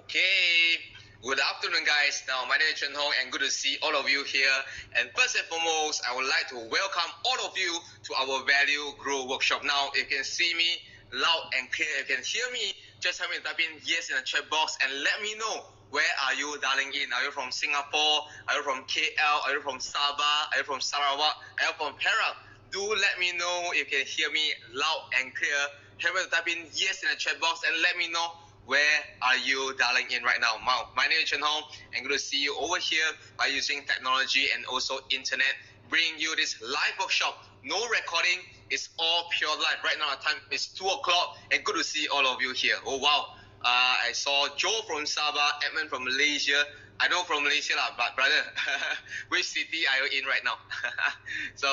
Okay, good afternoon guys. Now my name is Chen Hong and good to see all of you here. And first and foremost, I would like to welcome all of you to our Value Grow Workshop. Now you can see me loud and clear, you can hear me. Just help me type in yes in the chat box and let me know where are you dialing in. Are you from Singapore? Are you from KL? Are you from Sabah? Are you from Sarawak? Are you from Perak? Do let me know if you can hear me loud and clear. Help me type in yes in the chat box and let me know where are you dialing in right now. My name is Chen Hong and good to see you over here by using technology and also internet, bringing you this live workshop. No recording, it's all pure live. Right now, the time is 2 o'clock and good to see all of you here. Oh wow, I saw Joe from Sabah, Edmund from Malaysia. I know from Malaysia lah, but brother, which city are you in right now? So,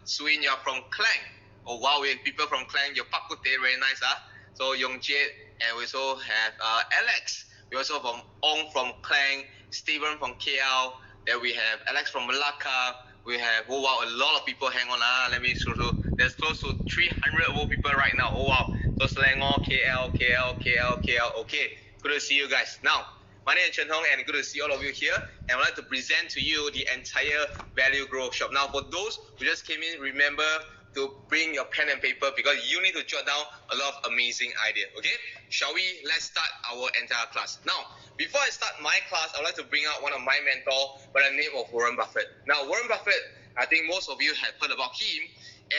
Suin, you're from Klang. Oh wow, we have people from Klang. Your Pak Kut Teh very nice, huh? So Yongjiet, and we also have Alex. We also from Ong from Klang, Stephen from KL. Then we have Alex from Malacca. We have, oh wow, a lot of people. Hang on, let me show you. There's close to 300 over people right now. Oh wow. So Selangor, KL. Okay, good to see you guys. Now, my name is Chen Hong and good to see all of you here. And I'd like to present to you the entire Value Growth Shop. Now, for those who just came in, remember to bring your pen and paper because you need to jot down a lot of amazing ideas. Okay, shall we? Let's start our entire class. Now, before I start my class, I'd like to bring out one of my mentors by the name of Warren Buffett. Now, Warren Buffett, I think most of you have heard about him,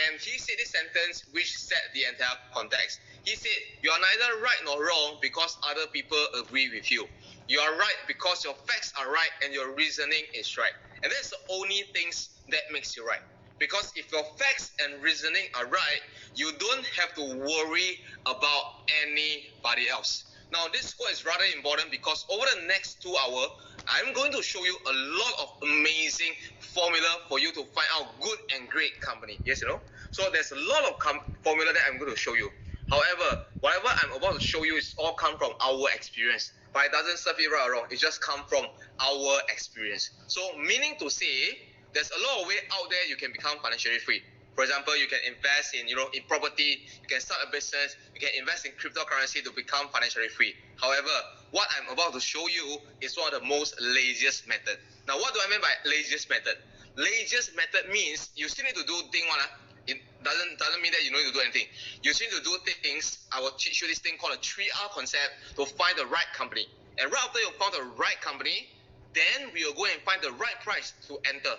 and he said this sentence which set the entire context. He said, "You are neither right nor wrong because other people agree with you. You are right because your facts are right and your reasoning is right. And that's the only things that makes you right. Because if your facts and reasoning are right, you don't have to worry about anybody else." Now, this quote is rather important because over the next 2 hours, I'm going to show you a lot of amazing formula for you to find out good and great company. Yes, you know? So there's a lot of formula that I'm going to show you. However, whatever I'm about to show you is all come from our experience. But it doesn't serve you right or wrong. It just come from our experience. So meaning to say, there's a lot of way out there you can become financially free. For example, you can invest in property, you can start a business, you can invest in cryptocurrency to become financially free. However, what I'm about to show you is one of the most laziest method. Now, what do I mean by laziest method? Laziest method means you still need to do thing one. It doesn't mean that you don't need to do anything. You still need to do things. I will teach you this thing called a 3R concept to find the right company. And right after you found the right company, then we will go and find the right price to enter.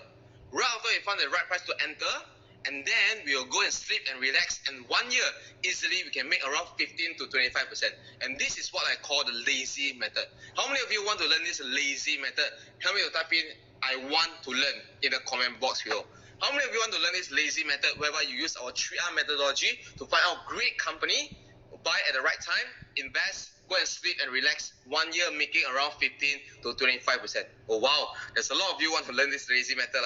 Right after you find the right price to enter, and then we will go and sleep and relax. And 1 year, easily we can make around 15 to 25%. And this is what I call the lazy method. How many of you want to learn this lazy method? Help me to type in, "I want to learn," in the comment box below. How many of you want to learn this lazy method whereby you use our 3R methodology to find out great company, buy at the right time, invest, go and sleep and relax, 1 year making around 15 to 25%. Oh wow, there's a lot of you want to learn this lazy method.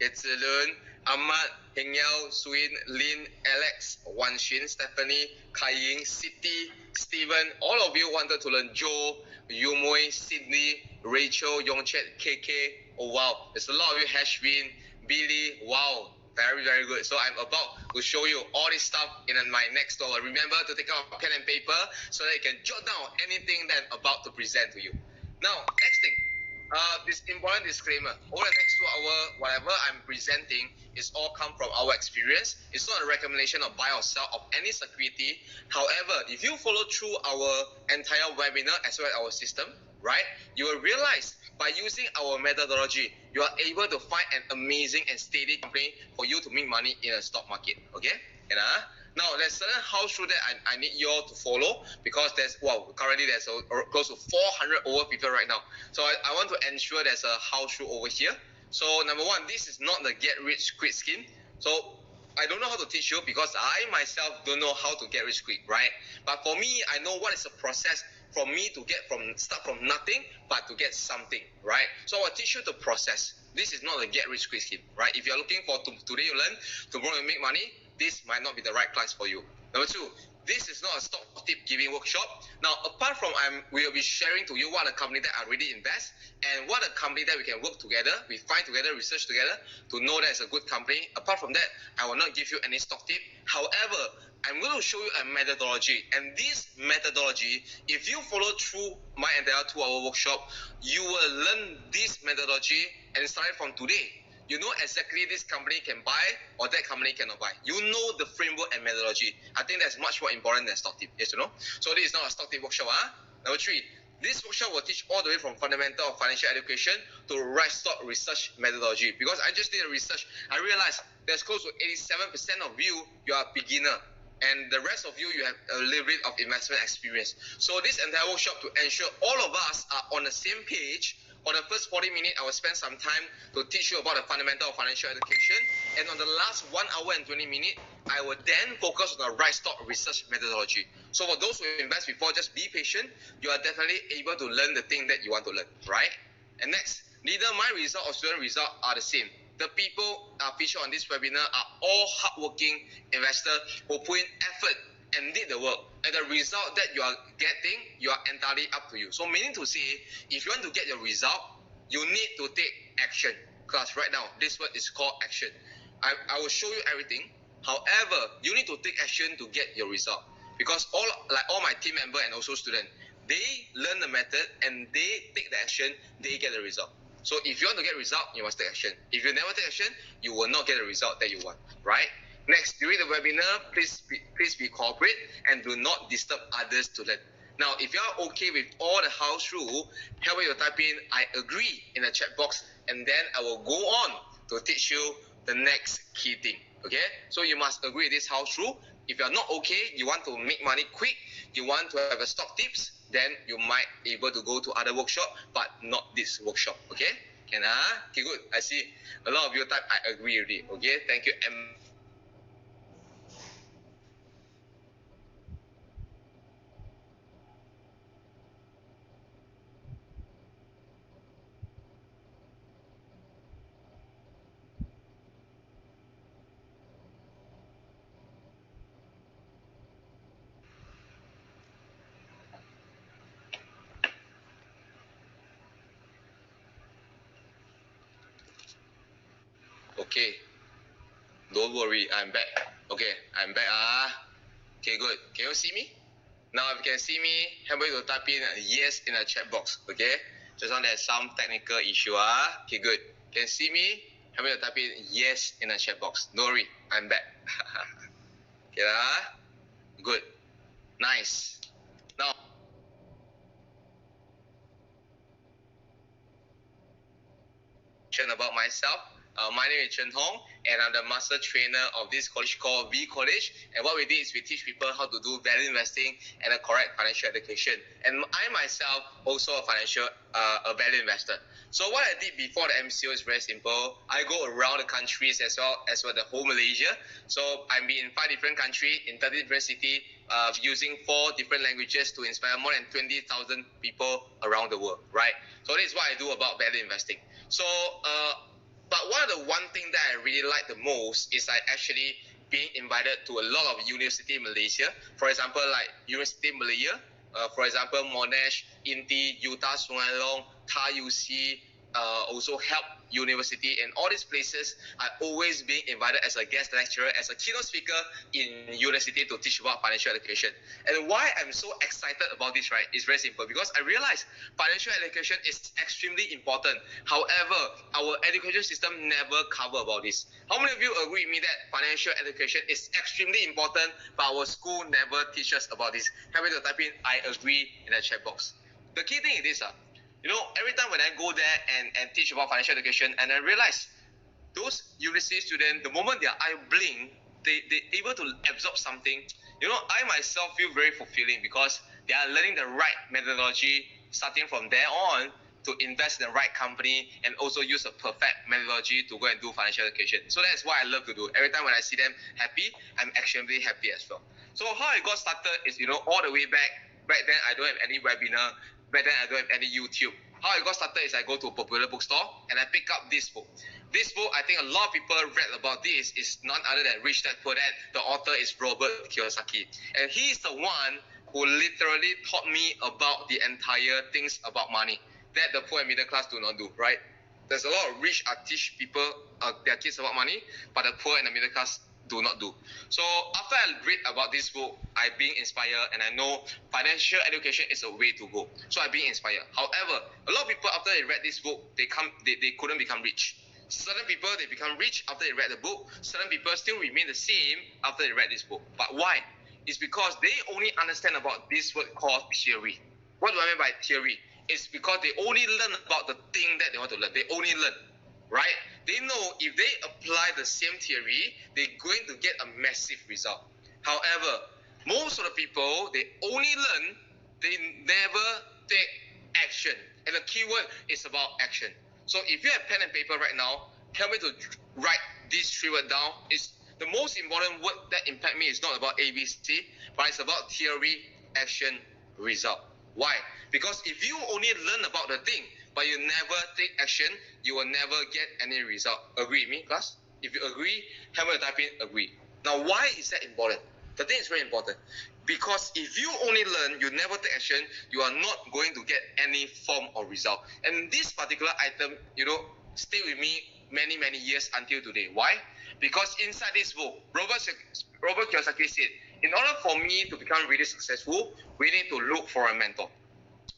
Zilun, Ahmad, Heng Yao, Suin, Lin, Alex, Wan Xin, Stephanie, Kai Ying, Siti, Steven, all of you wanted to learn. Joe, Yumoy, Sydney, Rachel, Yongchet, KK. Oh wow, there's a lot of you. Hashwin, Billy, wow, very, very good. So I'm about to show you all this stuff in my next talk. Remember to take out a pen and paper so that you can jot down anything that I'm about to present to you. Now, next thing, this important disclaimer. Over the next 2 hours, whatever I'm presenting is all come from our experience. It's not a recommendation of buy or sell of any security. However, if you follow through our entire webinar as well as our system, right, you will realize by using our methodology, you are able to find an amazing and steady company for you to make money in a stock market. Okay? And now there's certain house rule that I need you all to follow because currently there's close to 400 over people right now. So I want to ensure there's a house rule over here. So number one, this is not the get rich quick scheme. So I don't know how to teach you because I myself don't know how to get rich quick, right? But for me, I know what is the process for me to start from nothing, but to get something, right? So I'll teach you the process. This is not a get rich quick scheme, right? If you're looking for today you learn, tomorrow you make money, this might not be the right class for you. Number two, this is not a stock tip giving workshop. Now, apart from we will be sharing to you what a company that I already invest and what a company that we can work together, we find together, research together to know that it's a good company. Apart from that, I will not give you any stock tip. However, I'm going to show you a methodology, and this methodology, if you follow through my entire 2-hour workshop, you will learn this methodology and start it from today. You know exactly this company can buy or that company cannot buy. You know the framework and methodology. I think that's much more important than stock tip. Yes or no? So this is not a stock tip workshop. Number 3, this workshop will teach all the way from fundamental of financial education to right stock research methodology. Because I just did a research, I realized there's close to 87% of you are beginner. And the rest of you have a little bit of investment experience. So this entire workshop, to ensure all of us are on the same page, on the first 40 minutes, I will spend some time to teach you about the fundamental of financial education. And on the last 1 hour and 20 minutes, I will then focus on the right stock research methodology. So for those who invest before, just be patient. You are definitely able to learn the thing that you want to learn, right? And next, neither my result or student result are the same. The people featured on this webinar are all hardworking investors who put in effort and did the work. And the result that you are getting, you are entirely up to you. So meaning to say, if you want to get your result, you need to take action. Because right now, this word is called action. I will show you everything. However, you need to take action to get your result. Because all my team member and also student, they learn the method and they take the action, they get the result. So if you want to get a result, you must take action. If you never take action, you will not get the result that you want, right? Next, during the webinar, please be corporate and do not disturb others to learn. Now, if you are okay with all the house rule, help me to type in "I agree" in the chat box, and then I will go on to teach you the next key thing. Okay? So you must agree with this house rule. If you are not okay, you want to make money quick, you want to have a stock tips, then you might be able to go to other workshop, but not this workshop. Okay? Can Okay, good. I see a lot of you type "I agree" already. Okay, thank you. Okay, don't worry, I'm back. Okay, I'm back. Okay, good. Can you see me? Now, if you can see me, help me to type in yes in the chat box. Okay, just now there's some technical issue. Okay, good. Can you see me? Help me to type in yes in the chat box. Don't worry, I'm back. Okay, good. Nice. Now, about myself. My name is Chen Hong, and I'm the master trainer of this college called V College. And what we do is we teach people how to do value investing and a correct financial education. And I myself also a value investor. So what I did before the MCO is very simple. I go around the countries as well the whole Malaysia. So I'm in 5 different countries in 30 different cities, using 4 different languages to inspire more than 20,000 people around the world. Right. So this is what I do about value investing. So, but one thing that I really like the most is I actually being invited to a lot of university in Malaysia. For example, like University of Malaya, for example, Monash, INTI, Utah, Sungai Long, TAUC, also Help University, and all these places are always being invited as a guest lecturer, as a keynote speaker in university to teach about financial education. And why I'm so excited about this, right, is very simple, because I realize financial education is extremely important. However, our education system never cover about this. How many of you agree with me that financial education is extremely important, but our school never teach us about this? Help me to type in "I agree" in the chat box. The key thing is this, you know, every time when I go there and teach about financial education, and I realize those university students, the moment their eye blink, they able to absorb something. You know, I myself feel very fulfilling because they are learning the right methodology starting from there on to invest in the right company and also use a perfect methodology to go and do financial education. So that's what I love to do. Every time when I see them happy, I'm extremely happy as well. So how I got started is, you know, all the way back then I don't have any webinar. Back then I don't have any YouTube. How I got started is I go to a popular bookstore and I pick up this book. This book, I think a lot of people read about this, is none other than Rich Dad Poor Dad. The author is Robert Kiyosaki. And he is the one who literally taught me about the entire things about money that the poor and middle class do not do, right? There's a lot of rich teach people, their kids about money, but the poor and the middle class do not do. So after I read about this book, I being inspired, and I know financial education is a way to go. So I being inspired. However, a lot of people after they read this book, they couldn't become rich. Certain people they become rich after they read the book. Certain people still remain the same after they read this book. But why? It's because they only understand about this word called theory. What do I mean by theory? It's because they only learn about the thing that they want to learn. They only learn, right? They know if they apply the same theory, they're going to get a massive result. However, most of the people, they only learn, they never take action. And the keyword is about action. So if you have pen and paper right now, help me to write these three words down. It's the most important word that impact me is not about ABC, but it's about theory, action, result. Why? Because if you only learn about the thing, but you never take action, you will never get any result. Agree with me, class? If you agree, help me to type in agree. Now, why is that important? The thing is very important. Because if you only learn, you never take action, you are not going to get any form of result. And this particular item, stay with me many, many years until today. Why? Because inside this book, Robert Kiyosaki said, in order for me to become really successful, we need to look for a mentor.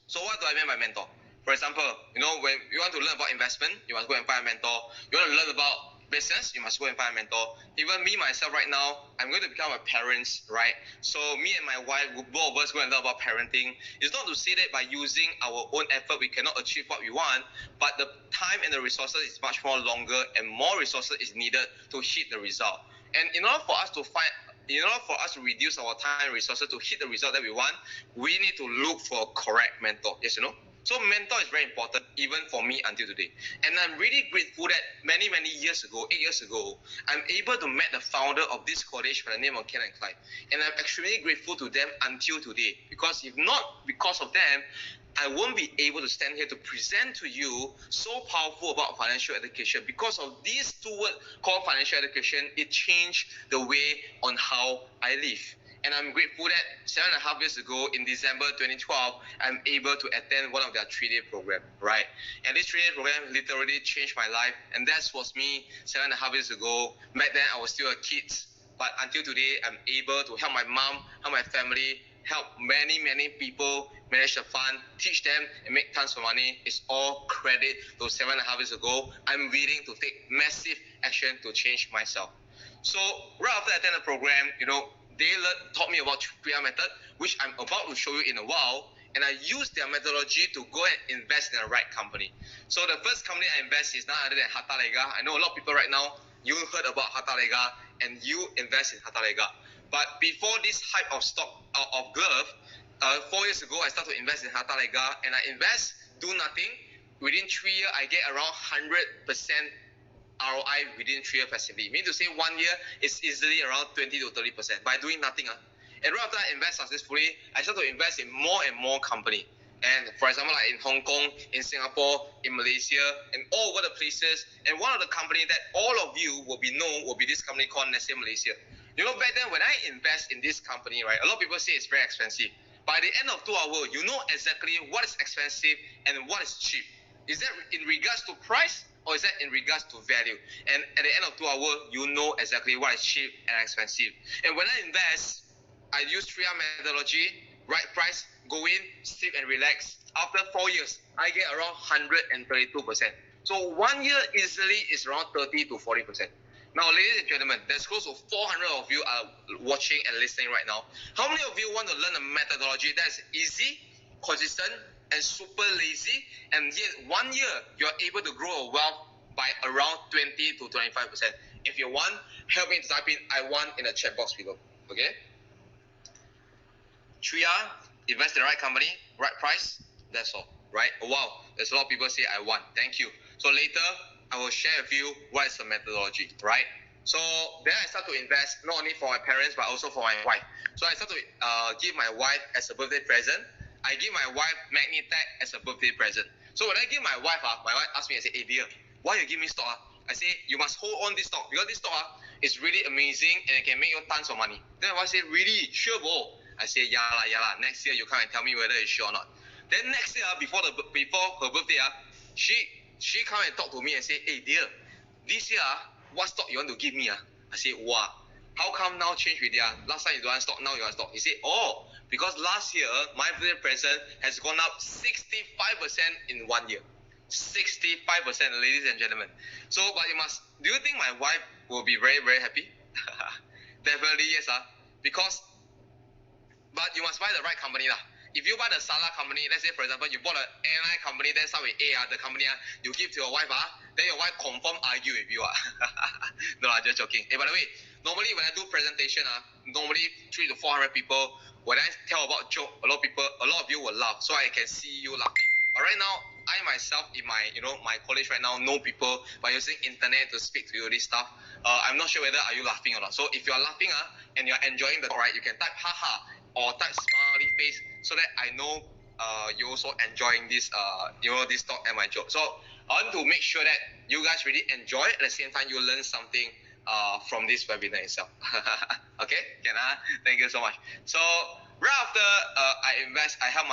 So what do I mean by mentor? For example, when you want to learn about investment, you must go and find a mentor. You want to learn about business, you must go and find a mentor. Even me, myself, right now, I'm going to become a parent, right? So me and my wife, both of us go and learn about parenting. It's not to say that by using our own effort, we cannot achieve what we want, but the time and the resources is much more longer, and more resources is needed to hit the result. And in order for us to reduce our time and resources to hit the result that we want, we need to look for a correct mentor. Yes, So mentor is very important, even for me until today. And I'm really grateful that many, many years ago, 8 years ago, I'm able to meet the founder of this college by the name of Ken and Clyde. And I'm extremely grateful to them until today. Because if not because of them, I won't be able to stand here to present to you so powerful about financial education. Because of these two words called financial education, it changed the way on how I live. And I'm grateful that 7.5 years ago, in December 2012, I'm able to attend one of their 3-day program, right? And this 3-day program literally changed my life. And that was me 7.5 years ago. Back then, I was still a kid. But until today, I'm able to help my mom, help my family, help many, many people manage the fund, teach them, and make tons of money. It's all credit to 7.5 years ago. I'm willing to take massive action to change myself. So right after I attended the program, they taught me about 3R method, which I'm about to show you in a while. And I use their methodology to go and invest in the right company. So the first company I invest is none other than Hartalega. I know a lot of people right now, you heard about Hartalega and you invest in Hartalega. But before this hype of stock of glove, 4 years ago, I started to invest in Hartalega, and I invest, do nothing. Within 3 years, I get around 100% ROI within 3 years passively. Meaning to say 1 year is easily around 20 to 30% by doing nothing. And right after I invest successfully, I start to invest in more and more company. And for example, like in Hong Kong, in Singapore, in Malaysia, and all over the places. And one of the company that all of you will be this company called Nestle Malaysia. Back then when I invest in this company, right, a lot of people say it's very expensive. By the end of 2 hours, you know exactly what is expensive and what is cheap. Is that in regards to price, or is that in regards to value? And at the end of 2 hours, you know exactly what is cheap and expensive. And when I invest, I use 3R methodology, right price, go in, sit and relax. After 4 years, I get around 132%. So 1 year easily is around 30 to 40%. Now, ladies and gentlemen, there's close to 400 of you are watching and listening right now. How many of you want to learn a methodology that's easy, consistent, and super lazy, and yet 1 year you're able to grow a wealth by around 20 to 25%? If you want, help me to type in I want in the chat box below. Okay? 3R, invest in the right company, right price, that's all, right? Wow, there's a lot of people say I want. Thank you. So later, I will share with you what is the methodology, right? So then I start to invest not only for my parents, but also for my wife. So I start to give my wife as a birthday present. I give my wife Magnetech as a birthday present. So when I give my wife asked me, I say, hey dear, why you give me stock? I say, you must hold on this stock, because this stock is really amazing and it can make you tons of money. Then my wife say, really? Sure, bro. I say, yeah lah. Next year you come and tell me whether it's sure or not. Then next year, before her birthday, she come and talk to me and say, hey dear, this year, what stock you want to give me? I say, wow, how come now change with last time you don't want stock, now you want stock? He said, oh, because last year my birthday present has gone up 65% in 1 year. 65%, ladies and gentlemen. So, but do you think my wife will be very, very happy? Definitely yes, because, but you must buy the right company lah. If you buy the Sala company, let's say for example, you bought an airline company, then start with A, the company, you give to your wife, then your wife confirm argue with you. No, I'm just joking. Hey, by the way, normally when I do presentation, normally 300 to 400 people, when I tell about joke, a lot of you will laugh, so I can see you laughing. But right now, I myself in my my college right now know people by using internet to speak to you this stuff. I'm not sure whether are you laughing or not. So if you are laughing and you're enjoying the talk, right, you can type haha or type smiley face so that I know you also enjoying this this talk and my joke. So I want to make sure that you guys really enjoy at the same time you learn something from this webinar itself. Okay, thank you so much. So right after I help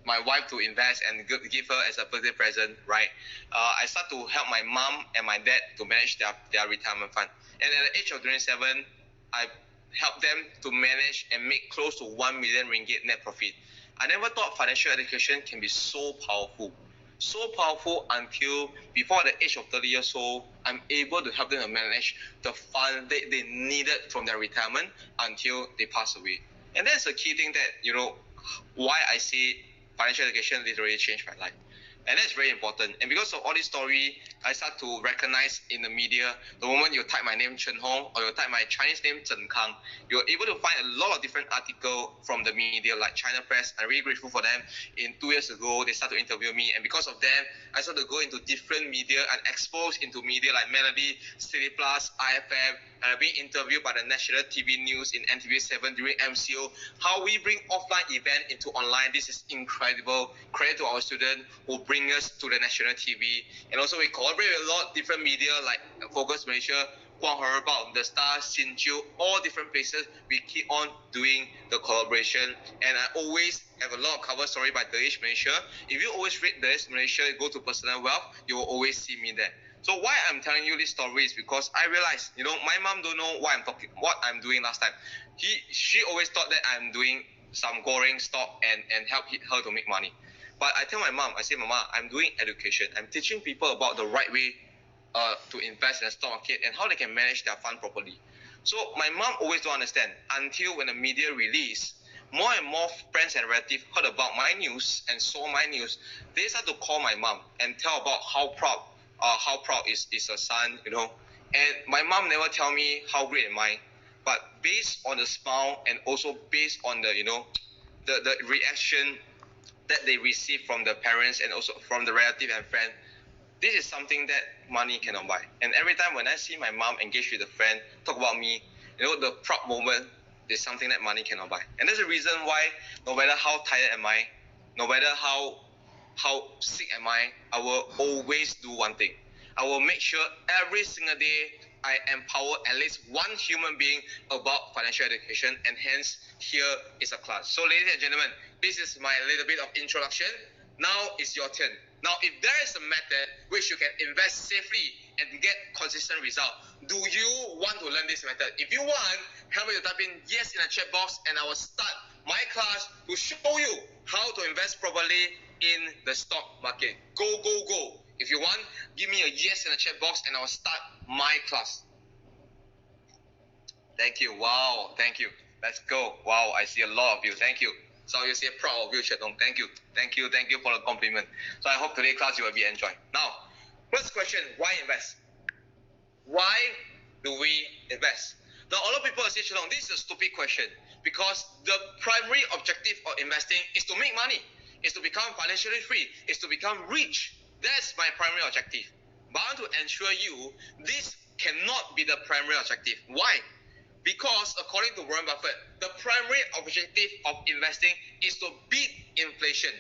my wife to invest and give her as a birthday present, right? I start to help my mom and my dad to manage their retirement fund. And at the age of 27, I help them to manage and make close to 1 million ringgit net profit. I never thought financial education can be so powerful. So powerful until before the age of 30 years old, I'm able to help them to manage the fund that they needed from their retirement until they pass away. And that's the key thing that, why I say financial education literally changed my life. And that's very important. And because of all this story, I start to recognize in the media, the moment you type my name Chen Hong or you type my Chinese name Zhen Kang, you're able to find a lot of different articles from the media like China Press. I'm really grateful for them. In 2 years ago, they started to interview me. And because of them, I started to go into different media and exposed into media like Melody, City Plus, IFM, and I've been interviewed by the national TV news in NTV7 during MCO. How we bring offline event into online. This is incredible. Credit to our students who bring us to the national TV. And also we collaborate with a lot of different media like Focus Malaysia, Guang Herbao, The Star, Xinjiu, all different places. We keep on doing the collaboration. And I always have a lot of cover story by Daish Malaysia. If you always read Daish Malaysia, go to Personal Wealth, you will always see me there. So why I'm telling you this story is because I realized, my mom don't know what I'm doing last time. She always thought that I'm doing some goreng stock and help her to make money. But I tell my mom, I say, Mama, I'm doing education. I'm teaching people about the right way to invest in the stock market and how they can manage their fund properly. So my mom always don't understand until when the media release, more and more friends and relatives heard about my news and saw my news. They start to call my mom and tell about how proud is her son, And my mom never tell me how great am I, but based on the smile and also based on the the reaction that they receive from the parents and also from the relative and friend, this is something that money cannot buy. And every time when I see my mom engage with a friend, talk about me, the proud moment is something that money cannot buy. And that's the reason why no matter how tired am I, no matter how sick am I will always do one thing. I will make sure every single day I empower at least one human being about financial education, and hence here is a class. So ladies and gentlemen, this is my little bit of introduction. Now it's your turn. Now if there is a method which you can invest safely and get consistent result, do you want to learn this method? If you want, help me to type in yes in the chat box and I will start my class to show you how to invest properly in the stock market. Go, go, go. If you want, give me a yes in the chat box and I'll start my class. Thank you. Wow. Thank you. Let's go. Wow. I see a lot of you. Thank you. So you see proud of you, Chetong. Thank you. Thank you. Thank you for the compliment. So I hope today's class you will be enjoying. Now, first question, why invest? Why do we invest? Now, a lot of people say, Chetong, this is a stupid question because the primary objective of investing is to make money, is to become financially free, is to become rich. That's my primary objective. But I want to ensure you, this cannot be the primary objective. Why? Because according to Warren Buffett, the primary objective of investing is to beat inflation.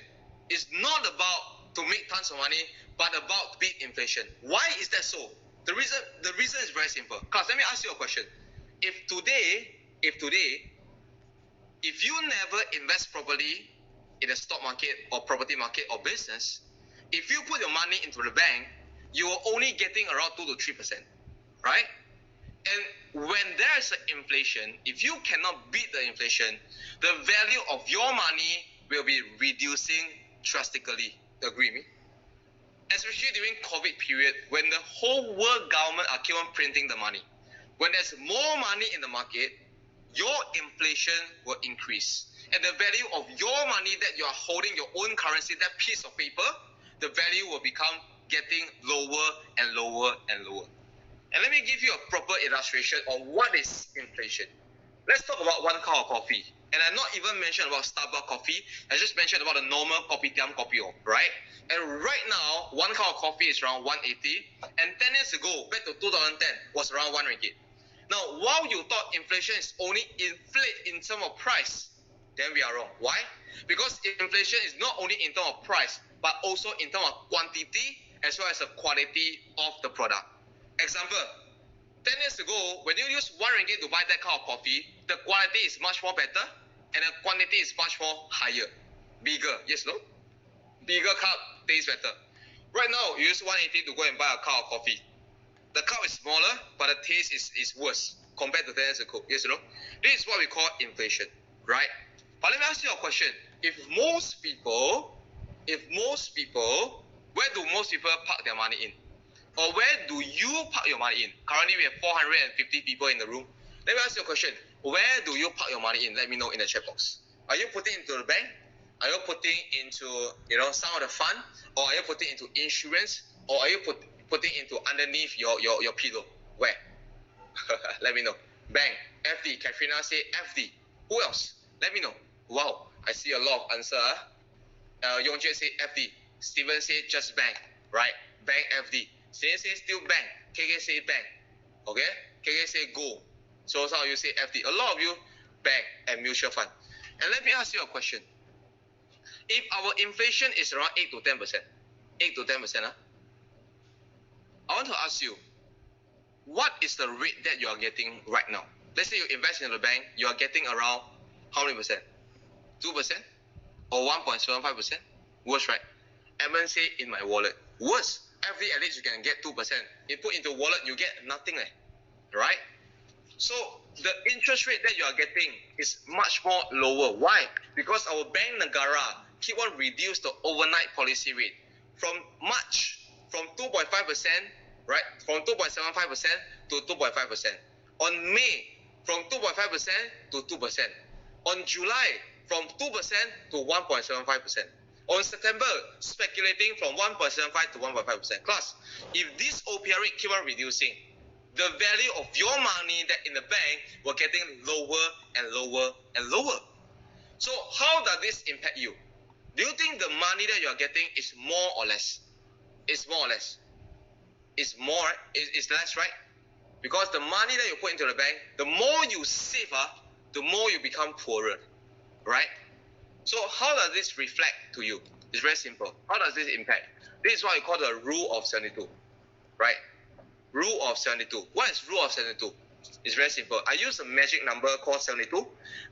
It's not about to make tons of money, but about to beat inflation. Why is that so? The reason is very simple. Class, let me ask you a question. If today, if you never invest properly in the stock market or property market or business, if you put your money into the bank, you are only getting around 2 to 3%, right? And when there is an inflation, if you cannot beat the inflation, the value of your money will be reducing drastically. Agree with me? Especially during COVID period, when the whole world government are keep on printing the money. When there's more money in the market, your inflation will increase. And the value of your money that you are holding, your own currency, that piece of paper, the value will become getting lower and lower and lower. And let me give you a proper illustration on what is inflation. Let's talk about one cup of coffee. And I'm not even mentioned about Starbucks coffee. I just mentioned about the normal kopitiam kopi, right? And right now, one cup of coffee is around 180. And 10 years ago, back to 2010, was around 1 ringgit. Now, while you thought inflation is only inflate in terms of price, then we are wrong. Why? Because inflation is not only in terms of price, but also in terms of quantity as well as the quality of the product. Example, 10 years ago, when you use 1 ringgit to buy that cup of coffee, the quality is much more better and the quantity is much more higher. Bigger, yes, no? Bigger cup tastes better. Right now, you use 180 to go and buy a cup of coffee. The cup is smaller, but the taste is worse compared to 10 years ago, yes, no? This is what we call inflation, right? But let me ask you a question. If most people, where do most people park their money in? Or where do you park your money in? Currently, we have 450 people in the room. Let me ask you a question. Where do you park your money in? Let me know in the chat box. Are you putting into the bank? Are you putting into some of the fund? Or are you putting into insurance? Or are you putting into underneath your pillow? Where? Let me know. Bank, FD. Katrina say FD. Who else? Let me know. Wow, I see a lot of answer. Yongjie say FD. Steven say just bank. Right? Bank FD. Say still bank. KK say bank. Okay? KK say gold. So some of you say FD. A lot of you bank and mutual fund. And let me ask you a question. If our inflation is around 8 to 10%, 8 to 10%, I want to ask you, what is the rate that you are getting right now? Let's say you invest in the bank, you are getting around how many percent? 2% or 1.75%? Worse, right? Edmund say in my wallet. Worse. FD at least you can get 2%. You put into wallet, you get nothing, right? So the interest rate that you are getting is much more lower. Why? Because our Bank Negara keep on reduce the overnight policy rate from March, from 2.5%, right? From 2.75% to 2.5%. On May, from 2.5% to 2%. On July, from 2% to 1.75%. On September, speculating from 1.75 to 1.5%. Class, if this OPR rate keep on reducing, the value of your money that in the bank will getting lower and lower and lower. So how does this impact you? Do you think the money that you are getting is more or less? It's more or less. It's more, it's less, right? Because the money that you put into the bank, the more you save, the more you become poorer, right? So how does this reflect to you? It's very simple. How does this impact? This is what we call the rule of 72, right? Rule of 72. What is rule of 72? It's very simple. I use a magic number called 72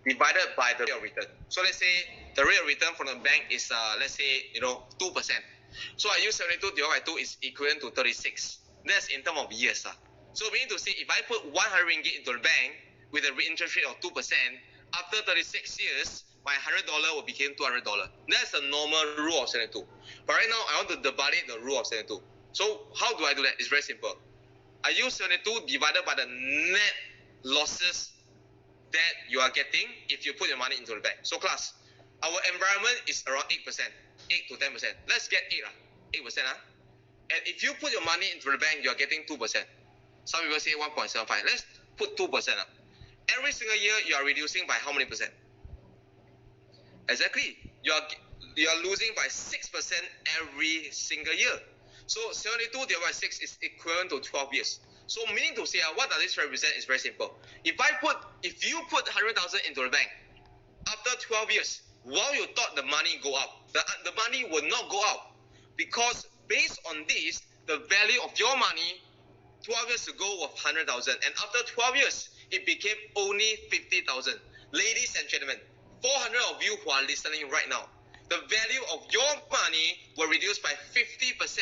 divided by the rate of return. So let's say the rate of return from the bank is, let's say, 2%. So I use 72 divided by 2 is equivalent to 36. That's in terms of years. So we need to see if I put 100 ringgit into the bank with an interest rate of 2%, after 36 years, my $100 will become $200. That's the normal rule of 72. But right now, I want to debate the rule of 72. So how do I do that? It's very simple. I use 72 divided by the net losses that you are getting if you put your money into the bank. So class, our environment is around 8%, 8 to 10%. Let's get 8%. And if you put your money into the bank, you are getting 2%. Some people say 1.75. Let's put 2%. Every single year, you are reducing by how many percent? Exactly. You are losing by 6% every single year. So 72 divided by 6 is equivalent to 12 years. So meaning to say, what does this represent is very simple. If you put 100,000 into the bank, after 12 years, while you thought the money go up, the money will not go up. Because based on this, the value of your money 12 years ago was 100,000. And after 12 years, it became only 50,000. Ladies and gentlemen, 400 of you who are listening right now, the value of your money will reduce by 50%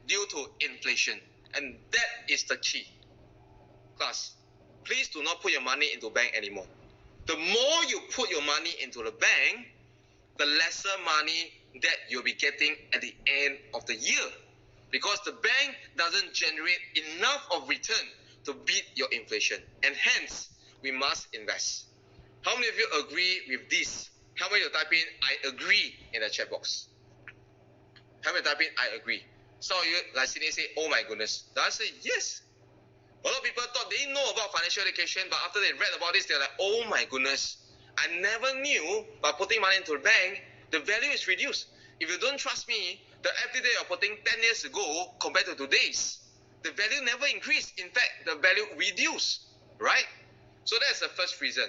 due to inflation. And that is the key. Class, please do not put your money into bank anymore. The more you put your money into the bank, the lesser money that you'll be getting at the end of the year, because the bank doesn't generate enough of return to beat your inflation, and hence we must invest. How many of you agree with this? How many of you type in I agree in the chat box? How many type in I agree? Some of you like Sydney say, oh my goodness. The answer is yes. A lot of people thought they didn't know about financial education, but after they read about this, they're like, oh my goodness, I never knew by putting money into the bank, the value is reduced. If you don't trust me, the FD that you're putting 10 years ago compared to today's, the value never increased. In fact, the value reduced, right? So that's the first reason.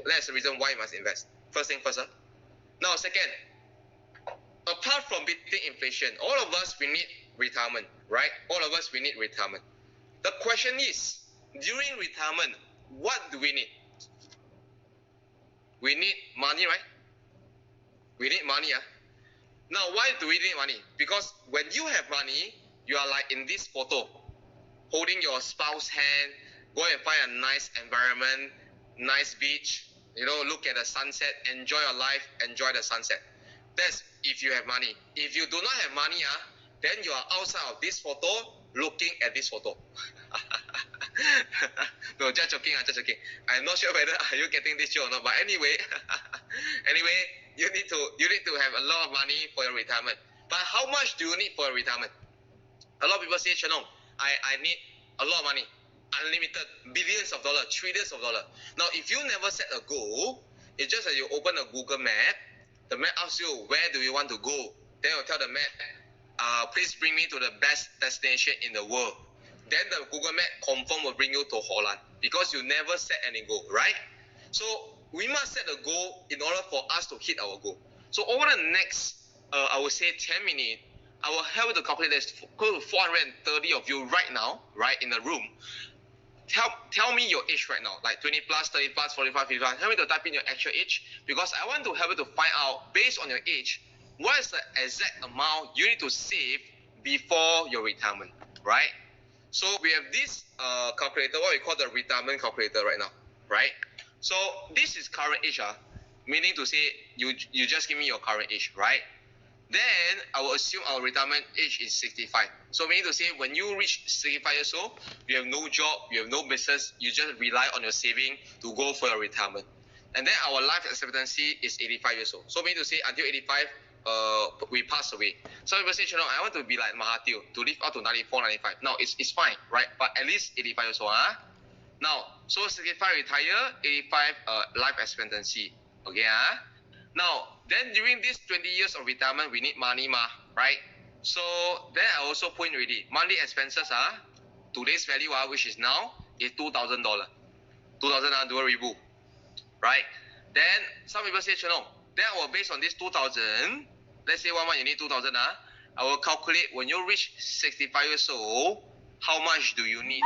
That's the reason why you must invest. First thing first. Now, second, apart from beating inflation, all of us, we need retirement, right? All of us, we need retirement. The question is, during retirement, what do we need? We need money, right? We need money. Now, why do we need money? Because when you have money, you are like in this photo, holding your spouse's hand, go and find a nice environment, nice beach, look at the sunset, enjoy your life, enjoy the sunset. That's if you have money. If you do not have money, then you are outside of this photo, looking at this photo. No, just joking, just joking. I'm not sure whether are you getting this show or not, but anyway, you need to have a lot of money for your retirement. But how much do you need for your retirement? A lot of people say, Chenong, I need a lot of money, unlimited, billions of dollars, trillions of dollars. Now, if you never set a goal, it's just that you open a Google map. The map asks you, where do you want to go? Then you tell the map, please bring me to the best destination in the world. Then the Google map confirm will bring you to Holland, because you never set any goal, right? So we must set a goal in order for us to hit our goal. So over the next, I would say 10 minutes, I will help you to calculate this. Close to 430 of you right now, right in the room. Tell me your age right now, like 20 plus, 30 plus, 45, 55. Help me to type in your actual age, because I want to help you to find out, based on your age, what is the exact amount you need to save before your retirement, right? So we have this calculator, what we call the retirement calculator right now, right? So this is current age, meaning to say you just give me your current age, right? Then I will assume our retirement age is 65. So meaning to say when you reach 65 years old, you have no job, you have no business, you just rely on your saving to go for your retirement. And then our life expectancy is 85 years old. So meaning to say until 85, we pass away. Some people say, I want to be like Mahathir, to live up to 94, 95. Now, it's fine, right? But at least 85 years old, Now, so 65 retire, 85 life expectancy, okay, Now, then during this 20 years of retirement, we need money, right? So, then I also put in already, monthly expenses, today's value, which is now, is $2,000. 2,000 dual ribu, right? Then, some people say, then I will base on this 2,000, let's say 1 month you need 2,000, I will calculate when you reach 65 years old, how much do you need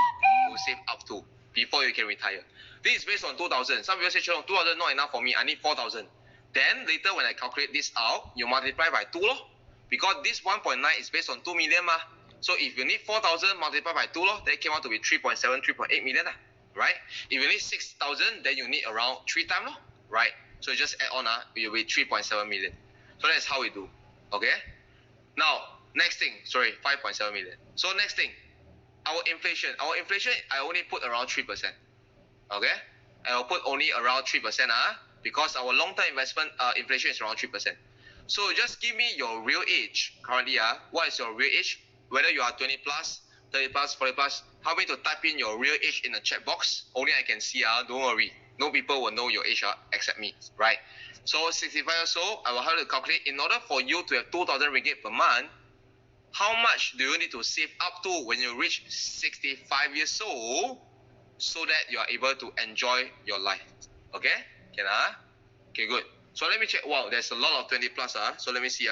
to save up to before you can retire. This is based on 2,000. Some people say, 2,000 not enough for me, I need 4,000. Then later when I calculate this out, you multiply by 2 because this 1.9 is based on 2 million So if you need 4,000 multiplied by 2 then it came out to be 3.7, 3.8 million right? If you need 6,000, then you need around 3 times right? So you just add on, it will be 3.7 million. So that's how we do, okay? Now, next thing, 5.7 million. So next thing, our inflation, I only put around 3%, okay? I will put only around 3%, because our long-term investment inflation is around 3%. So just give me your real age currently, what is your real age? Whether you are 20 plus, 30 plus, 40 plus, help me to type in your real age in the chat box. Only I can see, don't worry. No people will know your age except me, right? So 65 years old, I will have to calculate, in order for you to have 2,000 ringgit per month, how much do you need to save up to when you reach 65 years old so that you are able to enjoy your life? Okay? Can Okay, good. So let me check. Wow, there's a lot of 20 plus. So let me see.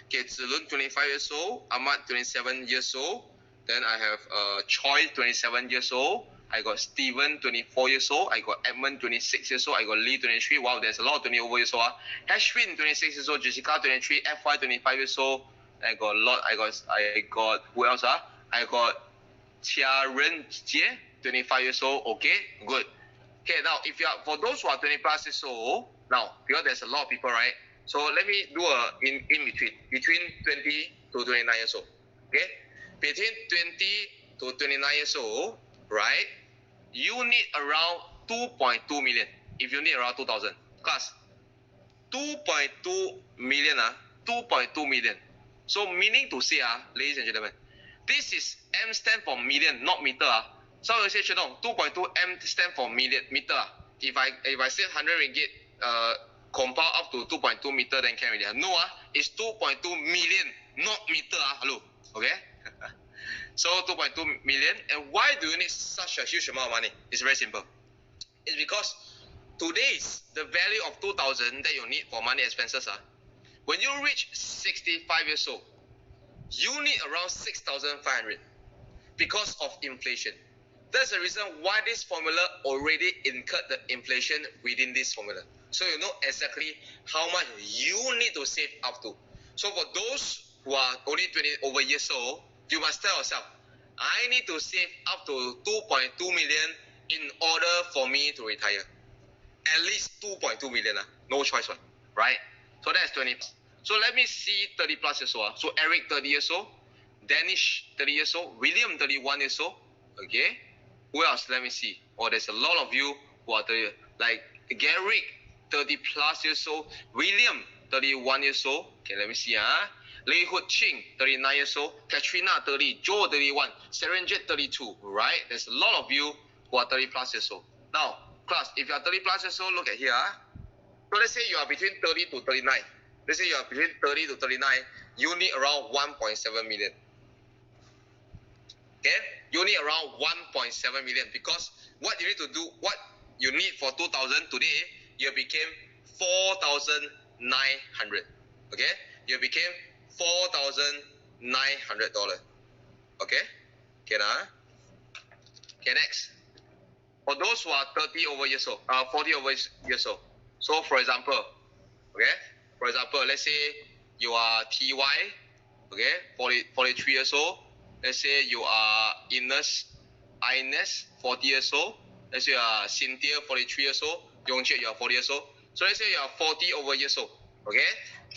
Okay, Zilun, 25 years old. Ahmad, 27 years old. Then I have Choi, 27 years old. I got Steven, 24 years old. I got Edmund, 26 years old. I got Lee, 23. Wow, there's a lot of 20 over years old. Hashwin, 26 years old. Jessica, 23. FY, 25 years old. I got a lot. I got who else? I got Chia Ren Jie, 25 years old. Okay, good. Okay, now if you are, for those who are 20 plus years old, now because there's a lot of people, right? So let me do a in between 20 to 29 years old. Okay, between 20 to 29 years old, right? You need around 2.2 million. If you need around 2,000, class, 2.2 million, 2.2 million. So meaning to say, ladies and gentlemen, this is M stand for million, not meter. So you say, 2.2 M stand for million meter. If I say 100 ringgit compound up to 2.2 meter, then can already. No, it's 2.2 million, not meter. Hello, okay? So 2.2 million. And why do you need such a huge amount of money? It's very simple. It's because today's the value of 2,000 that you need for money expenses. When you reach 65 years old, you need around 6,500 because of inflation. That's the reason why this formula already incurred the inflation within this formula. So you know exactly how much you need to save up to. So for those who are only 20 over years old, you must tell yourself, I need to save up to 2.2 million in order for me to retire. At least 2.2 million, no choice one, right? So that's 20 plus. So let me see 30 plus years old. So Eric 30 years old, Danish 30 years old, William 31 years old. Okay, who else? Let me see. Oh, there's a lot of you who are 30, like Garrick 30 plus years old, William 31 years old. Okay, let me see. Lei Hut Ching 39 years old, Katrina 30, Joe 31, Serenjet 32. Right? There's a lot of you who are 30 plus years old. Now, class, if you are 30 plus years old, look at here. So let's say you are between 30 to 39. Let's say you are between 30 to 39. You need around 1.7 million. Okay, you need around 1.7 million because what you need to do, what you need for 2,000 today, you became 4,900. Okay, you became $4,900. Okay, okay, next. For those who are 30 over years old, 40 over years old. So for example, okay, let's say you are TY, okay, 43 years old. Let's say you are Ines, 40 years old. Let's say you are Cynthia, 43 years old. Yongchie, you are 40 years old. So let's say you are 40 over years old. Okay,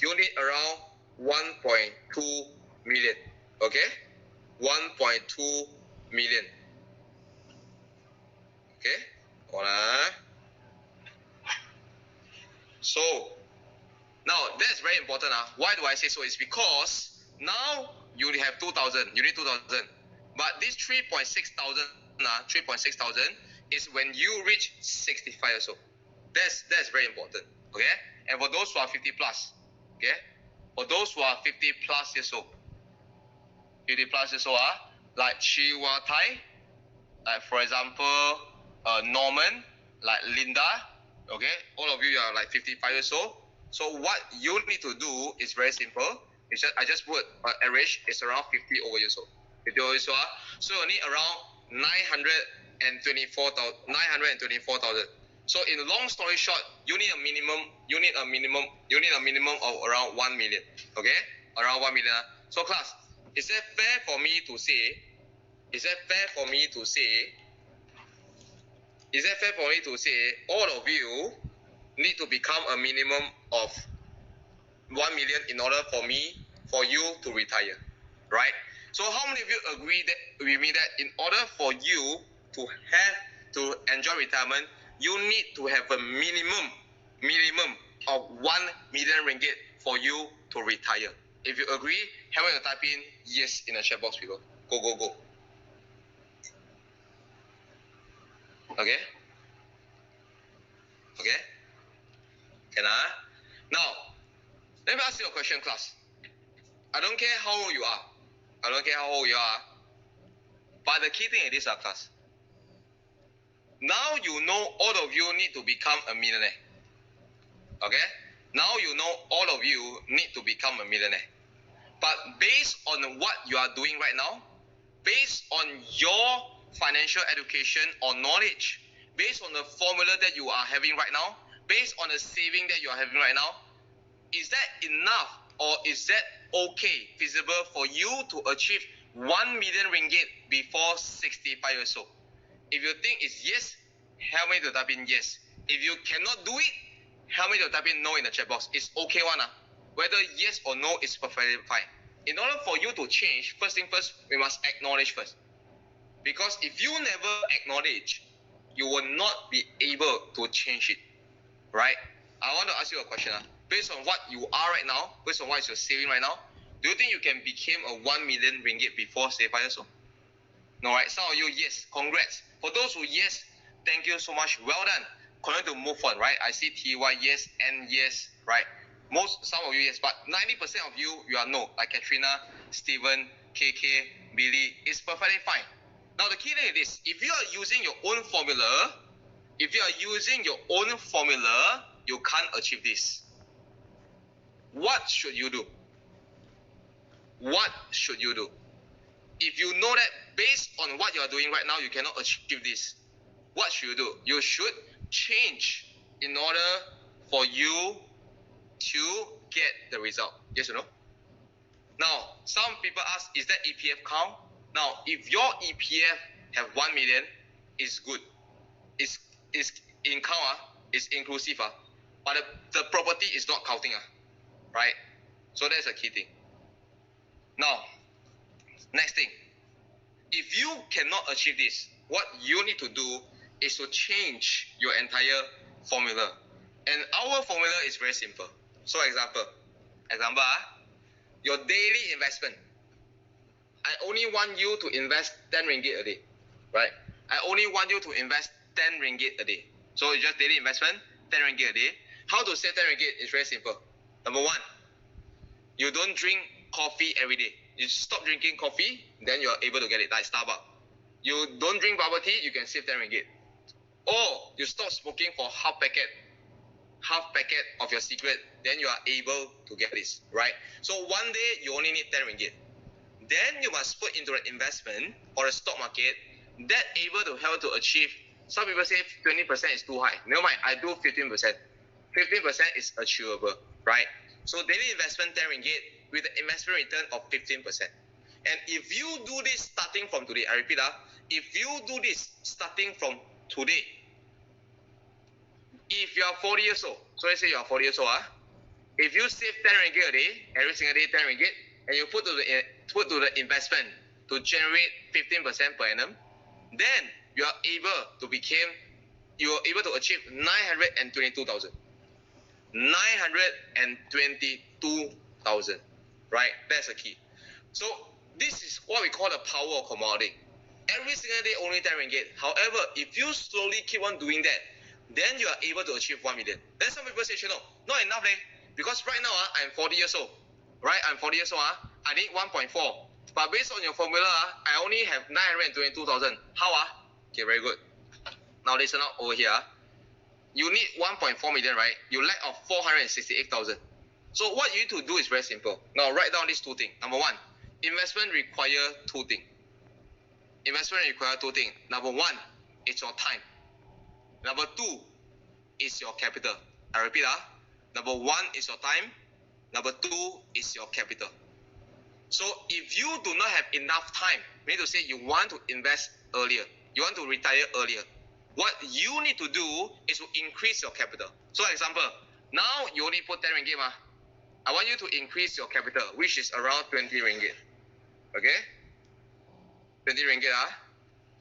you need around 1.2 million. Okay, 1.2 million. Okay, hold on. So now that's very important. Why do I say so? It's because now you have 2,000. You need 2,000. But this 3.6 thousand is when you reach 65 years old. That's very important. Okay. And for those who are 50 plus, okay, for those who are 50 plus years old, 50 plus years old, like Chiwa Tai, like for example, Norman, like Linda, okay, all of you are like 55 years old. So what you need to do is very simple. It's just, I just put average is around 50 over years old. 50 over years old. So you need around 924,000. So in long story short, you need a minimum of around 1 million. Okay, around 1 million. So class, is that fair for me to say? Is that fair for me to say? Is that fair for me to say all of you need to become a minimum of 1 million in order for you to retire, right? So how many of you agree that with me that in order for you to enjoy retirement, you need to have a minimum of 1 million ringgit for you to retire? If you agree, help me to type in yes in the chat box below. Go. Okay. Now, let me ask you a question, class. I don't care how old you are. But the key thing is this, class. Now you know all of you need to become a millionaire. Okay? Now you know all of you need to become a millionaire. But based on what you are doing right now, based on your financial education or knowledge, based on the formula that you are having right now, based on the saving that you are having right now, is that enough or is that okay, feasible for you to achieve 1 million ringgit before 65 years old? If you think it's yes, help me to type in yes. If you cannot do it, help me to type in no in the chat box. It's okay one. Whether yes or no is perfectly fine. In order for you to change, first thing first, we must acknowledge first. Because if you never acknowledge, you will not be able to change it. Right? I want to ask you a question. Based on what you are right now, based on what you're saving right now, do you think you can become a 1 million ringgit before say 5 years old? No, right? Some of you, yes. Congrats. For those who yes, thank you so much. Well done. Continue to move on, right? I see TY yes and yes, right? Some of you yes, but 90% of you, you are no. Like Katrina, Steven, KK, Billy, it's perfectly fine. Now the key thing is this: if you are using your own formula, you can't achieve this. What should you do? What should you do? If you know that based on what you are doing right now, you cannot achieve this, what should you do? You should change in order for you to get the result. Yes or no? Now, some people ask, is that EPF count? Now, if your EPF have 1 million, it's good. It's in count, it's inclusive, but the property is not counting, right? So that's a key thing. Now, next thing, if you cannot achieve this, what you need to do is to change your entire formula. And our formula is very simple. So example, your daily investment. I only want you to invest 10 ringgit a day, right? I only want you to invest 10 ringgit a day. So it's just daily investment, 10 ringgit a day. How to save 10 ringgit is very simple. Number one, you don't drink coffee every day. You stop drinking coffee, then you are able to get it, like Starbucks. You don't drink bubble tea, you can save 10 ringgit. Or you stop smoking for half packet of your cigarette, then you are able to get this, right? So one day you only need 10 ringgit. Then you must put into an investment or a stock market that able to help to achieve. Some people say 20% is too high. Never mind, I do 15%. 15% is achievable, right? So daily investment 10 ringgit with an investment return of 15%. And if you do this starting from today, I repeat, if you do this starting from today, if you are 40 years old, so let's say you are 40 years old, if you save 10 ringgit a day, every single day 10 ringgit, and you put to the investment to generate 15% per annum, then you are able to achieve 922,000. 922,000, right? That's the key. So this is what we call the power of compounding. Every single day only 10 ringgit. However, if you slowly keep on doing that, then you are able to achieve 1 million. Then some people say, no, not enough, because right now I'm 40 years old. Right, I'm 40 years old. I need 1.4. But based on your formula, I only have 922,000. How? Okay, very good. Now listen up over here. You need 1.4 million, right? You lack of 468,000. So what you need to do is very simple. Now write down these two things. Number one, investment require two things. Number one, it's your time. Number two is your capital. I repeat, number one is your time. Number two is your capital. So if you do not have enough time, meaning to say you want to invest earlier, you want to retire earlier, what you need to do is to increase your capital. So example, now you only put 10 ringgit. I want you to increase your capital, which is around 20 ringgit. Okay? 20 ringgit.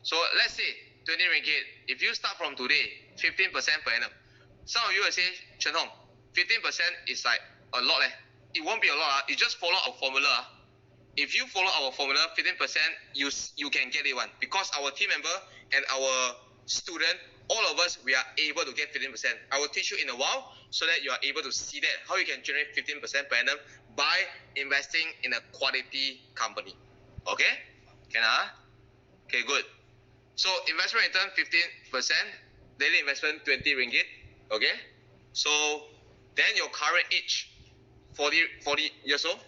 So let's say 20 ringgit. If you start from today, 15% per annum. Some of you will say, Chen Hong, 15% is like a lot. It won't be a lot. You just follow our formula. If you follow our formula, 15%, you can get it one. Because our team member and our student, all of us, we are able to get 15%. I will teach you in a while so that you are able to see that, how you can generate 15% per annum by investing in a quality company. Okay? Can Okay, good. So investment return 15%, daily investment 20 ringgit. Okay? So then your current age, 40 years old,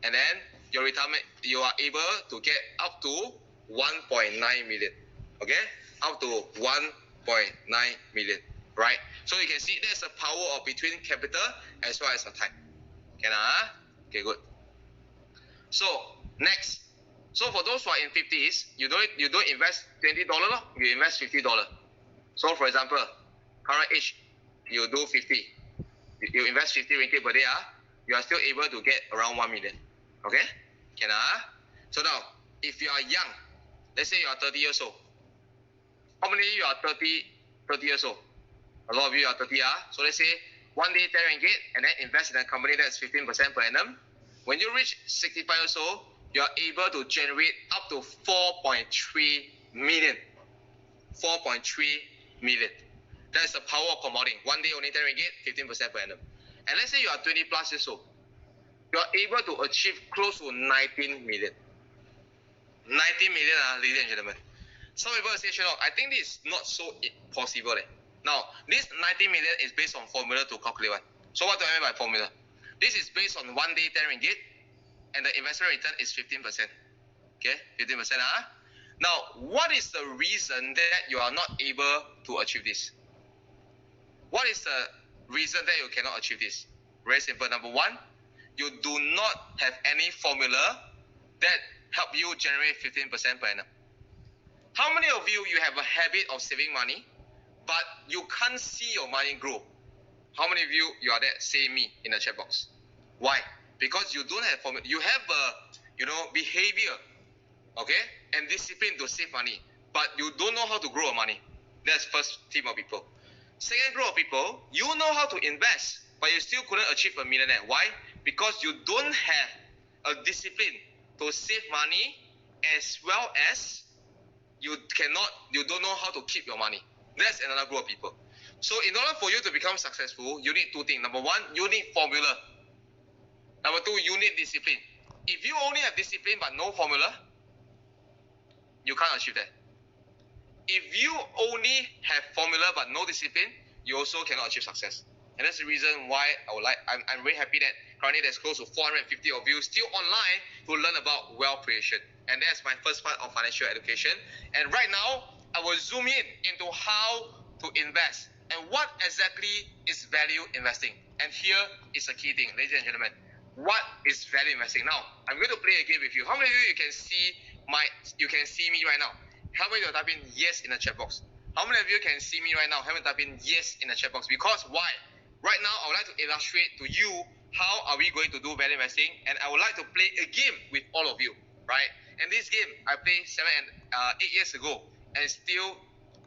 and then your retirement, you are able to get up to 1.9 million. Okay? Up to 1.9 million. Right? So you can see there's a power of between capital as well as the time. Okay, good. So next. So for those who are in 50s, you don't invest $20, you invest $50. So for example, current age, you do 50. You invest 50 ringgit per day, you are still able to get around 1 million. Okay? Can So now, if you are young, let's say you are 30 years old. How many of you are 30 years old? A lot of you are 30, So let's say one day 10 ringgit and then invest in a company that's 15% per annum. When you reach 65 years old, you are able to generate up to 4.3 million. 4.3 million. That's the power of compounding. One day only 10 ringgit, 15% per annum. And let's say you are 20 plus years old. You are able to achieve close to 19 million. 19 million, ladies and gentlemen. Some people say, I think this is not so possible. Now, this 19 million is based on formula to calculate one. So what do I mean by formula? This is based on one day 10 ringgit and the investment return is 15%. Okay, 15%. Now, what is the reason that you are not able to achieve this? What is the reason that you cannot achieve this? Very simple. Number one, you do not have any formula that help you generate 15% per annum. How many of you have a habit of saving money, but you can't see your money grow? How many of you are that? Say me in the chat box. Why? Because you don't have formula. You have a behavior, okay, and discipline to save money, but you don't know how to grow money. That's first team of people. Second group of people, you know how to invest, but you still couldn't achieve a millionaire. Why? Because you don't have a discipline to save money, as well as you don't know how to keep your money. That's another group of people. So in order for you to become successful, you need two things. Number one, you need formula. Number two, you need discipline. If you only have discipline but no formula, you can't achieve that. If you only have formula but no discipline, you also cannot achieve success. And that's the reason why I'm very happy that currently there's close to 450 of you still online to learn about wealth creation. And that's my first part of financial education. And right now, I will zoom in into how to invest and what exactly is value investing. And here is a key thing, ladies and gentlemen. What is value investing? Now, I'm going to play a game with you. How many of you can see me right now? How many of you type in yes in the chat box? How many of you can see me right now? Haven't type in yes in the chat box? Because why? Right now, I would like to illustrate to you how are we going to do value investing, and I would like to play a game with all of you, right? And this game I played 7 and 8 years ago, and still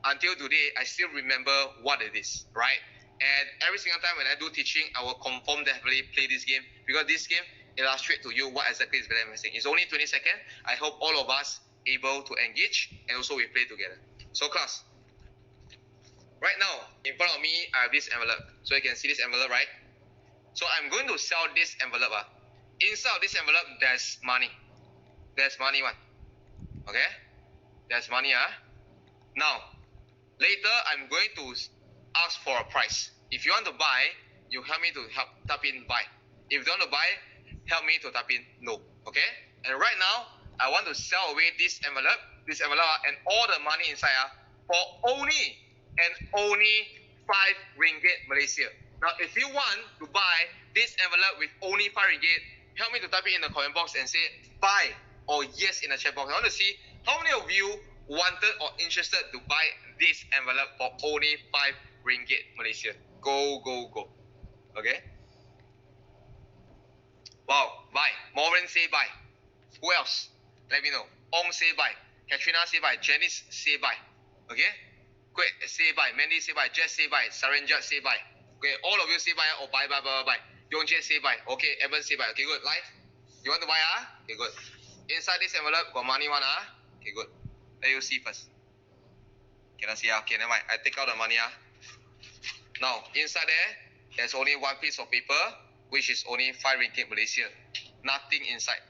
until today I still remember what it is, right? And every single time when I do teaching, I will definitely play this game, because this game illustrates to you what exactly is value investing. It's only 20 seconds. I hope all of us able to engage, and also we play together. So class, right now in front of me I have this envelope. So you can see this envelope, right? So I'm going to sell this envelope. Inside of this envelope there's money. There's money one. Okay? There's money. Now, later I'm going to ask for a price. If you want to buy, you help me to type in buy. If you don't want to buy, help me to type in no. Okay? And right now, I want to sell away this envelope and all the money inside for only 5 ringgit Malaysia. Now, if you want to buy this envelope with only 5 ringgit, help me to type it in the comment box and say buy or yes in the chat box. I want to see how many of you wanted or interested to buy this envelope for only 5 ringgit Malaysia. Go, go, go. Okay? Wow, buy. Maureen say buy. Who else? Let me know. Ong say buy. Katrina say buy. Janice say buy. Okay? Great, say buy. Mandy say buy. Jess say buy. Saranjat say buy. Okay, all of you say buy or buy. Yongjian say buy. Okay, Evan say buy. Okay, good. Live. You want to buy? Okay, good. Inside this envelope got money one. Okay, good. Let you see first. Cannot see. Okay, never mind. I take out the money. Now, inside there's only one piece of paper, which is only 5 ringgit Malaysia. Nothing inside.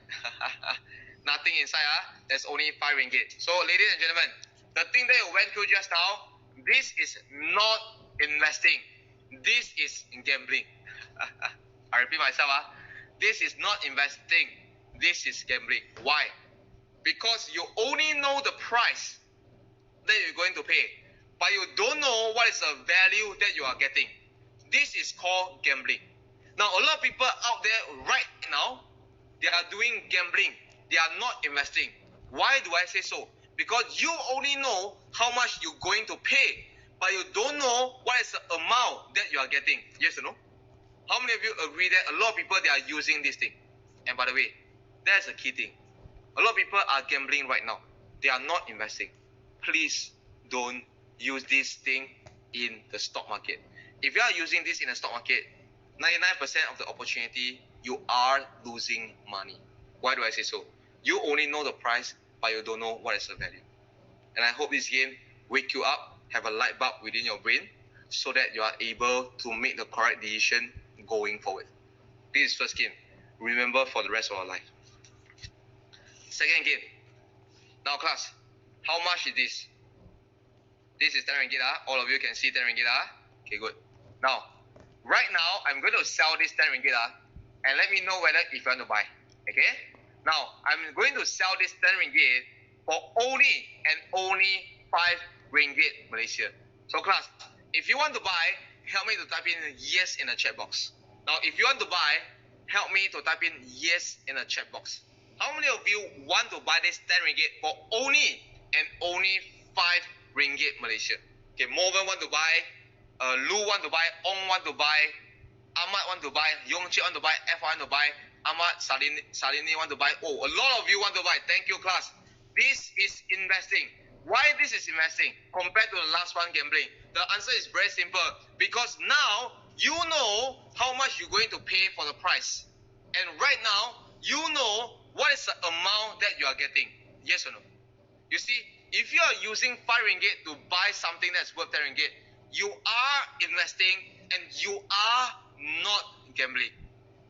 Nothing inside. There's only 5 ringgit. So, ladies and gentlemen, the thing that you went through just now, this is not investing. This is gambling. I repeat myself. This is not investing. This is gambling. Why? Because you only know the price that you're going to pay, but you don't know what is the value that you are getting. This is called gambling. Now, a lot of people out there right now, they are doing gambling. They are not investing. Why do I say so? Because you only know how much you're going to pay, but you don't know what is the amount that you are getting. Yes or no? How many of you agree that a lot of people, they are using this thing? And by the way, that's a key thing. A lot of people are gambling right now. They are not investing. Please don't use this thing in the stock market. If you are using this in the stock market, 99% of the opportunity, you are losing money. Why do I say so? You only know the price, but you don't know what is the value. And I hope this game wake you up, have a light bulb within your brain, so that you are able to make the correct decision going forward. This is first game. Remember for the rest of our life. Second game. Now class, how much is this? This is 10 ringgit. All of you can see 10 ringgit. Okay, good. Now, right now, I'm going to sell this 10 ringgit. And let me know whether if you want to buy. Okay? Now, I'm going to sell this 10 ringgit for only and only 5 ringgit Malaysia. So class, if you want to buy, help me to type in yes in the chat box. Now, if you want to buy, help me to type in yes in the chat box. How many of you want to buy this 10 ringgit for only and only 5 ringgit Malaysia? Okay, Morgan want to buy, Lou want to buy, Ong want to buy, Ahmad want to buy, Yongchi want to buy, F want to buy, Ahmad, Salini want to buy. Oh, a lot of you want to buy. Thank you, class. This is investing. Why this is investing compared to the last one, gambling? The answer is very simple. Because now you know how much you're going to pay for the price. And right now, you know what is the amount that you are getting. Yes or no? You see, if you are using 5 ringgit to buy something that's worth 10 ringgit, you are investing and you are not gambling.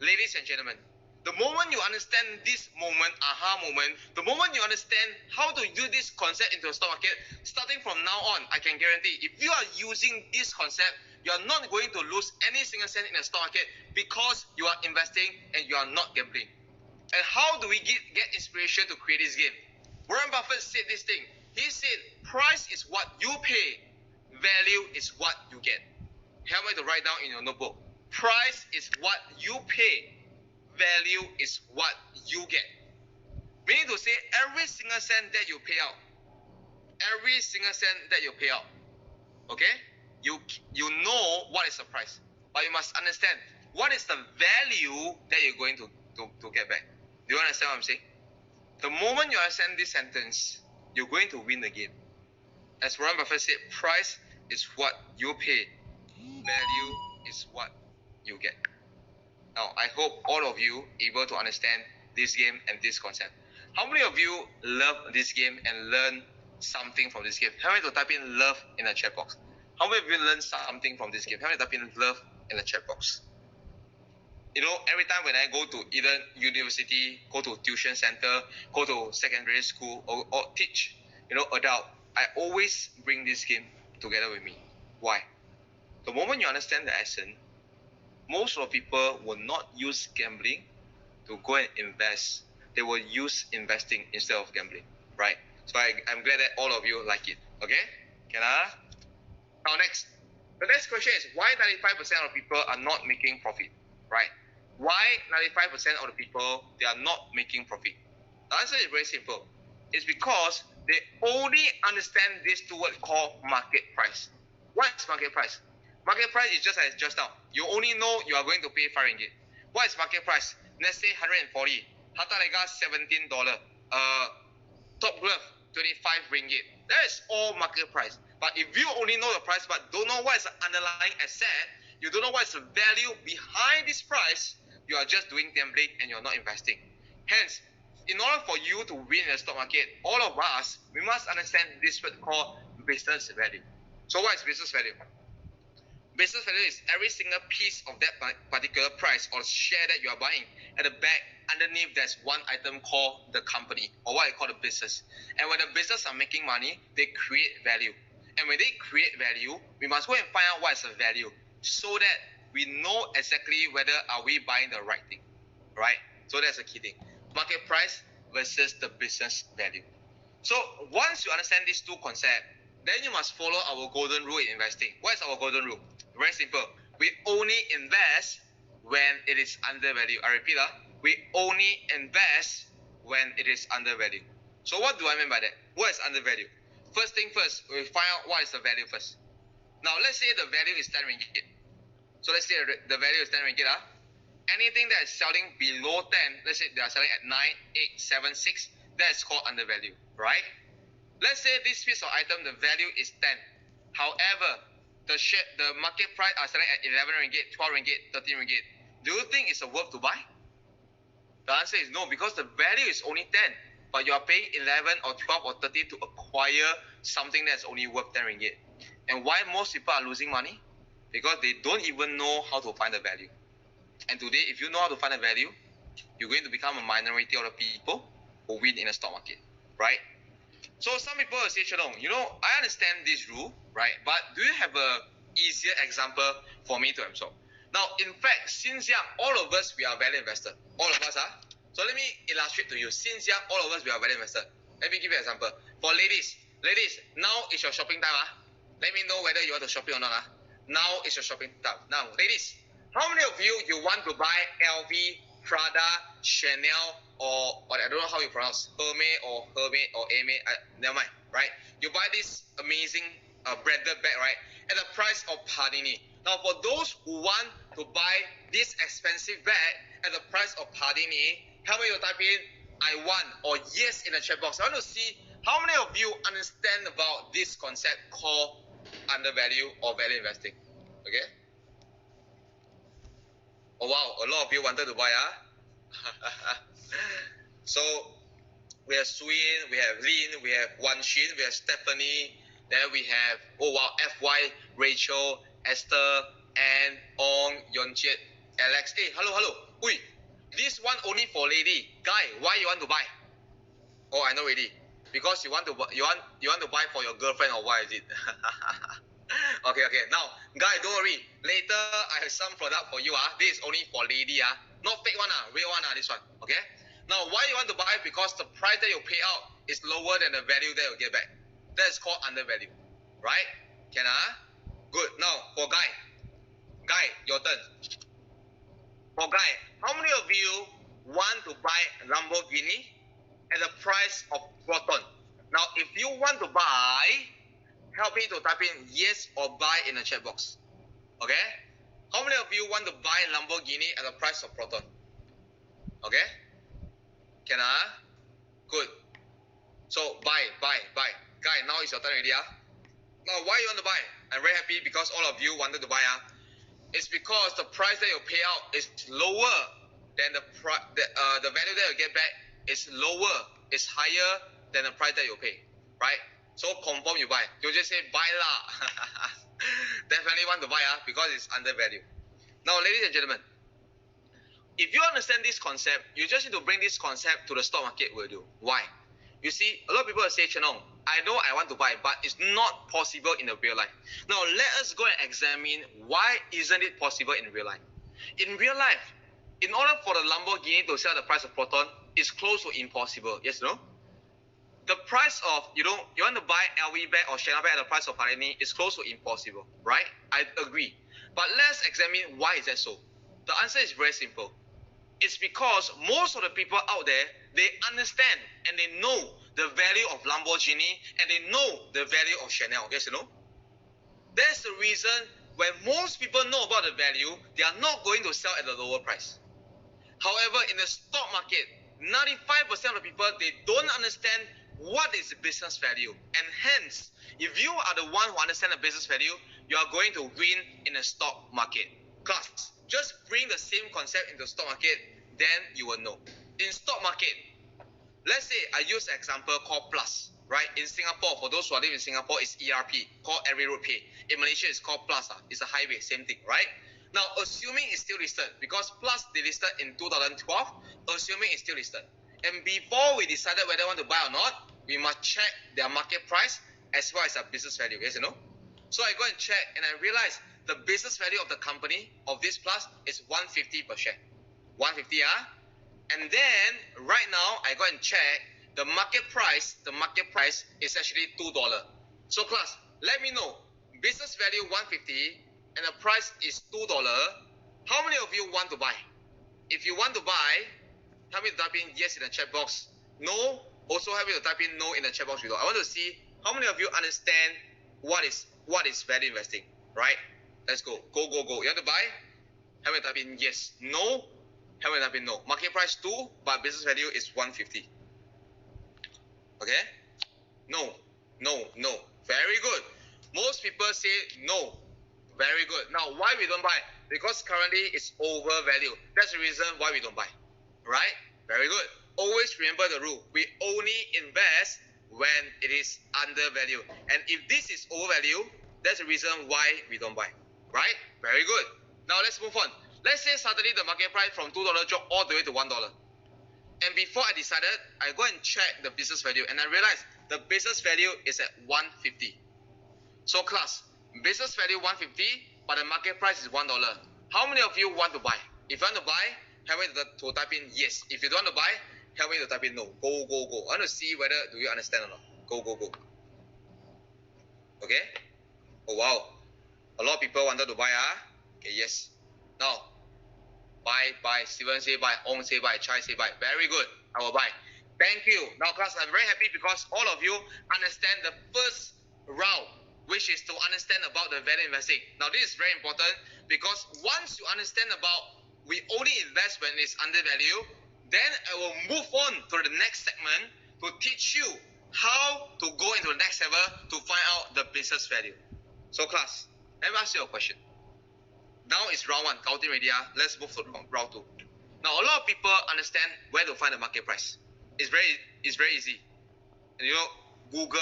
Ladies and gentlemen, the moment you understand this moment, aha moment, the moment you understand how to do this concept into a stock market, starting from now on, I can guarantee, if you are using this concept, you are not going to lose any single cent in the stock market because you are investing and you are not gambling. And how do we get inspiration to create this game? Warren Buffett said this thing. He said, price is what you pay, value is what you get. Help me to write down in your notebook. Price is what you pay, value is what you get. Meaning to say, every single cent that you pay out, every single cent that you pay out, okay, you know what is the price, but you must understand what is the value that you're going to get back. Do you understand what I'm saying? The moment you understand this sentence, you're going to win the game. As Warren Buffett said, price is what you pay, value is what you get. Now, I hope all of you able to understand this game and this concept. How many of you love this game and learn something from this game? Help me to type in love in the chat box. How many of you learn something from this game? Help me to type in love in the chat box. You know, every time when I go to either university, go to tuition center, go to secondary school, or teach, adult, I always bring this game together with me. Why? The moment you understand the essence, most of the people will not use gambling to go and invest. They will use investing instead of gambling, right? So I'm glad that all of you like it, okay? Now next, the next question is why 95% of people are not making profit, right? Why 95% of the people, they are not making profit? The answer is very simple. It's because they only understand this two words called market price. What is market price? Market price is just as just now. You only know you are going to pay 5 ringgit. What is market price? Let's say 140. Hata Lega $17. Top glove 25 ringgit. That is all market price. But if you only know the price but don't know what is the underlying asset, you don't know what is the value behind this price, you are just doing gambling and you're not investing. Hence, in order for you to win in the stock market, all of us, we must understand this word called business value. So what is business value? Business value is every single piece of that particular price or share that you are buying. At the back, underneath, there's one item called the company, or what I call the business. And when the business are making money, they create value. And when they create value, we must go and find out what is the value, so that we know exactly whether are we buying the right thing, right? So that's the key thing. Market price versus the business value. So once you understand these two concepts, then you must follow our golden rule in investing. What is our golden rule? Very simple. We only invest when it is undervalued. I repeat, we only invest when it is undervalued. So what do I mean by that? What is undervalue? First thing first, we find out what is the value first. Now let's say the value is 10 ringgit. So let's say the value is 10 ringgit. Anything that is selling below 10, let's say they are selling at 9, 8, 7, 6, that is called undervalue, right? Let's say this piece of item, the value is 10. However, the market price are selling at 11 ringgit, 12 ringgit, 13 ringgit. Do you think it's worth to buy? The answer is no, because the value is only 10. But you are paying 11 or 12 or 13 to acquire something that's only worth 10 ringgit. And why most people are losing money? Because they don't even know how to find the value. And today, if you know how to find the value, you're going to become a minority of the people who win in the stock market, right? So some people will say, Chenong, I understand this rule, right? But do you have a easier example for me to absorb? Now, in fact, since young, all of us, we are value investors. All of us are. So let me illustrate to you. Since young, all of us, we are value investors. Let me give you an example. For ladies, now is your shopping time. Let me know whether you want to shopping or not. Now is your shopping time. Now, ladies, how many of you want to buy LV, Prada, Chanel, or I don't know how you pronounce, Hermes or Hermes, never mind, right? You buy this amazing branded bag, right? At the price of Pardini. Now, for those who want to buy this expensive bag at the price of Pardini, help me to type in I want or yes in the chat box. I want to see how many of you understand about this concept called undervalue or value investing. Okay? Oh wow, a lot of you wanted to buy, So we have Swin, we have Lin, we have Wan Xin, we have Stephanie, then we have FY, Rachel, Esther, Anne, Ong, Yonjiet, Alex. Hey, hello. Ui, this one only for lady. Guy, why you want to buy? Oh, I know already. Because you want to buy for your girlfriend or why is it? Okay. Now, guy, don't worry. Later, I have some product for you. This is only for lady. Not fake one. Real one. This one. Okay. Now, why you want to buy? Because the price that you pay out is lower than the value that you get back. That is called undervalue. Right? Can Good. Now, for guy. Guy, your turn. For guy, how many of you want to buy Lamborghini at the price of Proton? Now, if you want to buy, help me to type in yes or buy in the chat box. Okay? How many of you want to buy Lamborghini at the price of Proton? Okay? Can Good. So buy. Guy, now it's your turn already. Now, why you want to buy? I'm very happy because all of you wanted to buy. It's because the price that you pay out is lower than the value that you get back is lower, is higher than the price that you pay, right? So confirm you buy. You just say buy lah. Definitely want to buy because it's undervalued. Now, ladies and gentlemen, if you understand this concept, you just need to bring this concept to the stock market will do. Why? You see, a lot of people will say, Chenong, I know I want to buy, but it's not possible in the real life. Now, let us go and examine why isn't it possible in real life. In real life, in order for the Lamborghini to sell at the price of Proton, it's close to impossible. Yes, no? The price of, you want to buy LV bag or Chanel bag at the price of Pardini is close to impossible, right? I agree. But let's examine why is that so. The answer is very simple. It's because most of the people out there, they understand and they know the value of Lamborghini and they know the value of Chanel. Yes, you know? That's the reason when most people know about the value, they are not going to sell at a lower price. However, in the stock market, 95% of the people, they don't understand what is the business value. And hence, if you are the one who understands the business value, you are going to win in the stock market. Class, just bring the same concept into the stock market, then you will know. In stock market, let's say I use an example called Plus, right? In Singapore, for those who are living in Singapore, it's ERP, called Every Road Pay. In Malaysia, it's called Plus. It's a highway, same thing, right? Now, assuming it's still listed, because Plus, they listed in 2012, assuming it's still listed. And before we decided whether we want to buy or not, we must check their market price as well as their business value, yes or no? So I go and check, and I realize the business value of the company, of this Plus, is 150 per share. 150, And then, right now, I go and check the market price. The market price is actually $2. So, class, let me know. Business value 150 and the price is $2. How many of you want to buy? If you want to buy, help me to type in yes in the chat box. No, Also help me to type in no in the chat box below. I want to see how many of you understand what is value investing, right? Let's go. Go. You want to buy? Help me type in yes. No. Help me type in no. Market price 2, but business value is 150. Okay? No. Very good. Most people say no. Very good. Now, why we don't buy? Because currently it's overvalued. That's the reason why we don't buy. Right? Very good. Always remember the rule. We only invest when it is undervalued. And if this is overvalued, that's the reason why we don't buy. Right? Very good. Now let's move on. Let's say suddenly the market price from $2 drop all the way to $1. And before I decided, I go and check the business value and I realized the business value is at 150. So class, business value 150, but the market price is $1. How many of you want to buy? If you want to buy, help me to type in yes. If you don't want to buy, help me to type in no. Go. I want to see whether do you understand or not. Go. Okay? Oh wow. A lot of people wanted to buy, Okay, yes. Now, buy. Steven say buy. Ong say buy. Chai say buy. Very good. I will buy. Thank you. Now, class, I'm very happy because all of you understand the first round, which is to understand about the value investing. Now, this is very important because once you understand about we only invest when it's undervalued, then I will move on to the next segment to teach you how to go into the next level to find out the business value. So, class, let me ask you a question. Now it's round 1, counting already. Let's move to round 2. Now, a lot of people understand where to find the market price. It's very easy. And you know, Google,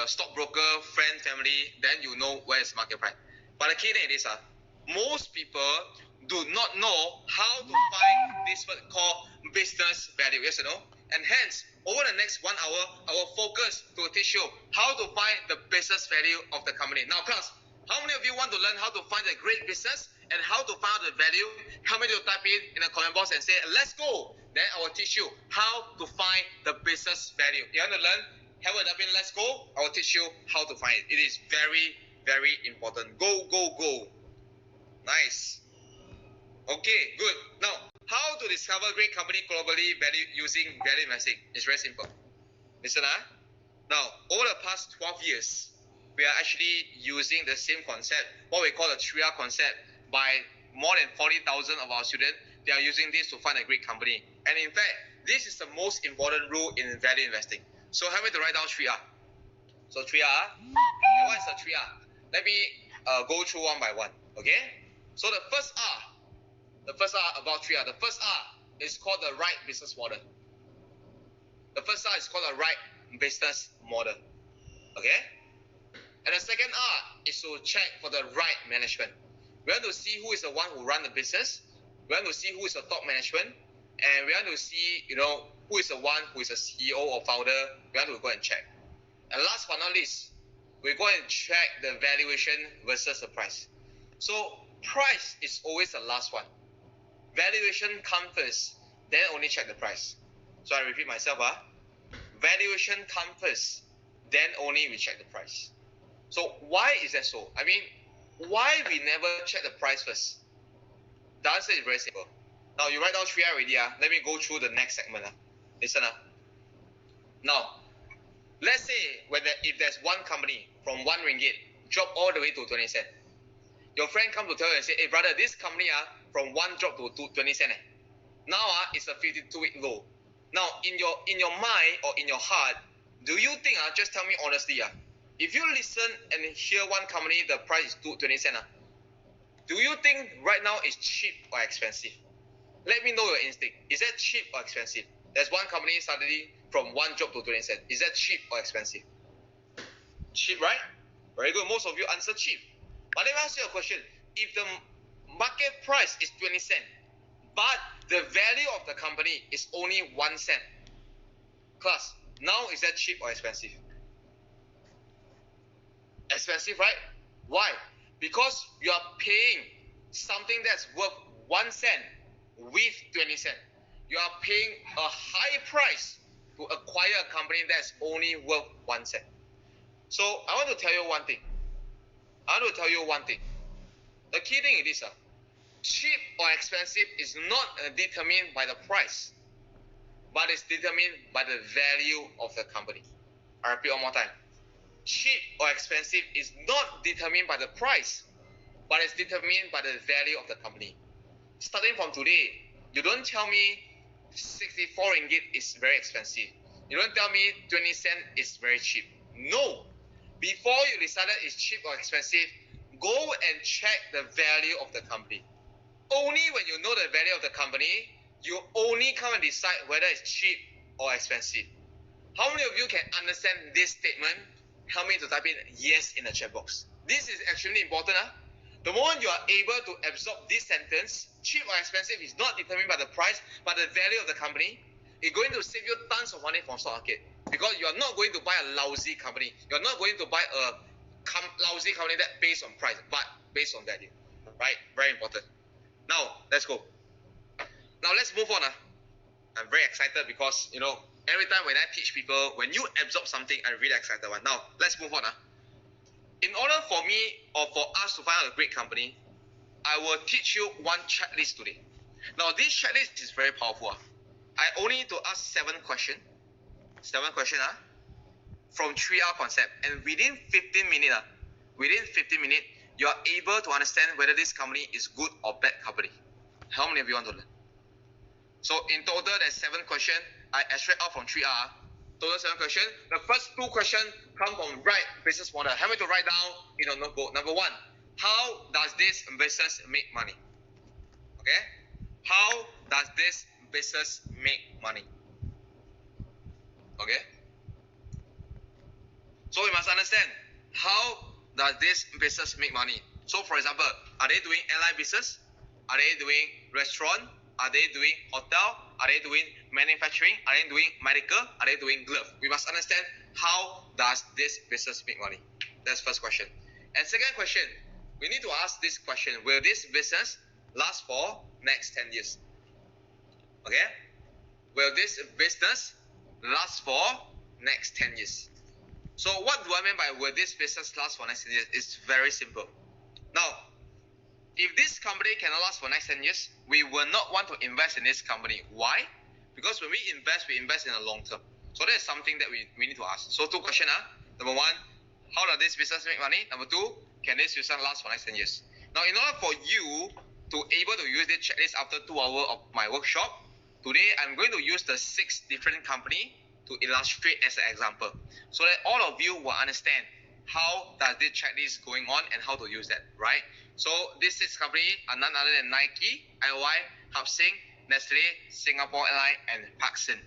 stockbroker, friend, family, then you know where is market price. But the key thing is, most people do not know how to find this what called business value. Yes or no? And hence, over the next 1 hour, I will focus to teach you how to find the business value of the company. Now, class, how many of you want to learn how to find a great business and how to find the value? Help me to type in the comment box and say, let's go. Then I will teach you how to find the business value. You want to learn? Help me type in, let's go. I will teach you how to find it. It is very, very important. Go. Nice. Okay, good. Now, how to discover great company globally using value investing? It's very simple. Listen, Now, over the past 12 years, we are actually using the same concept, what we call the 3R concept, by more than 40,000 of our students. They are using this to find a great company. And in fact, this is the most important rule in value investing. So help me to write down 3R. So 3R, and what is the 3R? Let me go through one by one, okay? So the first R about 3R, the first R is called the right business model. The first R is called the right business model, okay? And the second R is to check for the right management. We want to see who is the one who run the business. We want to see who is the top management. And we want to see, who is the one who is a CEO or founder. We want to go and check. And last but not least, we go and check the valuation versus the price. So price is always the last one. Valuation comes first, then only check the price. So I repeat myself. Valuation comes first, then only we check the price. So why is that so? I mean, why we never check the price first? The answer is very simple. Now you write down 3R already. Let me go through the next segment. Listen. Now, let's say if there's one company from 1 ringgit drop all the way to 20 cents. Your friend come to tell you and say, hey brother, this company from 1 drop to 20 cents. Now it's a 52-week low. Now in your mind or in your heart, do you think, just tell me honestly, if you listen and hear one company, the price is 20 cents, do you think right now it's cheap or expensive? Let me know your instinct. Is that cheap or expensive? There's one company suddenly from 1 drop to 20 cents. Is that cheap or expensive? Cheap, right? Very good. Most of you answer cheap. But let me ask you a question. If the market price is 20 cents, but the value of the company is only 1 cent, class, now is that cheap or expensive? Expensive, right? Why? Because you are paying something that's worth 1 cent with 20 cents. You are paying a high price to acquire a company that's only worth 1 cent. So I want to tell you one thing. The key thing is this. Cheap or expensive is not determined by the price, but it's determined by the value of the company. I repeat one more time. Cheap or expensive is not determined by the price, but it's determined by the value of the company. Starting from today, you don't tell me 64 ringgit is very expensive. You don't tell me 20 cents is very cheap. No. Before you decided it's cheap or expensive, go and check the value of the company. Only when you know the value of the company, you only come and decide whether it's cheap or expensive. How many of you can understand this statement? Help me to type in yes in the chat box. This is extremely important. The moment you are able to absorb this sentence, cheap or expensive is not determined by the price, but the value of the company. It's going to save you tons of money from stock market, because you are not going to buy a lousy company. You are not going to buy a lousy company that based on price, but based on value. Right? Very important. Now, let's go. Now, let's move on. I'm very excited because, every time when I teach people, when you absorb something, I'm really excited. Now, let's move on. In order for me or for us to find out a great company, I will teach you one checklist today. Now, this checklist is very powerful. I only need to ask 7 questions. 7 questions from 3R concept. And within 15 minutes, you are able to understand whether this company is good or bad company. How many of you want to learn? So in total, there's 7 questions. I extract out from 3R. Total 7 questions. The first 2 questions come from right business model. Help me to write down in your notebook. Number 1, how does this business make money? Okay? How does this business make money? Okay? So we must understand, how does this business make money? So for example, are they doing airline business? Are they doing restaurant? Are they doing hotel? Are they doing manufacturing? Are they doing medical? Are they doing glove? We must understand, how does this business make money? That's first question. And second question, we need to ask this question: will this business last for next 10 years? Okay? Will this business last for next 10 years? So what do I mean by will this business last for next 10 years? It's very simple. Now, if this company cannot last for next 10 years, we will not want to invest in this company. Why? Because when we invest in the long term. So that is something that we need to ask. So 2 questions. Number 1, how does this business make money? Number 2, can this business last for next 10 years? Now, in order for you to able to use this checklist after 2 hours of my workshop, today I'm going to use the 6 different company to illustrate as an example, so that all of you will understand how does this checklist going on and how to use that, right? So this 6 company are none other than Nike, IOI, Hapsing, Nestle, Singapore Airlines, and Parkson.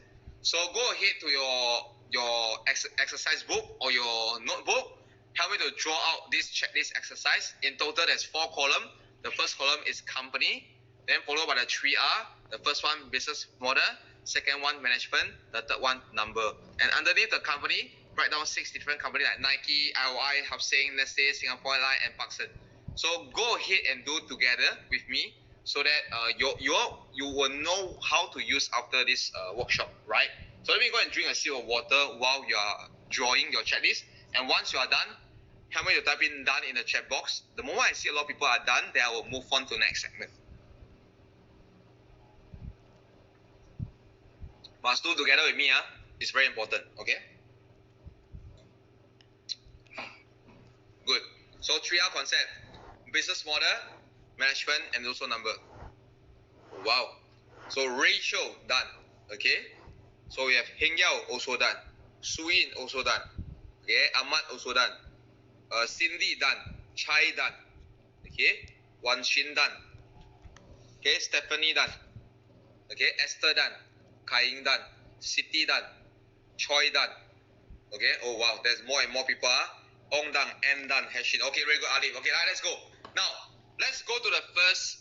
So go ahead to your exercise book or your notebook. Help me to draw out this checklist exercise. In total, there's 4 columns. The first column is company, then followed by the 3R. The first one, business model. Second one, management. The third one, number. And underneath the company, write down 6 different companies like Nike, IOI, Hapsing, Nestle, Singapore Airlines, and Parkson. So go ahead and do together with me, so that you will know how to use after this workshop, right? So let me go and drink a sip of water while you are drawing your checklist. And once you are done, help me to type in done in the chat box. The moment I see a lot of people are done, then I will move on to the next segment. Must do together with me. It's very important, okay? Good. So 3R concept: business model, management, and also number. Wow. So Rachel done. Okay. So we have Heng Yao also done. Su Yin also done. Okay. Ahmad also done. Cindy done. Chai done. Okay. Wan Shin done. Okay. Stephanie done. Okay. Esther done. Kai Ying done. Siti done. Choi done. Okay. Oh wow. There's more and more people. Ong done. N done. Heshin. Okay. Very good. Alif. Okay. Let's go. Now, let's go to the first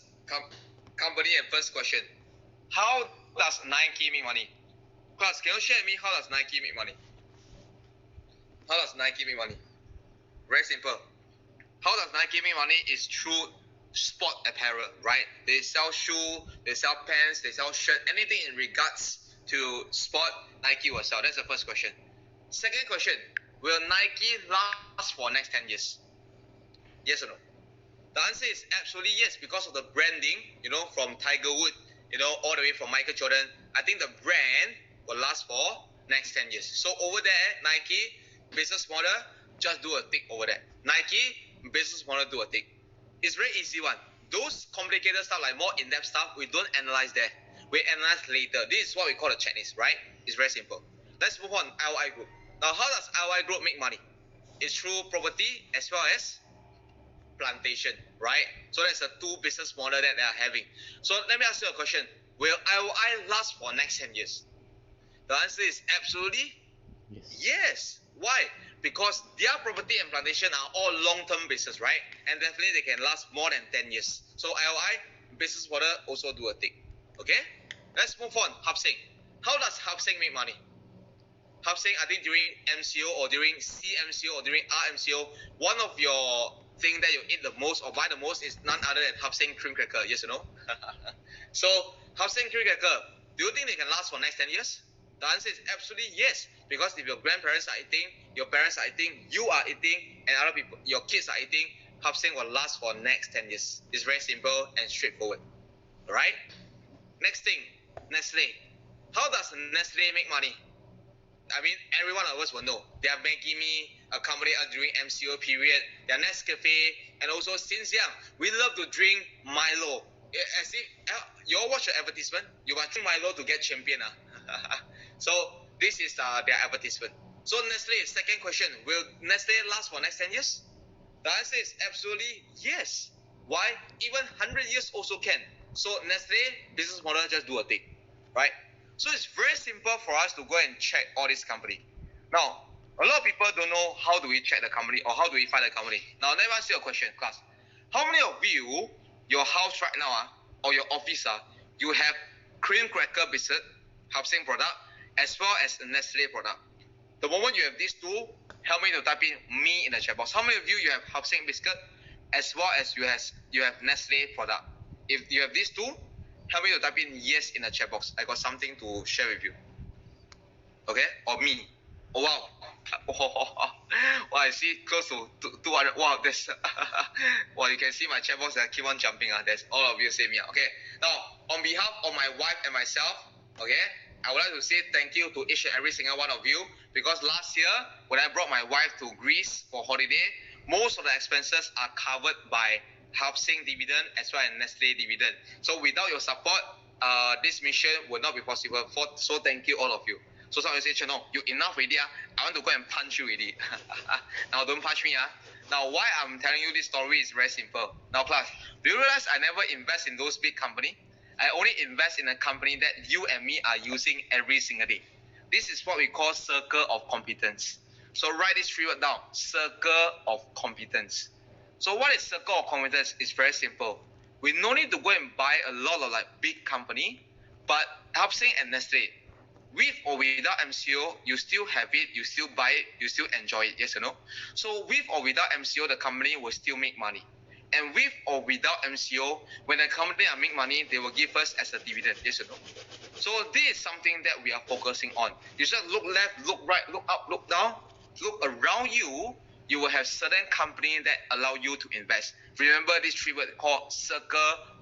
company and first question. How does Nike make money? Class, can you share with me how does Nike make money? How does Nike make money? Very simple. How does Nike make money is through sport apparel, right? They sell shoes, they sell pants, they sell shirt, anything in regards to sport, Nike will sell. That's the first question. Second question, will Nike last for next 10 years? Yes or no? The answer is absolutely yes, because of the branding, from Tiger Woods, all the way from Michael Jordan. I think the brand will last for next 10 years. So over there, Nike business model, just do a tick over there. Nike business model, do a tick. It's very easy one. Those complicated stuff, like more in-depth stuff, we don't analyze there. We analyze later. This is what we call a checklist, right? It's very simple. Let's move on. LI Group. Now, how does LI Group make money? It's through property as well as plantation, right? So that's the two business model that they are having. So let me ask you a question. Will LI last for next 10 years? The answer is absolutely yes. Why? Because their property and plantation are all long-term business, right? And definitely they can last more than 10 years. So LI business model also do a tick. Okay? Let's move on. Hub-Seng. How does Hub-Seng make money? Hub-Seng, I think during MCO or during CMCO or during RMCO, one of your thing that you eat the most or buy the most is none other than Hub-Seng cream cracker. Yes or no? So Hub-Seng cream cracker, do you think they can last for next 10 years? The answer is absolutely yes. Because if your grandparents are eating, your parents are eating, you are eating, and other people, your kids are eating, Hub-Seng will last for next 10 years. It's very simple and straightforward. Alright? Next thing, Nestle. How does Nestle make money? I mean, every one of us will know. They are making me a company during MCO period. They are Nescafe, and also since young, we love to drink Milo. As if you all watch the advertisement, you must drink Milo to get champion. So this is their advertisement. So Nestle, second question, will Nestle last for next 10 years? The answer is absolutely yes. Why? Even 100 years also can. So Nestle business model, just do a thing, right? So it's very simple for us to go and check all this company. Now, a lot of people don't know how do we check the company or how do we find the company. Now, let me ask you a question, class. How many of you, your house right now, or your office, you have cream cracker biscuit, Hub-Seng product, as well as a Nestle product? The moment you have these two, help me to type in me in the chat box. How many of you have Hub-Seng biscuit, as well as you have Nestle product? If you have these two, help me to type in yes in the chat box. I got something to share with you. Okay? Or me. Oh, wow. Wow, I see close to 200. Wow, that's wow, you can see my chat box that keep on jumping. That's all of you say me. Okay. Now, on behalf of my wife and myself, okay, I would like to say thank you to each and every single one of you, because last year when I brought my wife to Greece for holiday, most of the expenses are covered by Hub-Seng dividend as well as Nestle dividend. So without your support, this mission would not be possible. So thank you all of you. So some of you say, Chen Hong, you enough already. I want to go and punch you already. Now don't punch me. Now why I'm telling you this story is very simple. Now class, do you realize I never invest in those big companies? I only invest in a company that you and me are using every single day. This is what we call circle of competence. So write this three words down. Circle of competence. So what is circle of competence? It's very simple. We no need to go and buy a lot of like big company, but Hub-Seng and Nestle, with or without MCO, you still have it, you still buy it, you still enjoy it, yes or no? So with or without MCO, the company will still make money. And with or without MCO, when a company are make money, they will give us as a dividend, yes or no? So this is something that we are focusing on. You just look left, look right, look up, look down, look around you, you will have certain company that allow you to invest. Remember this three word called circle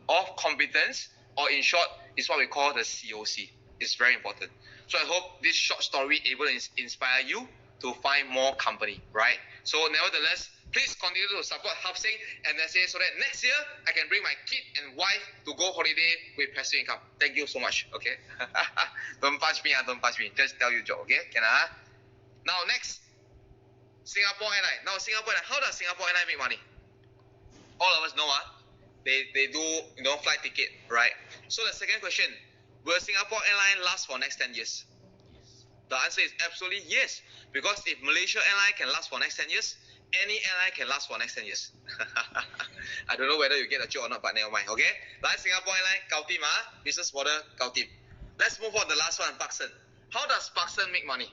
of competence, or in short, it's what we call the COC. It's very important. So I hope this short story able to inspire you to find more company, right? So nevertheless, please continue to support Hub-Seng and Nestle so that next year I can bring my kid and wife to go holiday with passive income. Thank you so much. Okay. Don't punch me. Don't punch me. Just tell you joke. Okay. Can I? Now next, Singapore Airlines. Now Singapore Airlines. How does Singapore Airlines make money? All of us know. They do flight ticket, right? So the second question, will Singapore Airlines last for next 10 years? The answer is absolutely yes. Because if Malaysia Airlines can last for next 10 years, any airline can last for next 10 years. I don't know whether you get a joke or not, but never mind, okay? Like Singapore Airlines, Gao Tim, business model, Gao Tim. Let's move on to the last one, Parkson. How does Parkson make money?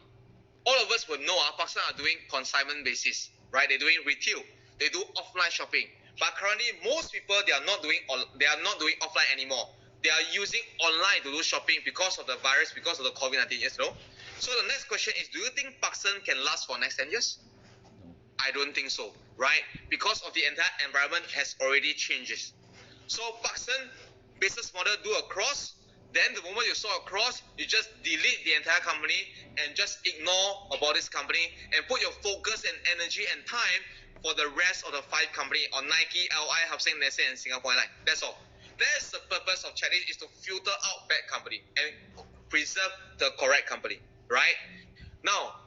All of us will know Parkson are doing consignment basis, right? They're doing retail. They do offline shopping. But currently, most people, they are not doing offline anymore. They are using online to do shopping because of the virus, because of the COVID-19, yes, no? So the next question is, do you think Parkson can last for next 10 years? I don't think so, right? Because of the entire environment has already changed. So Parkson business model do across Then the moment you saw a cross, you just delete the entire company and just ignore about this company and put your focus and energy and time for the rest of the 5 company on Nike, LI, Hubsing, Nestle, and Singapore Airlines. That's all. That's the purpose of checklist, is to filter out bad company and preserve the correct company, right? Now,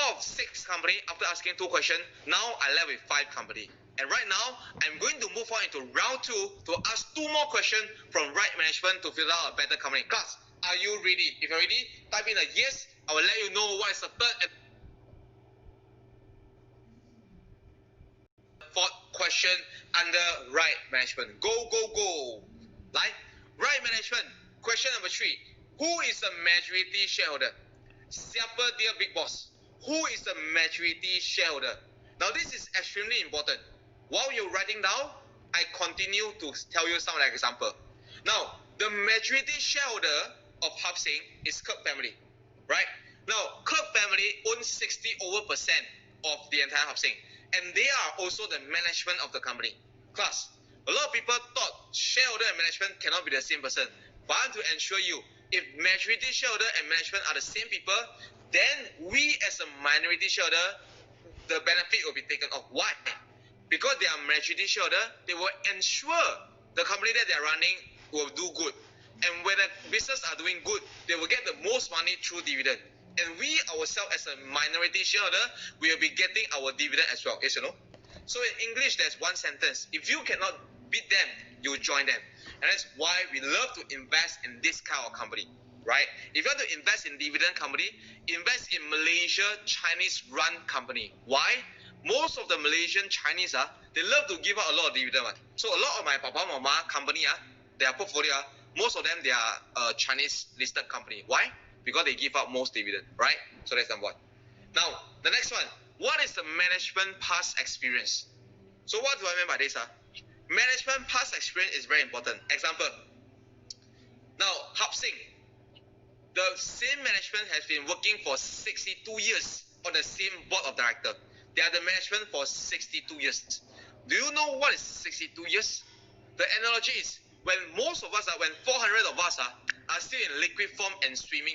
of 6 company, after asking 2 questions, now I left with 5 company. And right now, I'm going to move on into round 2 to ask 2 more questions from right management to filter out a better company. Class, are you ready? If you're ready, type in a yes. I will let you know what is the third and 4th question under right management. Go, go, go. Right management. Question number 3. Who is the majority shareholder? Siapa dia big boss? Who is the majority shareholder? Now this is extremely important. While you're writing down, I continue to tell you some example. Now, the majority shareholder of Hubsing is Kirk family, right? Now, Kirk family owns 60% of the entire Hubsing, and they are also the management of the company. Class, a lot of people thought shareholder and management cannot be the same person. But I want to ensure you, if majority shareholder and management are the same people, then we as a minority shareholder, the benefit will be taken off. Why? Because they are majority shareholder, they will ensure the company that they are running will do good. And when the business are doing good, they will get the most money through dividend. And we ourselves as a minority shareholder, we will be getting our dividend as well. Yes or no? So in English, there's one sentence. If you cannot beat them, you join them. And that's why we love to invest in this kind of company, right? If you want to invest in dividend company, invest in Malaysia Chinese run company. Why? Most of the Malaysian Chinese, they love to give out a lot of dividend. So a lot of my papa mama company, their portfolio, most of them, they are Chinese listed company. Why? Because they give out most dividend, right? So that's number 1. Now, the next one. What is the management past experience? So what do I mean by this? Management past experience is very important. Example. Now, Hubsing, the same management has been working for 62 years on the same board of director. They are the management for 62 years. Do you know what is 62 years? The analogy is when most of us, when 400 of us are still in liquid form and swimming.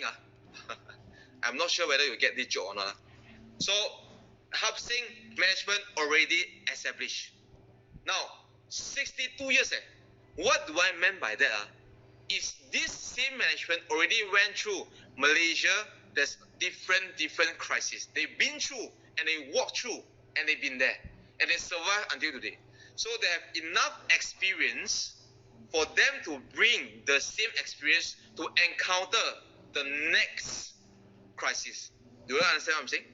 I'm not sure whether you get this joke or not. So, Hubsing management already established. Now, 62 years. What do I mean by that? Is this same management already went through Malaysia? There's different crises. They've been through and they walked through and they've been there and they survived until today. So they have enough experience for them to bring the same experience to encounter the next crisis. Do you understand what I'm saying?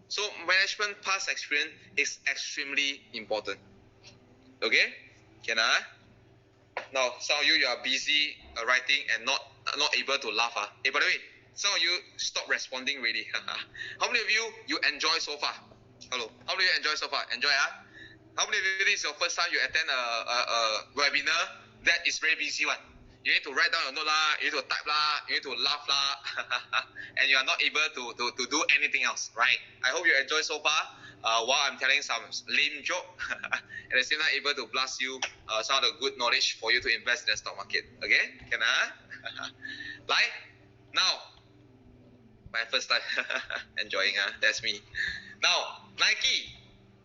So management past experience is extremely important. Okay? Can I? Now, some of you are busy writing and not able to laugh. Hey, by the way, some of you stop responding already. How many of you enjoy so far? Hello. How many of you enjoy so far? Enjoy, How many of you, this is your first time you attend a webinar that is very busy one? You need to write down your note you need to type you need to laugh and you are not able to do anything else, right? I hope you enjoy so far while I'm telling some lame joke and at the same time able to blast you some of the good knowledge for you to invest in the stock market. Okay? Can I? Like, now, my first time enjoying, that's me. Now, Nike,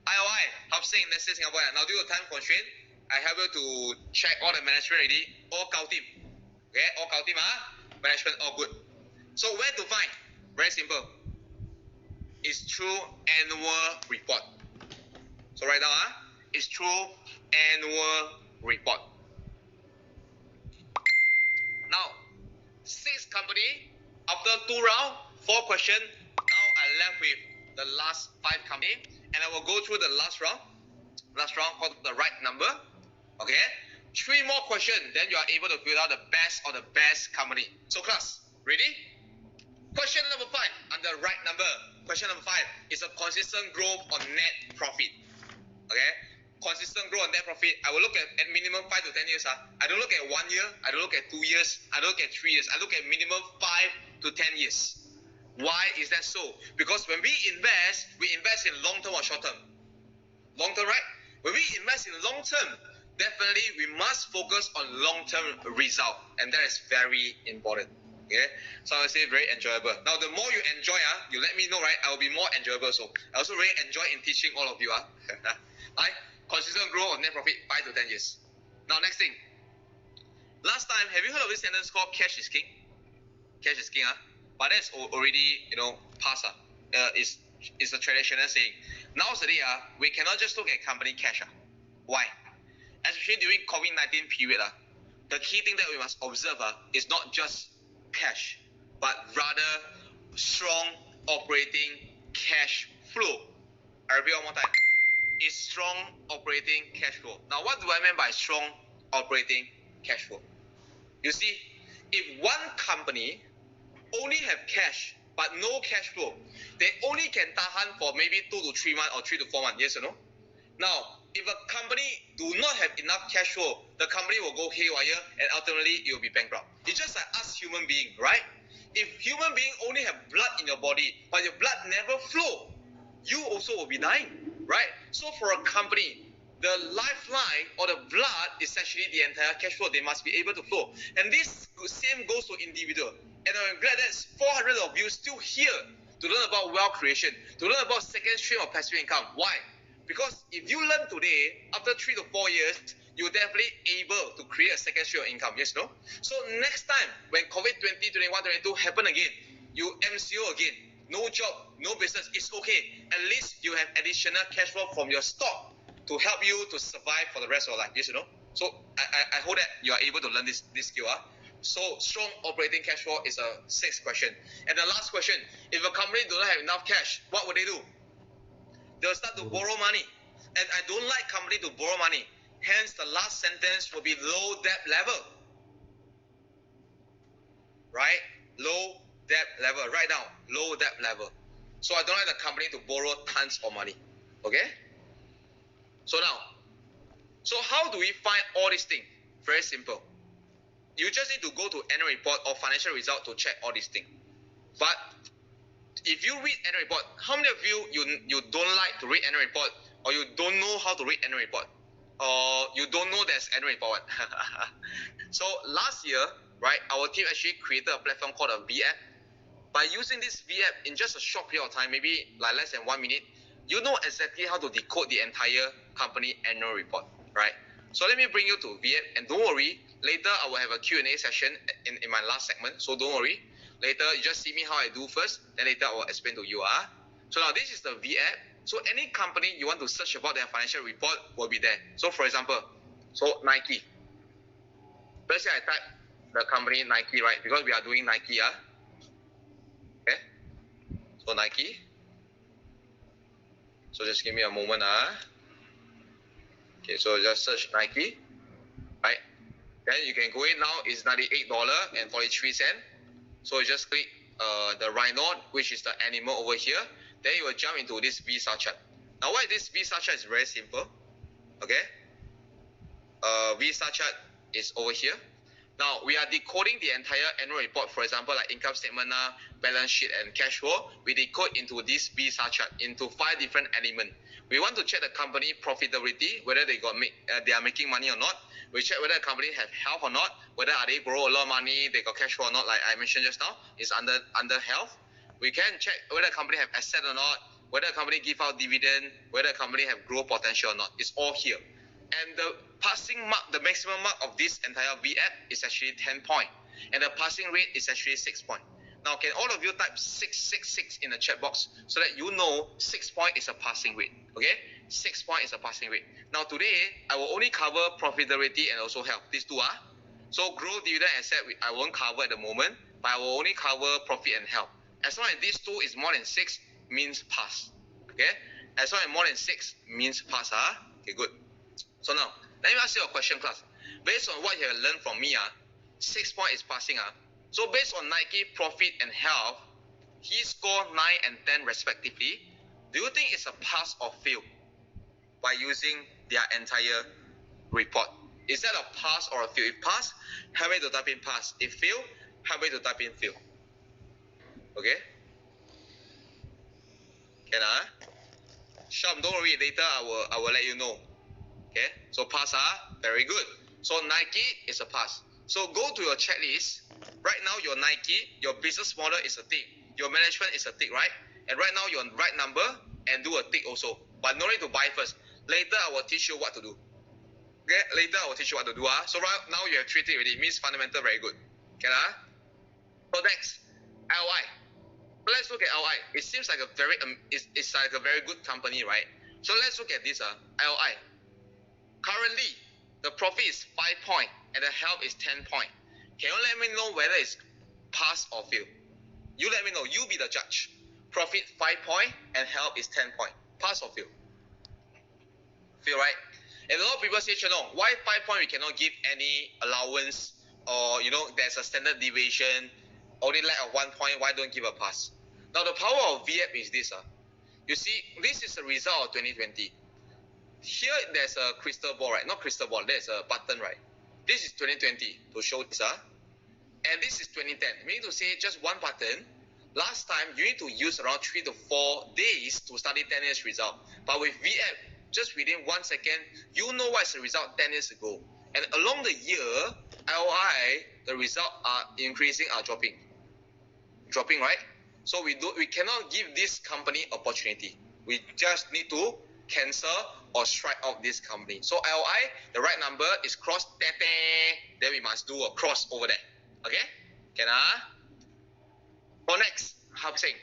IOI, Hubsing, Nestle, Singapore. Now, due to time constraint, I have you to check all the management already, all cow team. Okay, all cow team, management all good. So where to find? Very simple. It's through annual report. So right now, it's through annual report. Now, 6 company, after 2 rounds, 4 questions, now I left with the last 5 company, and I will go through the last round called the right number. Okay, 3 more questions, then you are able to fill out the best of the best company. So class, ready? Question number 5 under right number. Question number 5 is a consistent growth on net profit. Okay, consistent growth on net profit. I will look at minimum 5 to 10 years. I don't look at 1 year. I don't look at 2 years. I don't look at 3 years. I look at minimum 5 to 10 years. Why is that so? Because when we invest in long term or short term. Long term, right? When we invest in long term, definitely we must focus on long-term result, and that is very important. Okay, so I would say very enjoyable. Now, the more you enjoy, you let me know, right? I will be more enjoyable. So I also really enjoy in teaching all of you. Right? Consistent growth of net profit 5 to 10 years. Now, next thing. Last time, have you heard of this sentence called cash is king? Cash is king, but that's already, past. It's a traditional saying. Nowadays, we cannot just look at company cash. Why? Especially during COVID-19 period, the key thing that we must observe is not just cash, but rather strong operating cash flow. I repeat one more time. Is strong operating cash flow. Now, what do I mean by strong operating cash flow? You see, if one company only have cash but no cash flow, they only can tahan for maybe 2 to 3 months or 3 to 4 months. Yes or no? Now, if a company do not have enough cash flow, the company will go haywire and ultimately it will be bankrupt. It's just like us human being, right? If human being only have blood in your body, but your blood never flow, you also will be dying, right? So for a company, the lifeline or the blood is actually the entire cash flow. They must be able to flow. And this same goes to individual. And I'm glad that 400 of you still here to learn about wealth creation, to learn about second stream of passive income. Why? Because if you learn today, after 3 to 4 years, you're definitely able to create a second stream of income. Yes, no? So next time, when COVID 2021, 22 happen again, you MCO again, no job, no business, it's okay. At least you have additional cash flow from your stock to help you to survive for the rest of your life. Yes, you know? So I hope that you are able to learn this skill. So strong operating cash flow is a sixth question. And the last question, if a company do not have enough cash, what would they do? They'll start to borrow money. And I don't like company to borrow money. Hence, the last sentence will be low debt level. Right? Low debt level. Write down, low debt level. So I don't like the company to borrow tons of money. Okay? So now, so how do we find all these things? Very simple. You just need to go to annual report or financial result to check all these things. But if you read annual report, how many of you don't like to read annual report, or you don't know how to read annual report, or you don't know there's annual report? So last year, right, our team actually created a platform called a V app. By using this V app in just a short period of time, maybe like less than 1 minute, you know exactly how to decode the entire company annual report, right? So let me bring you to V app, and don't worry, later I will have a Q&A session in my last segment, so don't worry. Later, you just see me how I do first, then later I will explain to you. So now this is the V app. So any company you want to search about their financial report will be there. So for example, so Nike. Let's say I type the company Nike, right? Because we are doing Nike. Okay. So Nike. So just give me a moment. Okay, so just search Nike. Right. Then you can go in now. It's $98.43. So you just click the rhino, which is the animal over here. Then you will jump into this Visa chart. Now, why this Visa chart is very simple. Okay. Visa chart is over here. Now, we are decoding the entire annual report. For example, like income statement, balance sheet, and cash flow. We decode into this Visa chart into 5 different elements. We want to check the company profitability, whether they are making money or not. We check whether the company have health or not, whether are they borrow a lot of money, they got cash flow or not, like I mentioned just now, is under health. We can check whether the company have asset or not, whether the company give out dividend, whether the company have growth potential or not. It's all here. And the passing mark, the maximum mark of this entire V app is actually 10 points. And the passing rate is actually 6 points. Now, can all of you type 666 in the chat box so that you know 6 points is a passing rate? Okay? 6 points is a passing rate. Now, today, I will only cover profitability and also health. These two are. So, growth, dividend, asset, I won't cover at the moment, but I will only cover profit and health. As long as these two is more than 6, means pass. Okay? As long as more than 6 means pass. Okay, good. So now, let me ask you a question, class. Based on what you have learned from me, 6 points is passing. So based on Nike profit and health, he scored 9 and 10 respectively. Do you think it's a pass or fail by using their entire report? Is that a pass or a fail? If pass, help me to type in pass. If fail, help me to type in fail. Okay? Can Sharp, don't worry, later I will let you know. Okay? So pass, Very good. So Nike is a pass. So go to your checklist. Right now your Nike, your business model is a tick. Your management is a tick, right? And right now you're on right number and do a tick also. But no need to buy first. Later I will teach you what to do. Okay, later I will teach you what to do. So right now you have 3 ticks already. Means fundamental very good. Okay. So next, LI. Let's look at LI. It seems like a very it's like a very good company, right? So let's look at this. LI. Currently, the profit is 5 point and the help is 10 point. Can you let me know whether it's pass or fail? You let me know. You be the judge. Profit 5 point and help is 10 point. Pass or fail? Fail, right? And a lot of people say, why 5 point we cannot give any allowance, or there's a standard deviation, only lack of 1 point, why don't give a pass? Now the power of VF is this. You see, this is the result of 2020. Here there's a crystal ball, right? Not crystal ball, there's a button, right? This is 2020 to show this. And this is 2010. Meaning to say just one button. Last time you need to use around 3 to 4 days to study 10 years result. But with VF, just within 1 second, you know what's the result 10 years ago. And along the year, LI, the result are increasing, are dropping. Dropping, right? So we cannot give this company opportunity. We just need to cancel or strike out this company. So LI, the right number is cross, then we must do a cross over there. Okay? Can So next, Hubsing.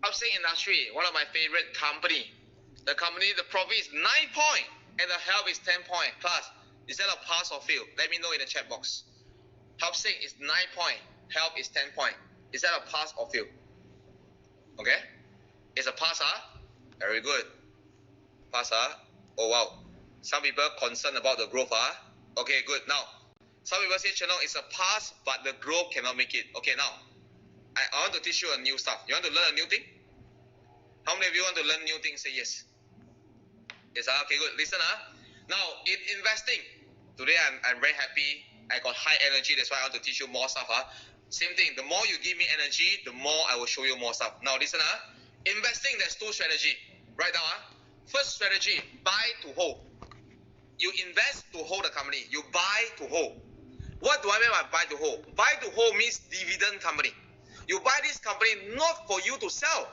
Hubsing Industry, one of my favorite company. The company, the profit is 9 point and the help is 10 point plus. Is that a pass or fail? Let me know in the chat box. Hubsing is 9 point, help is 10 point. Is that a pass or fail? Okay? It's a pass, Very good. Pass, Oh wow. Some people concerned about the growth, Okay, good. Now, some people say, it's a pass, but the growth cannot make it. Okay, now, I want to teach you a new stuff. You want to learn a new thing? How many of you want to learn new things? Say yes. Yes, okay, good. Listen, Now, in investing, today I'm very happy. I got high energy. That's why I want to teach you more stuff, Same thing. The more you give me energy, the more I will show you more stuff. Now, listen, Investing, there's 2 strategies. Right now, First strategy, buy to hold. You invest to hold the company. You buy to hold. What do I mean by buy to hold? Buy to hold means dividend company. You buy this company not for you to sell,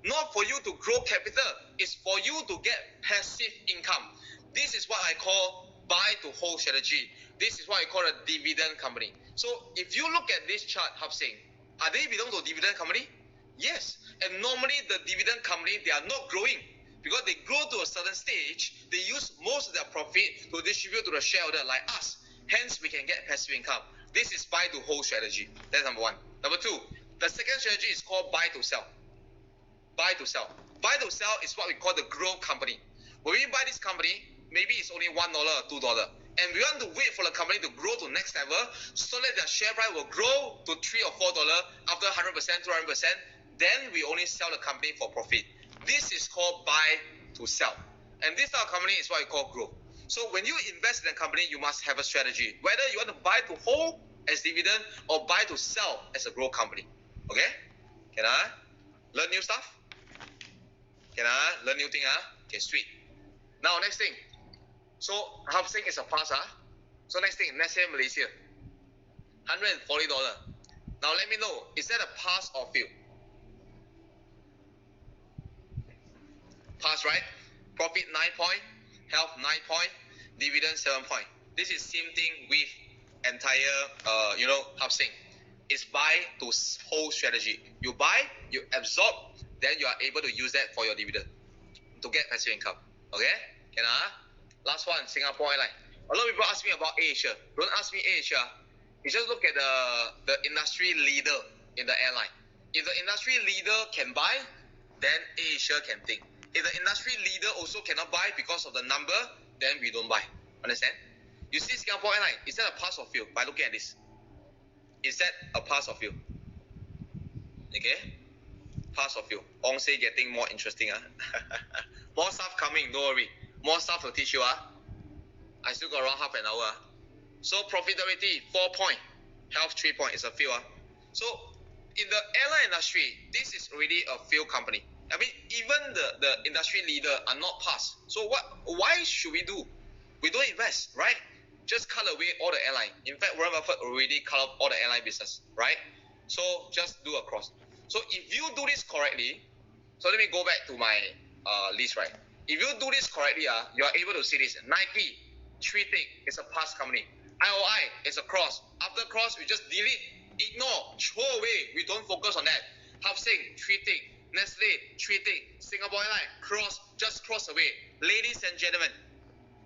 not for you to grow capital. It's for you to get passive income. This is what I call buy to hold strategy. This is what I call a dividend company. So if you look at this chart, Hubsing, are they belong to dividend company? Yes. And normally the dividend company, they are not growing. Because they grow to a certain stage, they use most of their profit to distribute to the shareholder like us. Hence, we can get passive income. This is buy to hold strategy. That's number 1. Number 2, the second strategy is called buy to sell. Buy to sell. Buy to sell is what we call the growth company. When we buy this company, maybe it's only $1 or $2. And we want to wait for the company to grow to next level so that their share price will grow to $3 or $4 after 100%, 200%. Then we only sell the company for profit. This is called buy to sell. And this type of company is what we call growth. So when you invest in a company, you must have a strategy. Whether you want to buy to hold as dividend or buy to sell as a growth company. Okay? Can I learn new stuff? Can I learn new thing? Okay, sweet. Now, next thing. So, Hubsing is a pass. So, next thing, let's say Malaysia. $140. Now, let me know, is that a pass or fail? Pass, right? Profit 9 point, health 9 point, dividend 7 point. This is same thing with entire, Hubsing. It's buy to hold strategy. You buy, you absorb, then you are able to use that for your dividend to get passive income. Okay? Can Last one, Singapore Airlines. A lot of people ask me about Asia. Don't ask me Asia. You just look at the industry leader in the airline. If the industry leader can buy, then Asia can think. If the industry leader also cannot buy because of the number, then we don't buy. Understand? You see Singapore Airlines, is that a pass or fail? By looking at this. Is that a pass or fail? Okay? Pass or fail. Ong say getting more interesting. More stuff coming, don't worry. More stuff to teach you. I still got around half an hour. So profitability, 4 point. Health, 3 point. It's a fail. So in the airline industry, this is already a fail company. I mean, even the industry leader are not passed. So why should we do? We don't invest, right? Just cut away all the airline. In fact, Warren Buffett already cut off all the airline business, right? So just do across. So if you do this correctly, so let me go back to my list, right? If you do this correctly, you are able to see this. Nike, three tick, it's a pass company. IOI is a cross. After cross, we just delete, ignore, throw away. We don't focus on that. Hafsing, three tick. Nestle, three tick. Singapore Airlines, cross, just cross away. Ladies and gentlemen,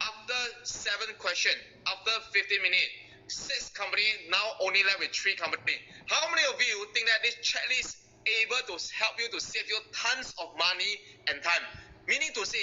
after 7 questions, after 15 minutes, 6 companies, now only left with 3 companies. How many of you think that this checklist able to help you to save you tons of money and time? Meaning to say,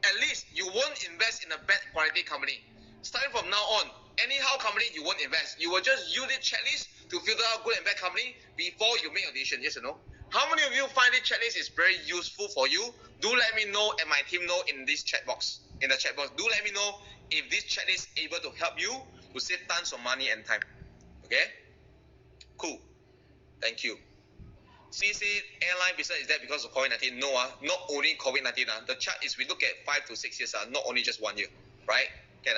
at least you won't invest in a bad quality company. Starting from now on, anyhow company you won't invest. You will just use this checklist to filter out good and bad company before you make a decision, yes or no? How many of you find this checklist is very useful for you? Do let me know and my team know in this chat box. In the chat box, do let me know if this checklist is able to help you to save tons of money and time. Okay? Cool. Thank you. CC airline business, is that because of COVID-19? No, not only COVID-19. The chart is we look at 5 to 6 years, not only just 1 year. Right? Can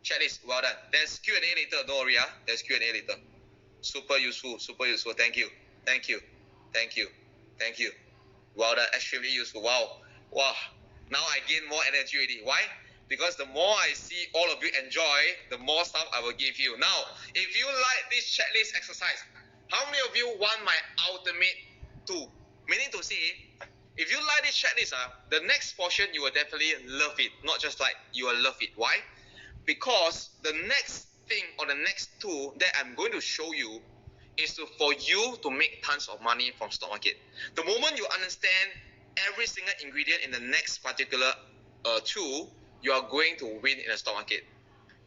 checklist, well done. There's Q&A later, don't worry. There's Q&A later. Super useful, super useful. Thank you. Thank you. Thank you. Thank you. Well done, extremely useful. Wow. Wow. Now I gain more energy already. Why? Because the more I see all of you enjoy, the more stuff I will give you. Now, if you like this checklist exercise, how many of you want my ultimate tool? Meaning to say, if you like this checklist, the next portion you will definitely love it. Not just like, you will love it. Why? Because the next thing or the next tool that I'm going to show you is for you to make tons of money from stock market. The moment you understand every single ingredient in the next particular tool, you are going to win in the stock market.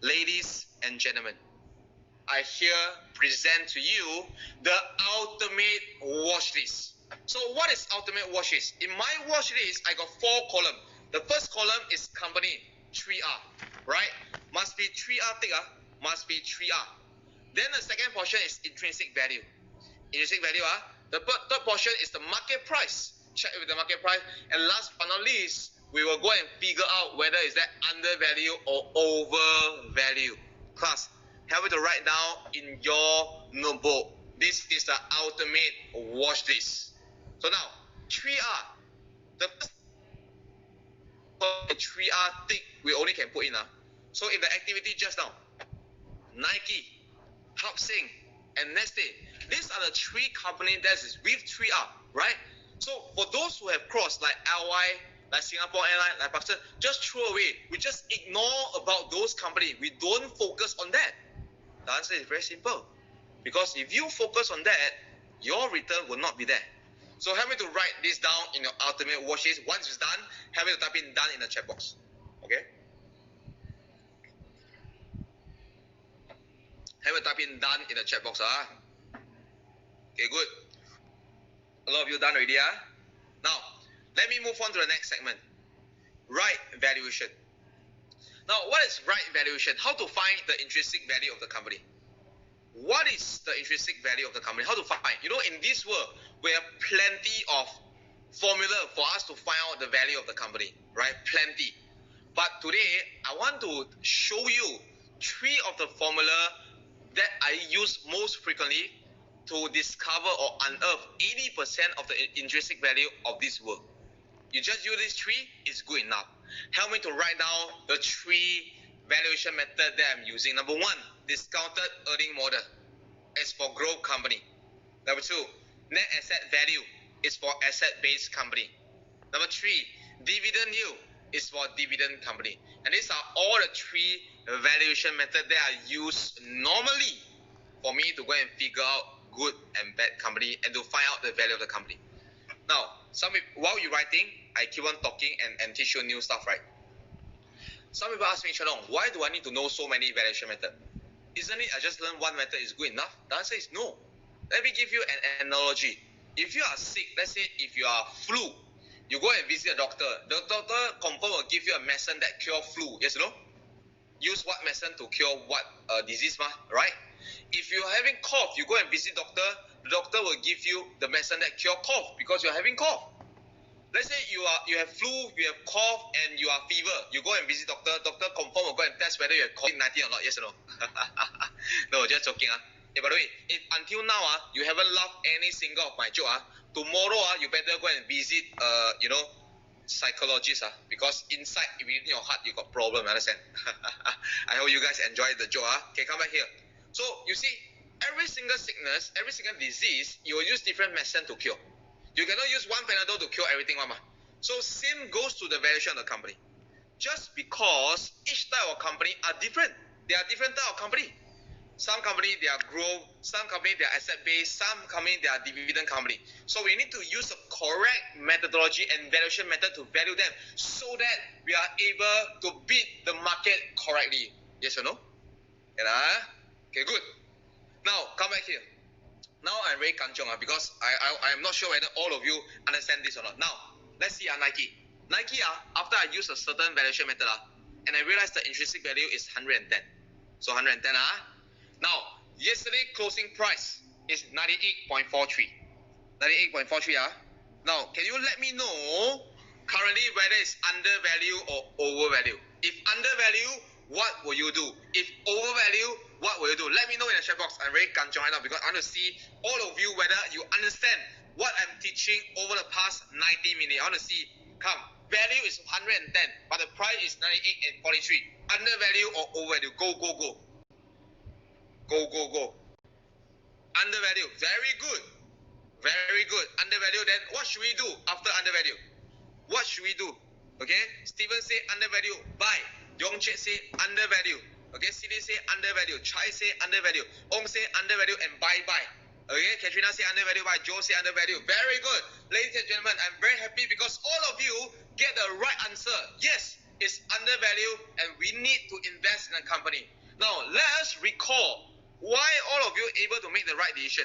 Ladies and gentlemen, I here present to you the ultimate watch list. So what is ultimate watch list? In my watch list, I got 4 columns. The first column is company, 3R, right? Must be 3R thick, must be 3R. Then the second portion is intrinsic value. Intrinsic value, the third portion is the market price. Check with the market price. And last but not least, we will go and figure out whether is that undervalue or overvalue. Class, help me to write down in your notebook. This is the ultimate watch list. So now, 3R. The first 3R tick we only can put in. So in the activity just now, Nike, Hafsing, and Nestle. These are the 3 companies that is with 3R, right? So for those who have crossed like LY, like Singapore Airlines, like Pakistan, just throw away. We just ignore about those companies. We don't focus on that. The answer is very simple. Because if you focus on that, your return will not be there. So help me to write this down in your ultimate watch list. Once it's done, help me to type in done in the chat box. Okay? Have a type in done in the chat box. Okay, good. A lot of you done already. Now, let me move on to the next segment. Right valuation. Now, what is right valuation? How to find the intrinsic value of the company? What is the intrinsic value of the company? How to find? You know, in this world, we have plenty of formula for us to find out the value of the company, right? Plenty. But today, I want to show you 3 of the formula that I use most frequently to discover or unearth 80% of the intrinsic value of this world. You just use these 3, it's good enough. Help me to write down the 3 valuation method that I'm using. Number 1, discounted earning model. It's for growth company. Number 2, net asset value is for asset-based company. Number 3, dividend yield is for dividend company. And these are all the 3 valuation methods that are used normally for me to go and figure out good and bad company and to find out the value of the company. Now, while you're writing, I keep on talking and teach you new stuff, right? Some people ask me, Chalong, why do I need to know so many valuation methods? Isn't it I just learn one method is good enough? The answer is no. Let me give you an analogy. If you are sick, let's say if you are flu, you go and visit a doctor. The doctor confirm will give you a medicine that cure flu, yes or no? Use what medicine to cure what disease, right? If you're having cough, you go and visit doctor, the doctor will give you the medicine that cure cough because you're having cough. Let's say you have flu, you have cough, and you are fever. You go and visit doctor. Doctor confirm will go and test whether you have COVID-19 or not. Yes or no? No, just joking. Hey, by the way, if until now you haven't loved any single of my joke, tomorrow you better go and visit psychologist because inside within your heart you got problem. Understand? I hope you guys enjoy the joke. Okay, come back here. So you see, every single sickness, every single disease, you will use different medicine to cure. You cannot use one Panadol to cure everything, mama. So same goes to the valuation of the company. Just because each type of company are different. They are different type of company. Some company they are growth, some company they are asset based, some company they are dividend company. So we need to use a correct methodology and valuation method to value them so that we are able to beat the market correctly. Yes or no? Okay, good. Now come back here. Now I'm very kanchong because I'm not sure whether all of you understand this or not. Now, let's see Nike. Nike, after I use a certain valuation method, and I realized the intrinsic value is 110. So 110. Now, yesterday closing price is 98.43. 98.43. Now, can you let me know currently whether it's undervalue or overvalue? If undervalue, what will you do? If overvalue, what will you do? Let me know in the chat box. I'm very kanchong right now because I want to see all of you whether you understand what I'm teaching over the past 90 minutes. I want to see, come, value is 110, but the price is 98 and 43. Undervalue or overvalue? Go, go, go. Go, go, go. Undervalue. Very good. Very good. Undervalue. Then what should we do after undervalue? What should we do? Okay. Steven say undervalue. Buy. Yongchet say undervalue. Okay. CD say undervalue. Chai say undervalue. Ong say undervalue and buy. Okay. Katrina say undervalue. Buy. Joe say undervalue. Very good. Ladies and gentlemen, I'm very happy because all of you get the right answer. Yes, it's undervalue and we need to invest in a company. Now, let us recall why all of you are able to make the right decision.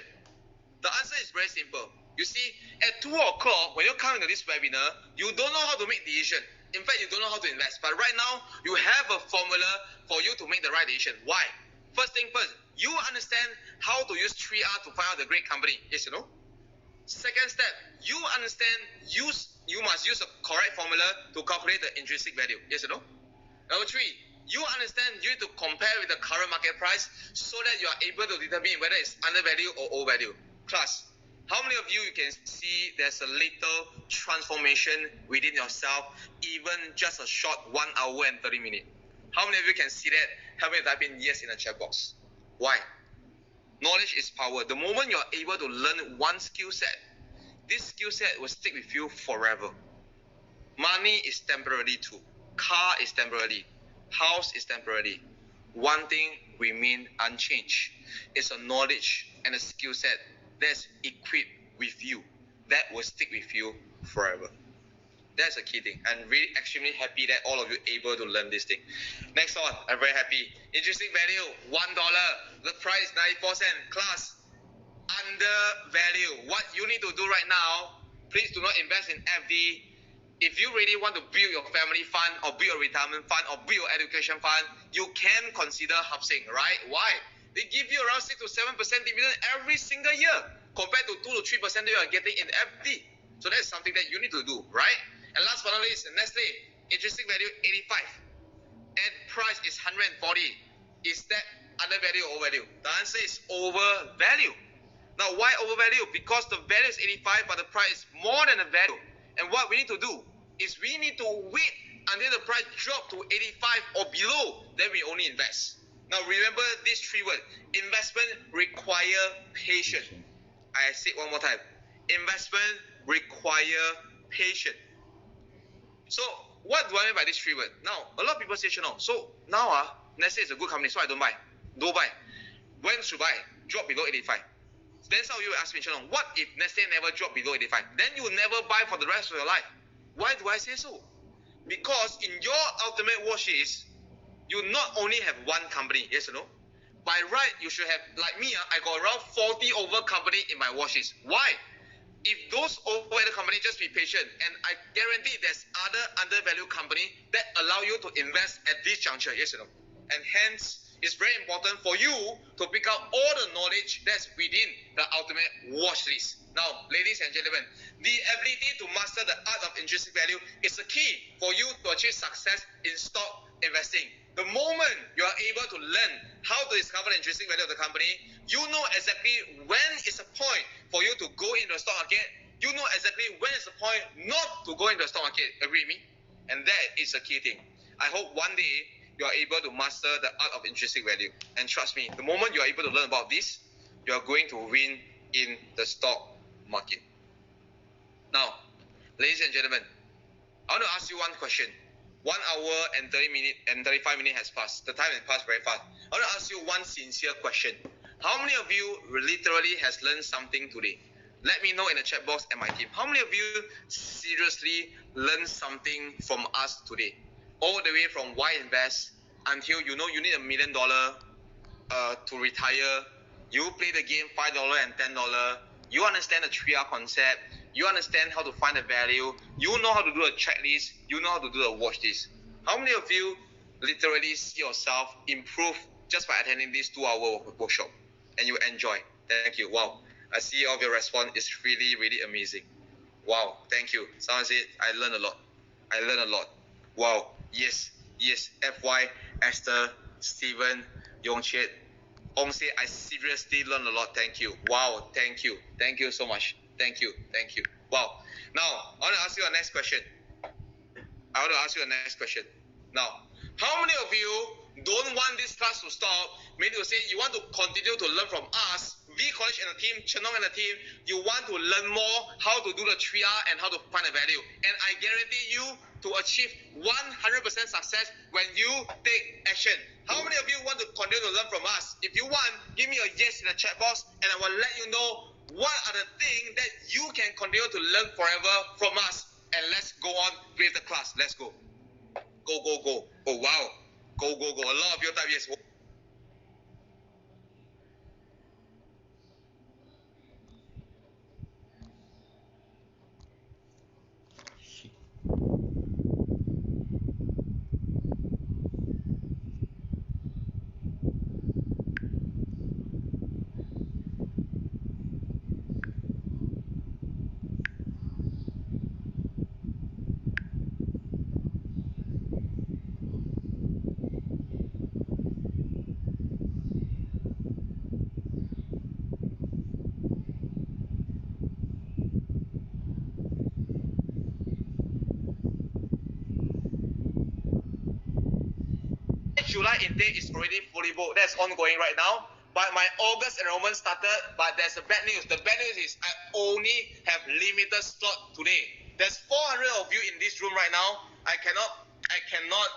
The answer is very simple. You see, at 2 o'clock, when you come into this webinar, you don't know how to make decision. In fact, you don't know how to invest. But right now, you have a formula for you to make the right decision. Why? First thing first, you understand how to use 3R to find out the great company. Yes, you know? Second step, you understand you must use a correct formula to calculate the intrinsic value. Yes, you know? Number 3, you understand you need to compare with the current market price so that you are able to determine whether it's undervalue or overvalue. Class, how many of you can see there's a little transformation within yourself, even just a short 1 hour and 30 minutes? How many of you can see that? Help me type in yes in the chat box. Why? Knowledge is power. The moment you're able to learn one skill set, this skill set will stick with you forever. Money is temporary too. Car is temporary. House is temporary. One thing remain unchanged. It's a knowledge and a skill set that's equipped with you, that will stick with you forever. That's a key thing. I'm really extremely happy that all of you are able to learn this thing. Next one, I'm very happy. Intrinsic value, $1. The price, 94 cents. Class, undervalue. What you need to do right now, please do not invest in FD. If you really want to build your family fund or build a retirement fund or build your education fund, you can consider Hubsing, right? Why? They give you around 6 to 7% dividend every single year compared to 2 to 3% that you are getting in FD. So that's something that you need to do, right? And last but not least, Nestle, intrinsic value 85 and price is 140. Is that undervalue or overvalue? The answer is overvalue. Now, why overvalue? Because the value is 85, but the price is more than the value. And what we need to do is we need to wait until the price drops to 85 or below, then we only invest. Now, remember these 3 words. Investment require patience. I say it one more time. Investment require patience. So, what do I mean by these 3 words? Now, a lot of people say, no. So, now, Nestle is a good company, so I don't buy. Don't buy. When should buy? Drop below 85. Then some of you ask me, what if Nestle never drop below 85? Then you will never buy for the rest of your life. Why do I say so? Because in your ultimate watch list, you not only have one company, yes or no? By right, you should have, like me, I got around 40 over company in my watch list. Why? If those overvalued companies, just be patient, and I guarantee there's other undervalued company that allow you to invest at this juncture, yes or no? And hence, it's very important for you to pick out all the knowledge that's within the ultimate watch list. Now, ladies and gentlemen, the ability to master the art of intrinsic value is the key for you to achieve success in stock investing. The moment you are able to learn how to discover the intrinsic value of the company, you know exactly when is the point for you to go into the stock market. You know exactly when is the point not to go into the stock market. Agree with me? And that is the key thing. I hope one day you are able to master the art of intrinsic value. And trust me, the moment you are able to learn about this, you are going to win in the stock market. Now, ladies and gentlemen, I want to ask you one question. 1 hour and 30 minutes and 35 minutes has passed. The time has passed very fast. I want to ask you one sincere question. How many of you literally has learned something today? Let me know in the chat box and my team. How many of you seriously learned something from us today? All the way from why invest until you know you need $1 million to retire. You play the game $5 and $10. You understand the 3R concept. You understand how to find the value. You know how to do a checklist. You know how to do a watch list. How many of you literally see yourself improve just by attending this 2-hour workshop and you enjoy? Thank you. Wow. I see all of your response is really, really amazing. Wow. Thank you. Someone said, I learned a lot. I learned a lot. Wow. Yes. Yes. FY, Esther, Steven, Yongchet. Ong said, I seriously learned a lot. Thank you. Wow. Thank you. Thank you so much. Thank you. Thank you. Wow. Now, I want to ask you a next question. Now, how many of you don't want this class to stop? Meaning to say you want to continue to learn from us, V College and the team, Chenong and the team. You want to learn more how to do the 3R and how to find the value. And I guarantee you to achieve 100% success when you take action. How many of you want to continue to learn from us? If you want, give me a yes in the chat box and I will let you know what are the things that you can continue to learn forever from us. And let's go on with the class. Let's go. Go, go, go. Oh, wow. Go, go, go. A lot of your type yes. July intake is already fully booked. That's ongoing right now. But my August enrollment started. But there's a bad news. The bad news is I only have limited slot today. There's 400 of you in this room right now. I cannot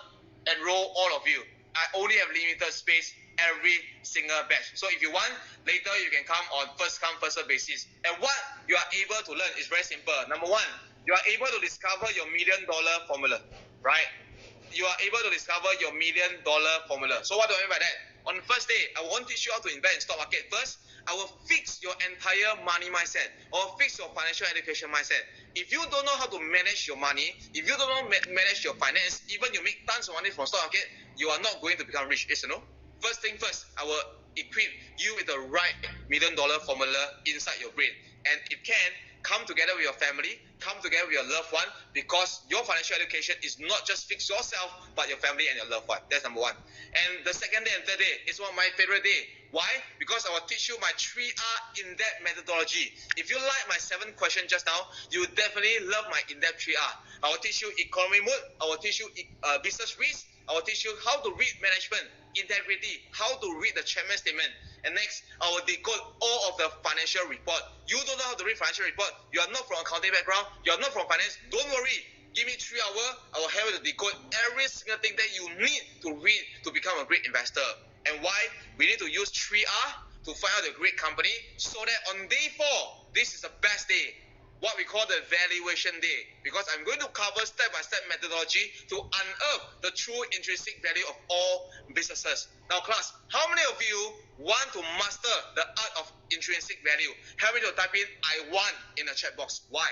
enroll all of you. I only have limited space every single batch. So if you want, later you can come on first come first serve basis. And what you are able to learn is very simple. Number one, you are able to discover your $1 million formula, right? You are able to discover your $1 million formula. So what do I mean by that? On the first day, I won't teach you how to invest in stock market first. I will fix your entire money mindset or fix your financial education mindset. If you don't know how to manage your money, if you don't know manage your finance, even you make tons of money from stock market, you are not going to become rich, yes or no? First thing first, I will equip you with the right $1 million formula inside your brain. And it can come together with your family, come together with your loved one, because your financial education is not just fix yourself, but your family and your loved one. That's number one. And the second day and third day is one of my favorite day. Why? Because I will teach you my 3R in-depth methodology. If you like my 7 question just now, you definitely love my in-depth 3R. I will teach you economy mode. I will teach you business risk. I will teach you how to read management, integrity, how to read the chairman statement. And next, I will decode all of the financial report. You don't know how to read financial report. You are not from accounting background. You are not from finance. Don't worry. Give me 3 hours. I will help you to decode every single thing that you need to read to become a great investor. And why? We need to use 3R to find out the great company so that on day 4, this is the best day. What we call the valuation day, because I'm going to cover step-by-step methodology to unearth the true intrinsic value of all businesses. Now class, how many of you want to master the art of intrinsic value? Help me to type in I want in the chat box. Why?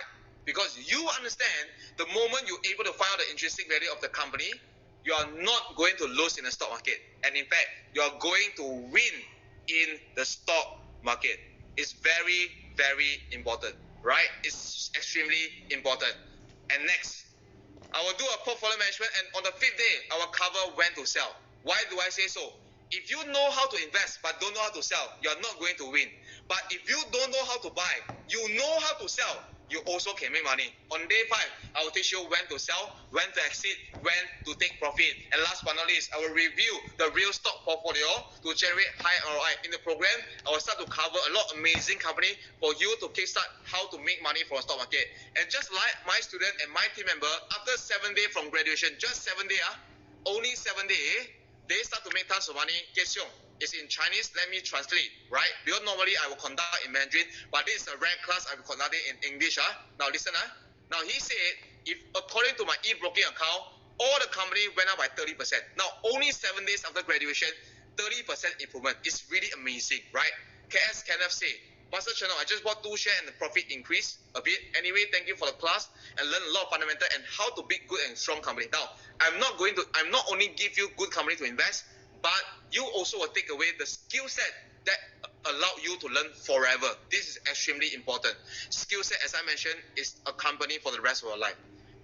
Because you understand the moment you're able to find out the intrinsic value of the company, you are not going to lose in the stock market. And in fact, you are going to win in the stock market. It's very, very important, right? It's extremely important. And next, I will do a portfolio management, and on the 5th day, I will cover when to sell. Why do I say so? If you know how to invest but don't know how to sell, you are not going to win. But if you don't know how to buy, you know how to sell, you also can make money. On day 5, I will teach you when to sell, when to exit, when to take profit. And last but not least, I will review the real stock portfolio to generate high ROI. In the program, I will start to cover a lot of amazing company for you to kickstart how to make money from the stock market. And just like my student and my team member, after 7 days from graduation, just 7 days, only 7 days, they start to make tons of money. It's in Chinese. Let me translate, right? Because normally I will conduct in Mandarin, but this is a rare class I will conduct it in English. Now listen. Now he said, if according to my e-broking account, all the company went up by 30%. Now only 7 days after graduation, 30% improvement. It's really amazing, right? KS Kenneth say, Master Channel, I just bought 2 shares and the profit increased a bit. Anyway, thank you for the class and learn a lot of fundamental and how to build good and strong company. Now, I'm not only give you good company to invest, but you also will take away the skill set that allow you to learn forever. This is extremely important. Skill set, as I mentioned, is a company for the rest of your life.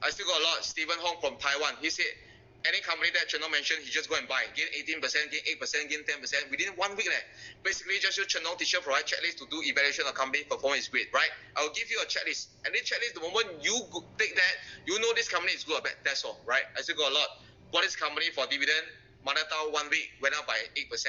I still got a lot. Stephen Hong from Taiwan, he said, any company that Channel mentioned, he just go and buy. Gain 18%, gain 8%, gain 10% within 1 week. Basically, just your Channel teacher provide checklist to do evaluation of company performance is great, right? I'll give you a checklist. And this checklist, the moment you take that, you know this company is good or bad. That's all, right? I still got a lot. Bought this company for dividend. Manatao 1 week went up by 8%.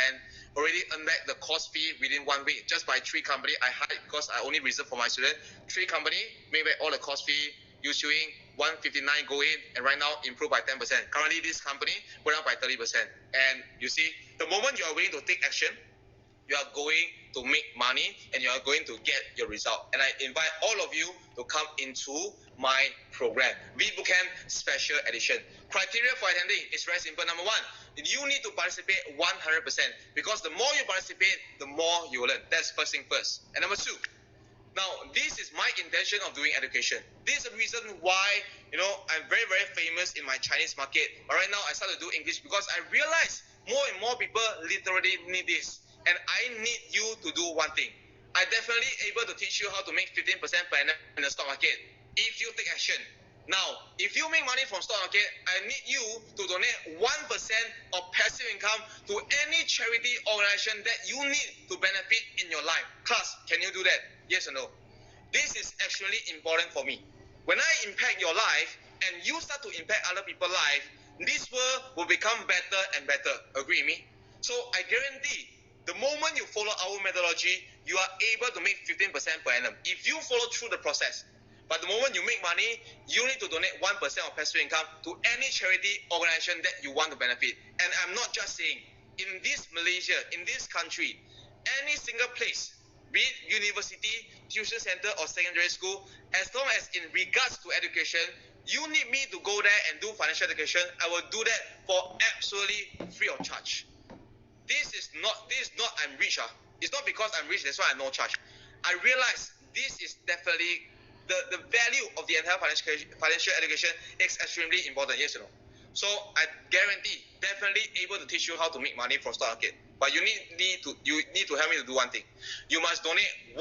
Already earned back the cost fee within 1 week. Just by 3 company, I hide because I only reserve for my student. 3 company, made back all the cost fee. Issuing 159 go in, and right now improved by 10%. Currently, this company went up by 30%. And you see, the moment you are willing to take action, you are going to make money and you are going to get your result. And I invite all of you to come into my program, V-Bootcamp Special Edition. Criteria for attending is very simple. Number 1, you need to participate 100% because the more you participate, the more you learn. That's first thing first. And number 2, now, this is my intention of doing education. This is the reason why, I'm very, very famous in my Chinese market. But right now, I started to do English because I realize more and more people literally need this. And I need you to do one thing. I definitely able to teach you how to make 15% per annum in the stock market if you take action. Now, if you make money from stock market, I need you to donate 1% of passive income to any charity organization that you need to benefit in your life. Class, can you do that? Yes or no? This is actually important for me. When I impact your life and you start to impact other people's life, this world will become better and better. Agree with me? So I guarantee the moment you follow our methodology, you are able to make 15% per annum if you follow through the process. But the moment you make money, you need to donate 1% of passive income to any charity organization that you want to benefit. And I'm not just saying, in this Malaysia, in this country, any single place, be it university, tuition center, or secondary school, as long as in regards to education, you need me to go there and do financial education, I will do that for absolutely free of charge. This is not I'm rich. It's not because I'm rich, that's why I no charge. I realize this is definitely the value of the entire financial education is extremely important, yes or no? So I guarantee, definitely able to teach you how to make money from stock market. But you need to help me to do one thing. You must donate 1%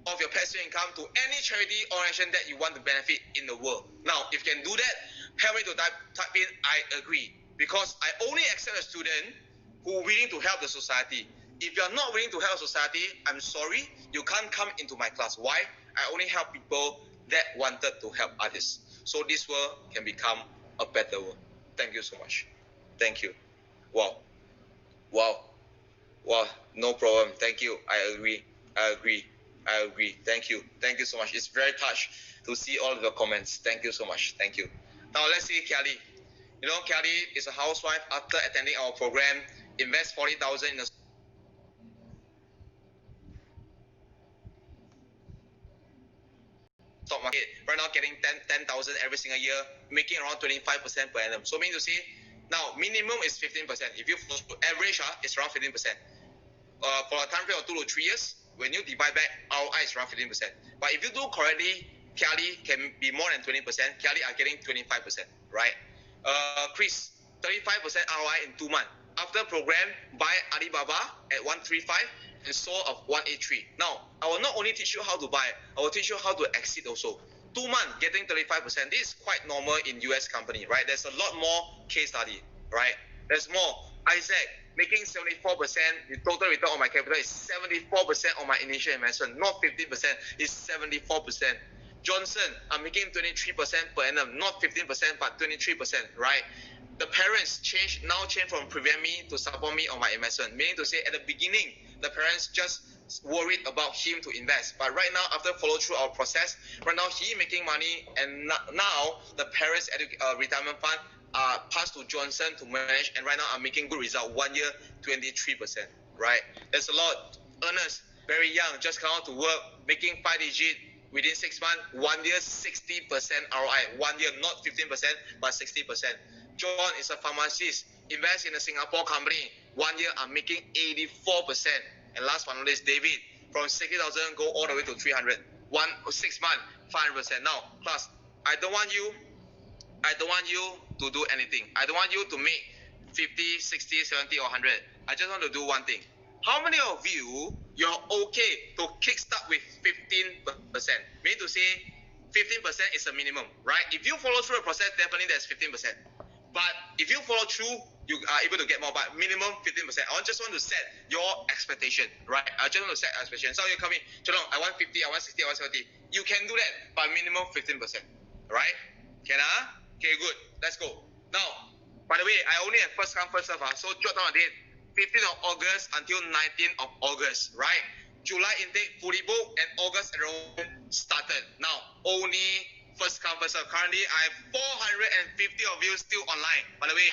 of your passive income to any charity organization that you want to benefit in the world. Now, if you can do that, help me to type in I agree. Because I only accept a student who are willing to help the society. If you are not willing to help society, I'm sorry, you can't come into my class. Why? I only help people that wanted to help others. So this world can become a better world. Thank you so much. Thank you. Wow. No problem. Thank you. I agree. Thank you. Thank you so much. It's very touched to see all of the comments. Thank you so much. Thank you. Now let's see Kelly. Kelly is a housewife. After attending our program, invest 40,000 in the stock market. Right now, getting 10,000 every single year, making around 25% per annum. So mean to say, now minimum is 15%. If you average, it's around 15%. For a time frame of 2 to 3 years, when you divide back, ROI is around 15%. But if you do correctly, Kelly can be more than 20%. Kelly are getting 25%, right? Chris, 35% ROI in 2 months. After program, buy Alibaba at 135 and sold of 183. Now, I will not only teach you how to buy, I will teach you how to exit also. 2 months getting 35%. This is quite normal in US company, right? There's a lot more case study, right? There's more. Isaac making 74%. The total return on my capital is 74% on my initial investment, not 15%. It's 74%. Johnson, I'm making 23% per annum, not 15%, but 23%, right? The parents now change from prevent me to support me on my investment. Meaning to say, at the beginning, the parents just worried about him to invest. But right now, after follow through our process, right now he making money, and now the parents' retirement fund passed to Johnson to manage, and right now I'm making good result. 1 year, 23%, right? There's a lot. Ernest, very young, just come out to work, making 5 digit within 6 months. 1 year, 60% ROI. 1 year, not 15%, but 60%. John is a pharmacist, invest in a Singapore company. 1 year, I'm making 84%. And last but not least, David, from 60,000 go all the way to 300. 6 months, 500%. Now, class, I don't want you to do anything. I don't want you to make 50, 60, 70, or 100. I just want to do one thing. How many of you're okay to kickstart with 15%? Meaning to say, 15% is a minimum, right? If you follow through the process, definitely there's 15%. But if you follow through, you are able to get more, but minimum 15%. I just want to set your expectation, right? I just want to set expectation. So you come in, Chalong, I want 50, I want 60, I want 70. You can do that, but minimum 15%, right? Can I? Okay, good. Let's go. Now, by the way, I only have first come, first serve. So jot down a date, 15th of August until 19th of August, right? July intake fully booked and August enrollment started. Now, only first come, first serve. Currently, I have 450 of you still online. By the way,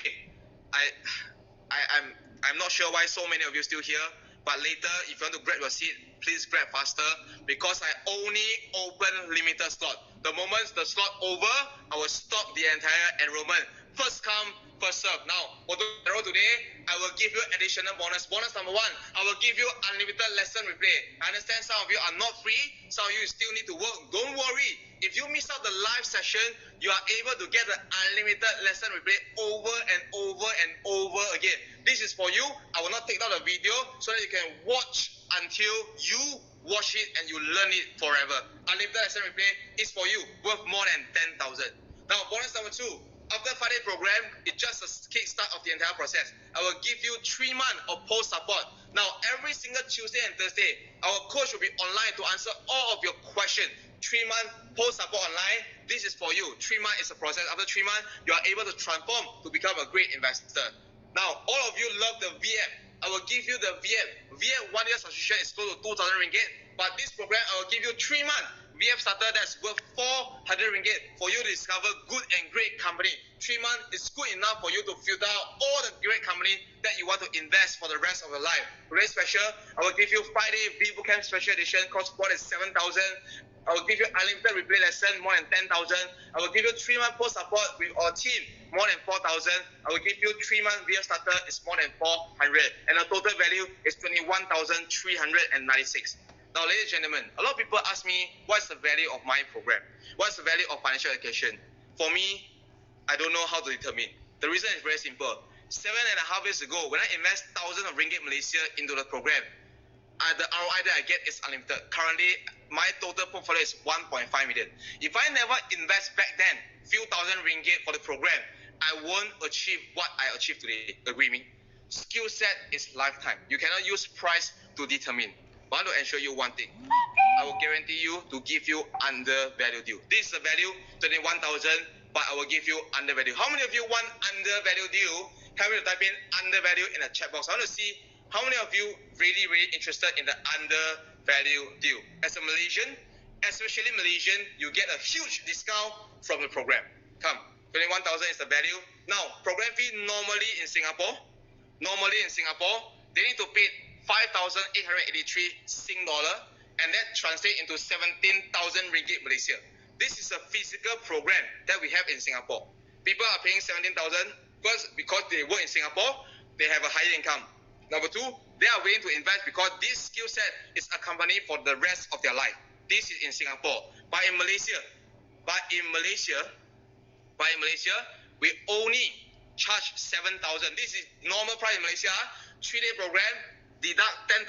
I'm not sure why so many of you still here. But later, if you want to grab your seat, please grab faster because I only open limited slot. The moment the slot over, I will stop the entire enrollment. First come, first serve. Now, for the enroll today, I will give you additional bonus. Bonus number 1, I will give you unlimited lesson replay. I understand some of you are not free. Some of you still need to work. Don't worry. If you miss out the live session, you are able to get the unlimited lesson replay over and over and over again. This is for you. I will not take down the video so that you can watch until you watch it and you learn it forever. Unlimited lesson replay is for you, worth more than 10,000. Now, bonus number 2. After 5-day program, it's just a kickstart of the entire process. I will give you 3 months of post support. Now, every single Tuesday and Thursday, our coach will be online to answer all of your questions. 3 months post support online. This is for you. 3 months is a process. After 3 months, you are able to transform to become a great investor. Now, all of you love the VM. I will give you the VM. VM 1 year subscription is close to 2,000 ringgit. But this program, I will give you 3 months. VM starter that's worth 400 ringgit for you to discover good and great company. 3 months is good enough for you to filter out all the great company that you want to invest for the rest of your life. Today's special, I will give you 5-day V-Bootcamp special edition, cost more than 7,000. I will give you unlimited replay lesson, more than 10,000. I will give you 3 months post support with our team, more than 4,000. I will give you 3 months VM starter, is more than 400. And the total value is 21,396. Now, ladies and gentlemen, a lot of people ask me, what's the value of my program? What's the value of financial education? For me, I don't know how to determine. The reason is very simple. 7.5 years ago, when I invest thousands of ringgit Malaysia into the program, the ROI that I get is unlimited. Currently, my total portfolio is 1.5 million. If I never invest back then, few thousand ringgit for the program, I won't achieve what I achieved today. Agree me? Skill set is lifetime. You cannot use price to determine. I want to ensure you one thing. I will guarantee you to give you undervalued deal. This is the value, 21,000, but I will give you undervalued. How many of you want undervalued deal? Help me to type in undervalued in the chat box. I want to see how many of you really interested in the undervalued deal. As a Malaysian, especially Malaysian, you get a huge discount from the program. Come, 21,000 is the value. Now, program fee normally in Singapore, they need to pay 5,883 Sing dollar, and that translates into 17,000 ringgit Malaysia. This is a physical program that we have in Singapore. People are paying 17,000 because they work in Singapore, they have a higher income. Number 2, they are willing to invest because this skill set is a company for the rest of their life. This is in Singapore. But in Malaysia, we only charge 7,000. This is normal price in Malaysia. 3-day program, deduct 10,000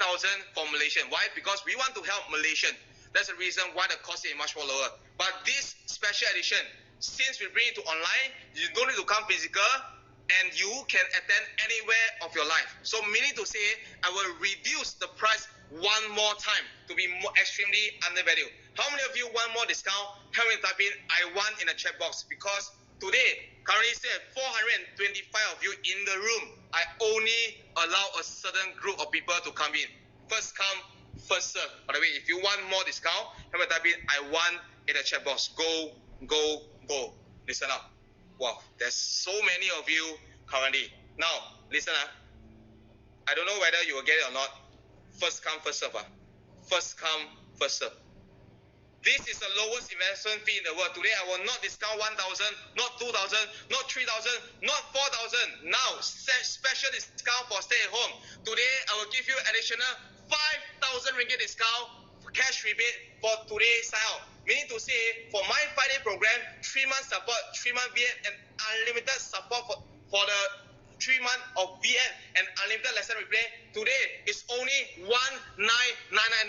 for Malaysian. Why? Because we want to help Malaysian. That's the reason why the cost is much more lower. But this special edition, since we bring it to online, you don't need to come physical, and you can attend anywhere of your life. So meaning to say, I will reduce the price one more time to be more extremely undervalued. How many of you want more discount? Help me type in I want in the chat box, because today, currently still at 425 of you in the room. I only allow a certain group of people to come in. First come, first serve. By the way, if you want more discount, help me type in I want in the chat box. Go, go, go. Listen up. Wow, there's so many of you currently. Now, listen up. I don't know whether you will get it or not. First come, first serve. First come, first serve. This is the lowest investment fee in the world. Today, I will not discount 1,000, not 2,000, not 3,000, not 4,000. Now, special discount for stay at home. Today, I will give you additional 5,000 ringgit discount, cash rebate for today's sign out. Meaning to say, for my 5-day program, 3 months support, 3 month VN, and unlimited support for the 3 months of VN and unlimited lesson replay, today is only 1,999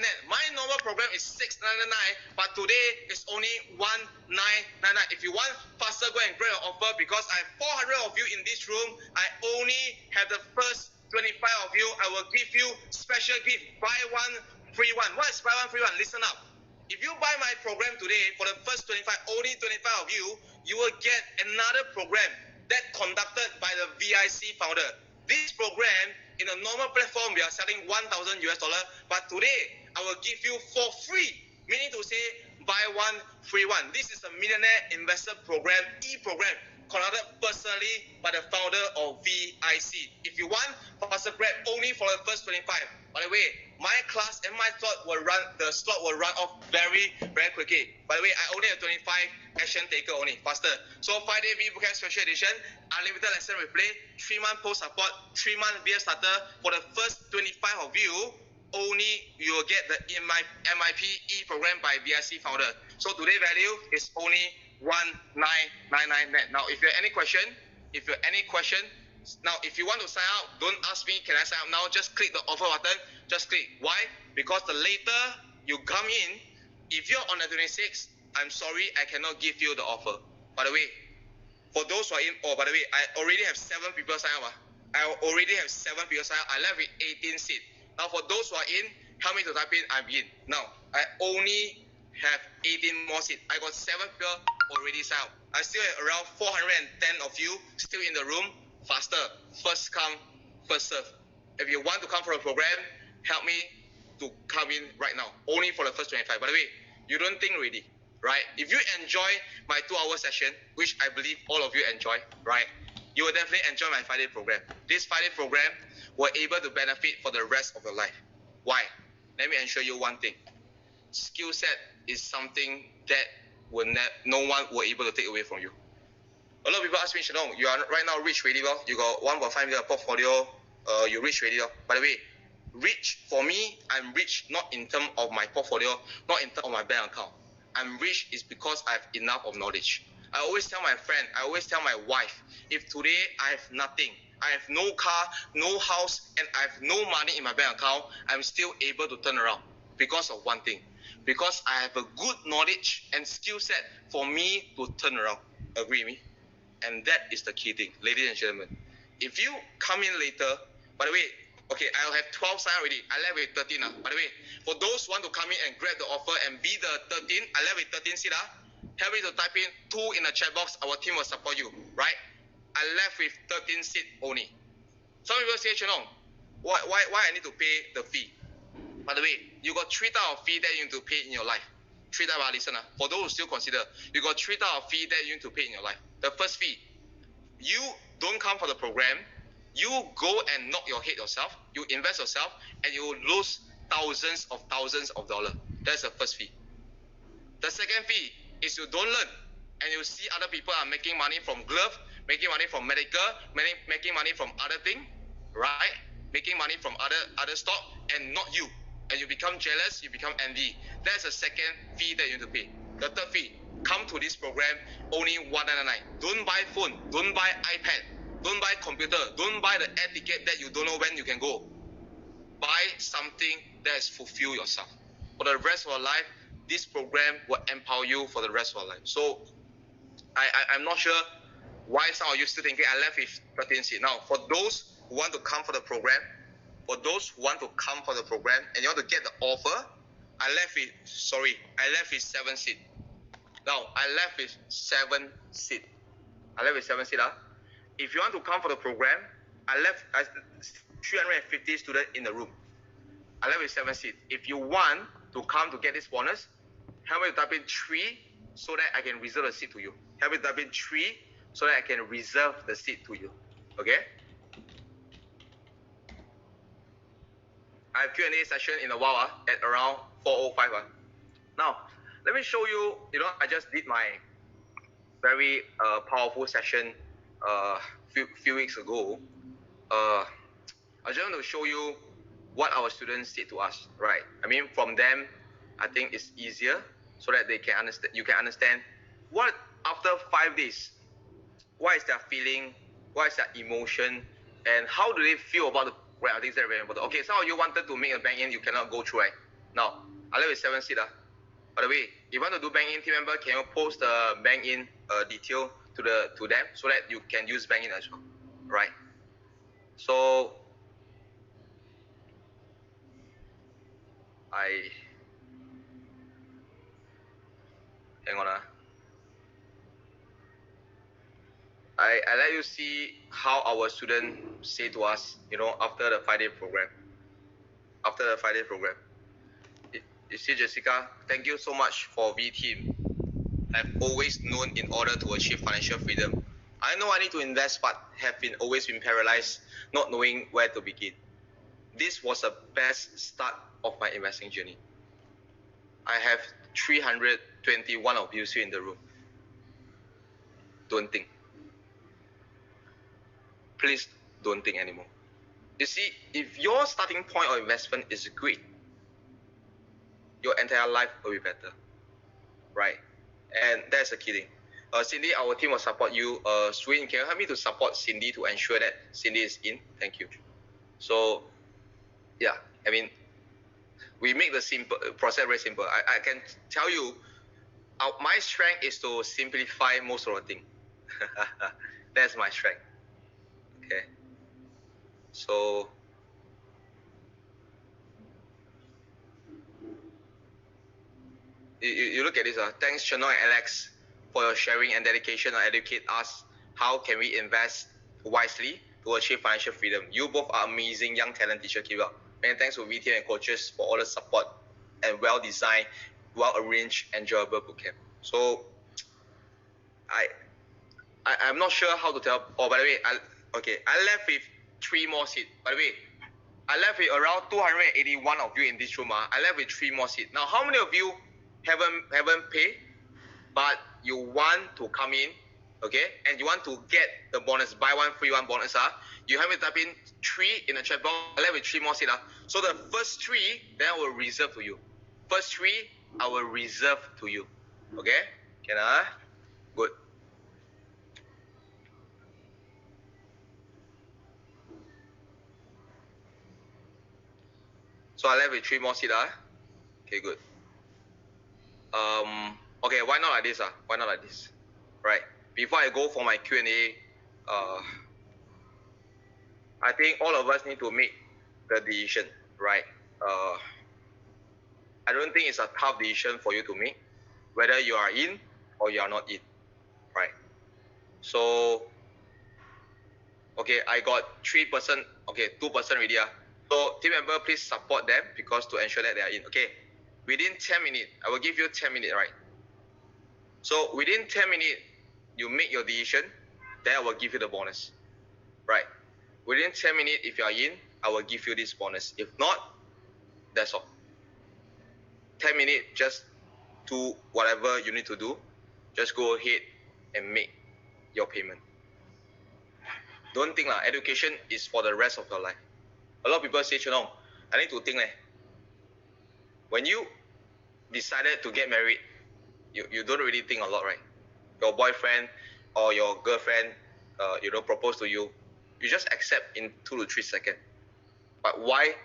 net. My normal program is 699, but today is only 1,999. If you want faster, go and grab your offer, because I have 400 of you in this room. I only have the first 25 of you. I will give you special gift, buy one, free one. What is buy one, free one? Listen up. If you buy my program today, for the first 25, only 25 of you, you will get another program that conducted by the VIC founder. This program, in a normal platform, we are selling $1,000 US, but today, I will give you for free, meaning to say, buy one, free one. This is a millionaire investor program, e-program, conducted personally by the founder of VIC. If you want, faster grab only for the first 25. By the way, my class and my slot will run, the slot will run off very, very quickly. By the way, I only have 25 action taker only, faster. So 5-day V-Bootcamp special edition, unlimited lesson replay, 3-month post support, 3-month VF starter. For the first 25 of you, only you will get the MIP e-program by VIC founder. So today's value is only 1,999 net. Now, if you have any question, now if you want to sign up, don't ask me, can I sign up now? Just click the offer button. Just click. Why? Because the later you come in, if you're on the 26th, I'm sorry, I cannot give you the offer. By the way, for those who are in, by the way, I already have 7 people sign up. I already have 7 people sign up. I left with 18 seats. Now, for those who are in, help me to type in, I'm in. Now, I only have 18 more seats. I got 7 people already signed up. I still have around 410 of you still in the room. Faster, first come, first serve. If you want to come for a program, help me to come in right now. Only for the first 25. By the way, you don't think already, right? If you enjoy my 2-hour session, which I believe all of you enjoy, right? You will definitely enjoy my 5-day program. This 5-day program will able to benefit for the rest of your life. Why? Let me ensure you one thing. Skill set is something that no one will able to take away from you. A lot of people ask me, Shanong, you are right now rich already, well. You got 1.5 million portfolio, you rich already, well. By the way, rich for me, I'm rich not in terms of my portfolio, not in terms of my bank account. I'm rich is because I have enough of knowledge. I always tell my friend, I always tell my wife, if today I have nothing, I have no car, no house, and I have no money in my bank account, I'm still able to turn around because of one thing. Because I have a good knowledge and skill set for me to turn around. Agree with me? And that is the key thing, ladies and gentlemen. If you come in later, by the way, okay, I'll have 12 sign already. I left with 13. By the way, for those who want to come in and grab the offer and be the 13, I left with 13 seat. Help me to type in 2 in the chat box. Our team will support you, right? I left with 13 seat only. Some people say, Chenong, why I need to pay the fee? By the way, you got 3 types of fee that you need to pay in your life. 3 types of listener. For those who still consider, you got 3 types of fee that you need to pay in your life. The first fee, you don't come for the program, you go and knock your head yourself, you invest yourself, and you lose thousands of dollars. That's the first fee. The second fee is you don't learn, and you see other people are making money from glove, making money from medical, making money from other thing, right? Making money from other stock, and not you. And you become jealous, you become envy. That's the second fee that you need to pay. The third fee, come to this program, only $199. Don't buy phone, don't buy iPad. Don't buy computer. Don't buy the air ticket that you don't know when you can go. Buy something that's fulfill yourself. For the rest of your life, this program will empower you for the rest of your life. So I'm not sure why some of you still thinking I left with 13 seats. Now, for those who want to come for the program, and you want to get the offer, I left with 7 seats. Now, I left with 7 seats. If you want to come for the program, I left 350 students in the room. I left with 7 seats. If you want to come to get this bonus, help me type in 3 so that I can reserve the seat to you. Help me type in 3 so that I can reserve the seat to you. Okay? I have Q&A session in a while at around 4:05. Now, let me show you, I just did my very powerful session few weeks ago. I just want to show you what our students said to us, right? I mean, from them, I think it's easier so that they can understand. You can understand what after 5 days, what is their feeling, what is their emotion, and how do they feel about the. Right, I think that's very important. Okay, some of you wanted to make a bank in, you cannot go through, right? Now, I left with 7 seats. By the way, if you want to do bank in, team member, can you post the bank in detail to them so that you can use bank in as well, right? So hang on. I let you see how our students say to us, after the 5-day program. You see, Jessica, thank you so much for V team. I've always known in order to achieve financial freedom, I know I need to invest, but have always been paralyzed, not knowing where to begin. This was the best start of my investing journey. I have 321 of you here in the room. Don't think. Please don't think anymore. You see, if your starting point of investment is great, your entire life will be better, right? And that's the key thing. Cindy, our team will support you. Swin, can you help me to support Cindy to ensure that Cindy is in? Thank you. So, yeah, I mean, we make the simple process very simple. I can tell you, my strength is to simplify most of the thing. That's my strength. Okay. So, you look at this. Thanks, Chano and Alex, for your sharing and dedication and educate us how can we invest wisely to achieve financial freedom. You both are amazing young talent teacher. Keep up. Many thanks to VT and coaches for all the support and well-designed, well-arranged, enjoyable bootcamp. So, I'm not sure how to tell. Oh, by the way, I left with 3 more seats. By the way, I left with around 281 of you in this room. I left with 3 more seats. Now, how many of you haven't paid, but you want to come in, okay, and you want to get the bonus, buy one free one bonus? You have to type in 3 in the chat box. I left with 3 more seats. So the first 3, then I will reserve to you. First 3, I will reserve to you. Okay? Can I? Good. So I left with 3 more seats. Okay, good. Okay, why not like this? Why not like this? Right. Before I go for my Q&A, I think all of us need to make the decision, right? I don't think it's a tough decision for you to make, whether you are in or you are not in, right? So, okay, I got 3%, okay, 2% already. So, team member, please support them because to ensure that they are in. Okay, within 10 minutes, I will give you 10 minutes, right? So, within 10 minutes, you make your decision, then I will give you the bonus, right? Within 10 minutes, if you are in, I will give you this bonus. If not, that's all. 10 minutes, just do whatever you need to do. Just go ahead and make your payment. Don't think education is for the rest of your life. A lot of people say, Chunong, I need to think. When you decided to get married, you don't really think a lot, right? Your boyfriend or your girlfriend propose to you, you just accept in 2 to 3 seconds. But why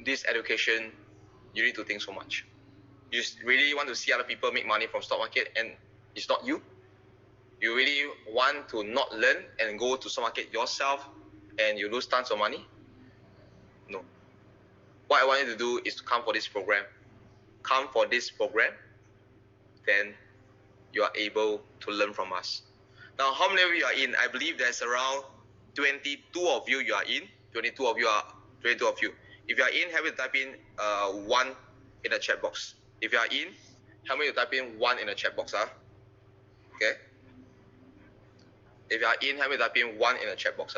this education you need to think so much? You really want to see other people make money from stock market and it's not you? You really want to not learn and go to stock market yourself and you lose tons of money? No. What I want you to do is to come for this program. Come for this program, then you are able to learn from us. Now, how many of you are in? I believe there's around 22 of you are in. 22 of you. If you are in, help me to type in 1 in the chat box. If you are in, help me to type in 1 in the chat box. Okay. If you are in, help me to type in 1 in the chat box.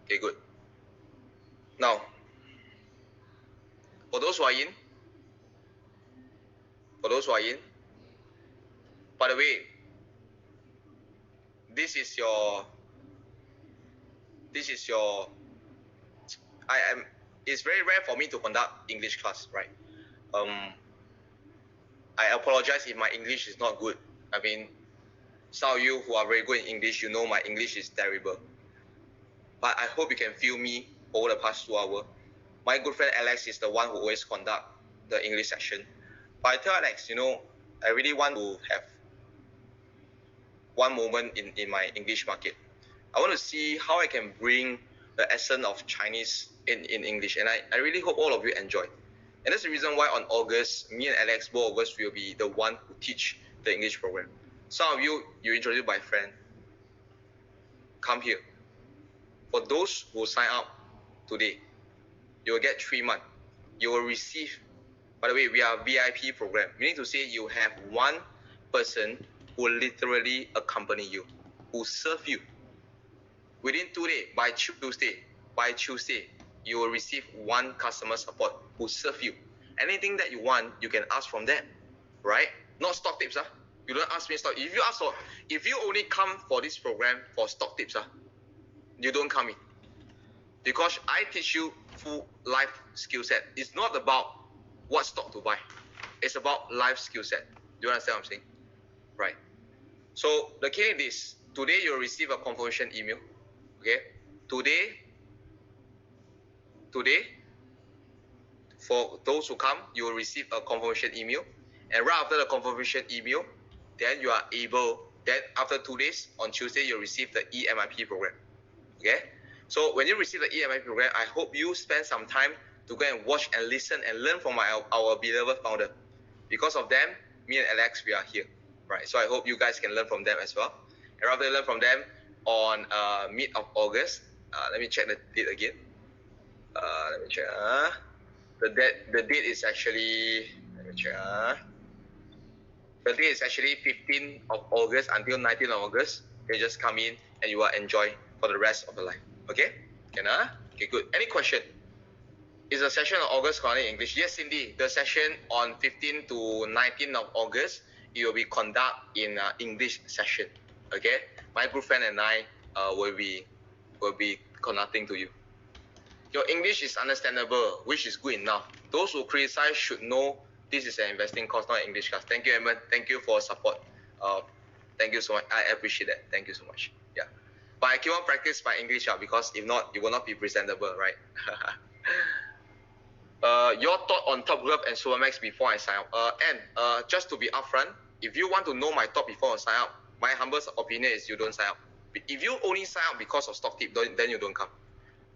Okay, good. Now, for those who are in, by the way, this is your it's very rare for me to conduct English class, right? I apologize if my English is not good. I mean, some of you who are very good in English, you know my English is terrible. But I hope you can feel me over the past 2 hours. My good friend Alex is the one who always conduct the English section. But I tell Alex, I really want to have one moment in my English market. I want to see how I can bring the essence of Chinese in English. And I really hope all of you enjoy. And that's the reason why on August, me and Alex, both of us will be the one who teach the English program. Some of you introduced by friend. Come here. For those who sign up today, you will get 3 months. You will receive, by the way, we are VIP program. Meaning to say you have one person who will literally accompany you, who serve you. Within 2 days, by Tuesday, you will receive one customer support who serve you. Anything that you want, you can ask from them, right? Not stock tips. You don't ask me stock. If you only come for this program for stock tips, you don't come in. Because I teach you full life skill set. It's not about what stock to buy. It's about life skill set. Do you understand what I'm saying? Right. So the key is today you'll receive a confirmation email. Okay. Today, for those who come, you will receive a confirmation email. And right after the confirmation email, then you are able, then after 2 days, on Tuesday, you'll receive the EMIP program. Okay? So when you receive the EMIP program, I hope you spend some time to go and watch and listen and learn from our beloved founder. Because of them, me and Alex, we are here. Right? So I hope you guys can learn from them as well. And after you learn from them on mid of August, let me check the date again. Let me check. The date is actually, let me check. The date is actually 15th of August until 19th of August. You just come in and you will enjoy for the rest of your life. Okay? Can Okay, good. Any question? Is the session on August conducted in English? Yes, Cindy. The session on 15th to 19th of August, it will be conducted in English session. Okay? My good friend and I will be conducting to you. Your English is understandable, which is good enough. Those who criticize should know this is an investing course, not an English class. Thank you, Edmund. Thank you for support. Thank you so much. I appreciate that. Thank you so much. Yeah. But I keep on practice my English because if not, it will not be presentable, right? Your thought on Top Glove and Supermax before I sign up. And just to be upfront, if you want to know my thought before I sign up, my humble opinion is you don't sign up. If you only sign up because of stock tip, then you don't come.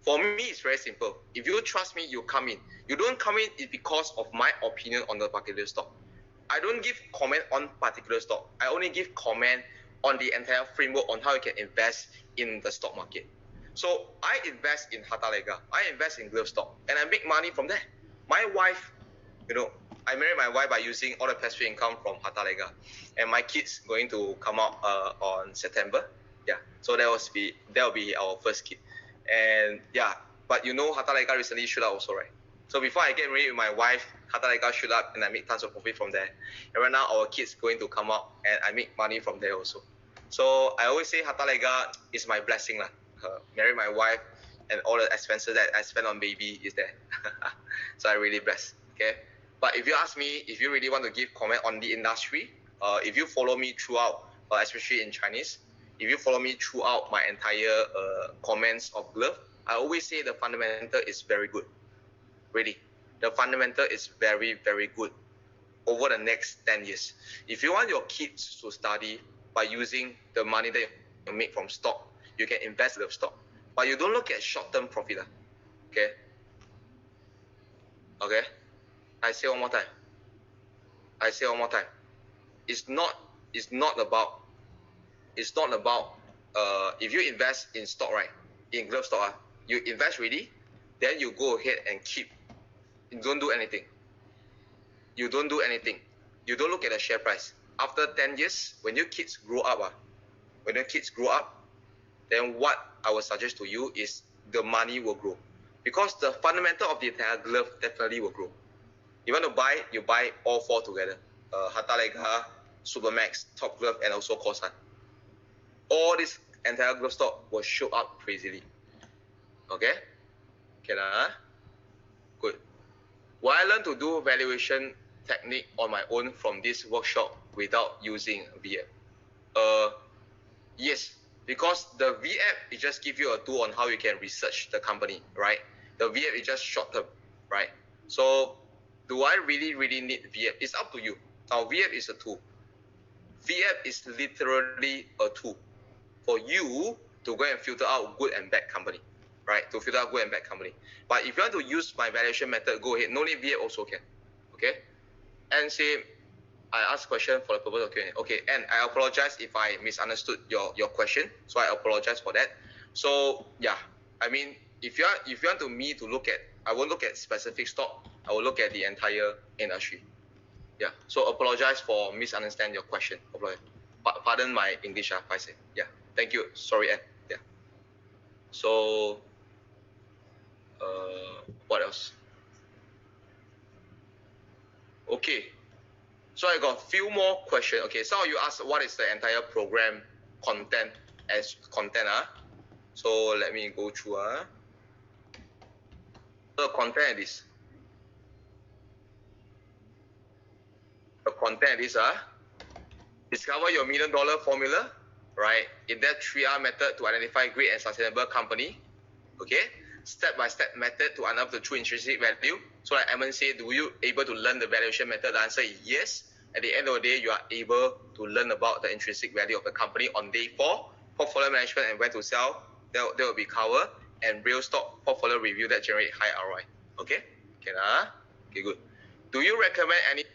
For me, it's very simple. If you trust me, you come in. You don't come in is because of my opinion on the particular stock. I don't give comment on particular stock. I only give comment on the entire framework on how you can invest in the stock market. So I invest in Harta Lega. I invest in glove stock, and I make money from there. My wife, I married my wife by using all the passive income from Harta Lega, and my kids going to come out on September. Yeah, so that will be our first kid. And yeah, but Harta Lega recently shoot up also, right? So before I get married with my wife, Harta Lega shoot up and I make tons of profit from there. And right now our kids going to come out and I make money from there also. So I always say Harta Lega is my blessing lah. Marry my wife and all the expenses that I spend on baby is there. So I really blessed. Okay. But if you ask me, if you really want to give comment on the industry, if you follow me throughout, especially in Chinese, if you follow me throughout my entire comments of glove, I always say the fundamental is very good. Really, the fundamental is very, very good over the next 10 years. If you want your kids to study by using the money that you make from stock, you can invest in the stock. But you don't look at short-term profit. Okay? Okay? I say one more time. It's not about if you invest in stock, right? In glove stock, you invest ready, then you go ahead and keep. You don't do anything. You don't look at the share price. After 10 years, when your kids grow up, then what I would suggest to you is the money will grow. Because the fundamental of the entire glove definitely will grow. You want to buy, you buy all four together. Hatta Lega, Supermax, Top Glove, and also Corsan. All this entire glove stock will show up crazily. Okay? Okay, good. Will I learn to do valuation technique on my own from this workshop without using VF? Yes, because the VF it just give you a tool on how you can research the company, right? The VF is just short term, right? So do I really need VF? It's up to you. Now VF is a tool. VF is literally a tool for you to go and filter out good and bad company, right? To filter out good and bad company. But if you want to use my valuation method, go ahead. No need VF also can, okay? And say, I ask question for the purpose of Q&A. Okay, and I apologize if I misunderstood your question. So I apologize for that. So yeah, I mean, if you want me to look at, I won't look at specific stock. I will look at the entire industry. Yeah. So apologize for misunderstand your question. Pardon my English, I say. Yeah. Thank you. Sorry, Anne. Yeah. So what else? Okay. So I got a few more questions. Okay, some of you asked what is the entire program content as content. So let me go through. The content is discover your $1 million formula, right? In that 3R method to identify great and sustainable company. Okay, step-by-step method to unlock the true intrinsic value. So like Eamon said, do you able to learn the valuation method? The answer is yes. At the end of the day, you are able to learn about the intrinsic value of the company on day 4. Portfolio management and when to sell, that will be covered. And real stock portfolio review that generate high ROI. Okay, okay, good. Do you recommend any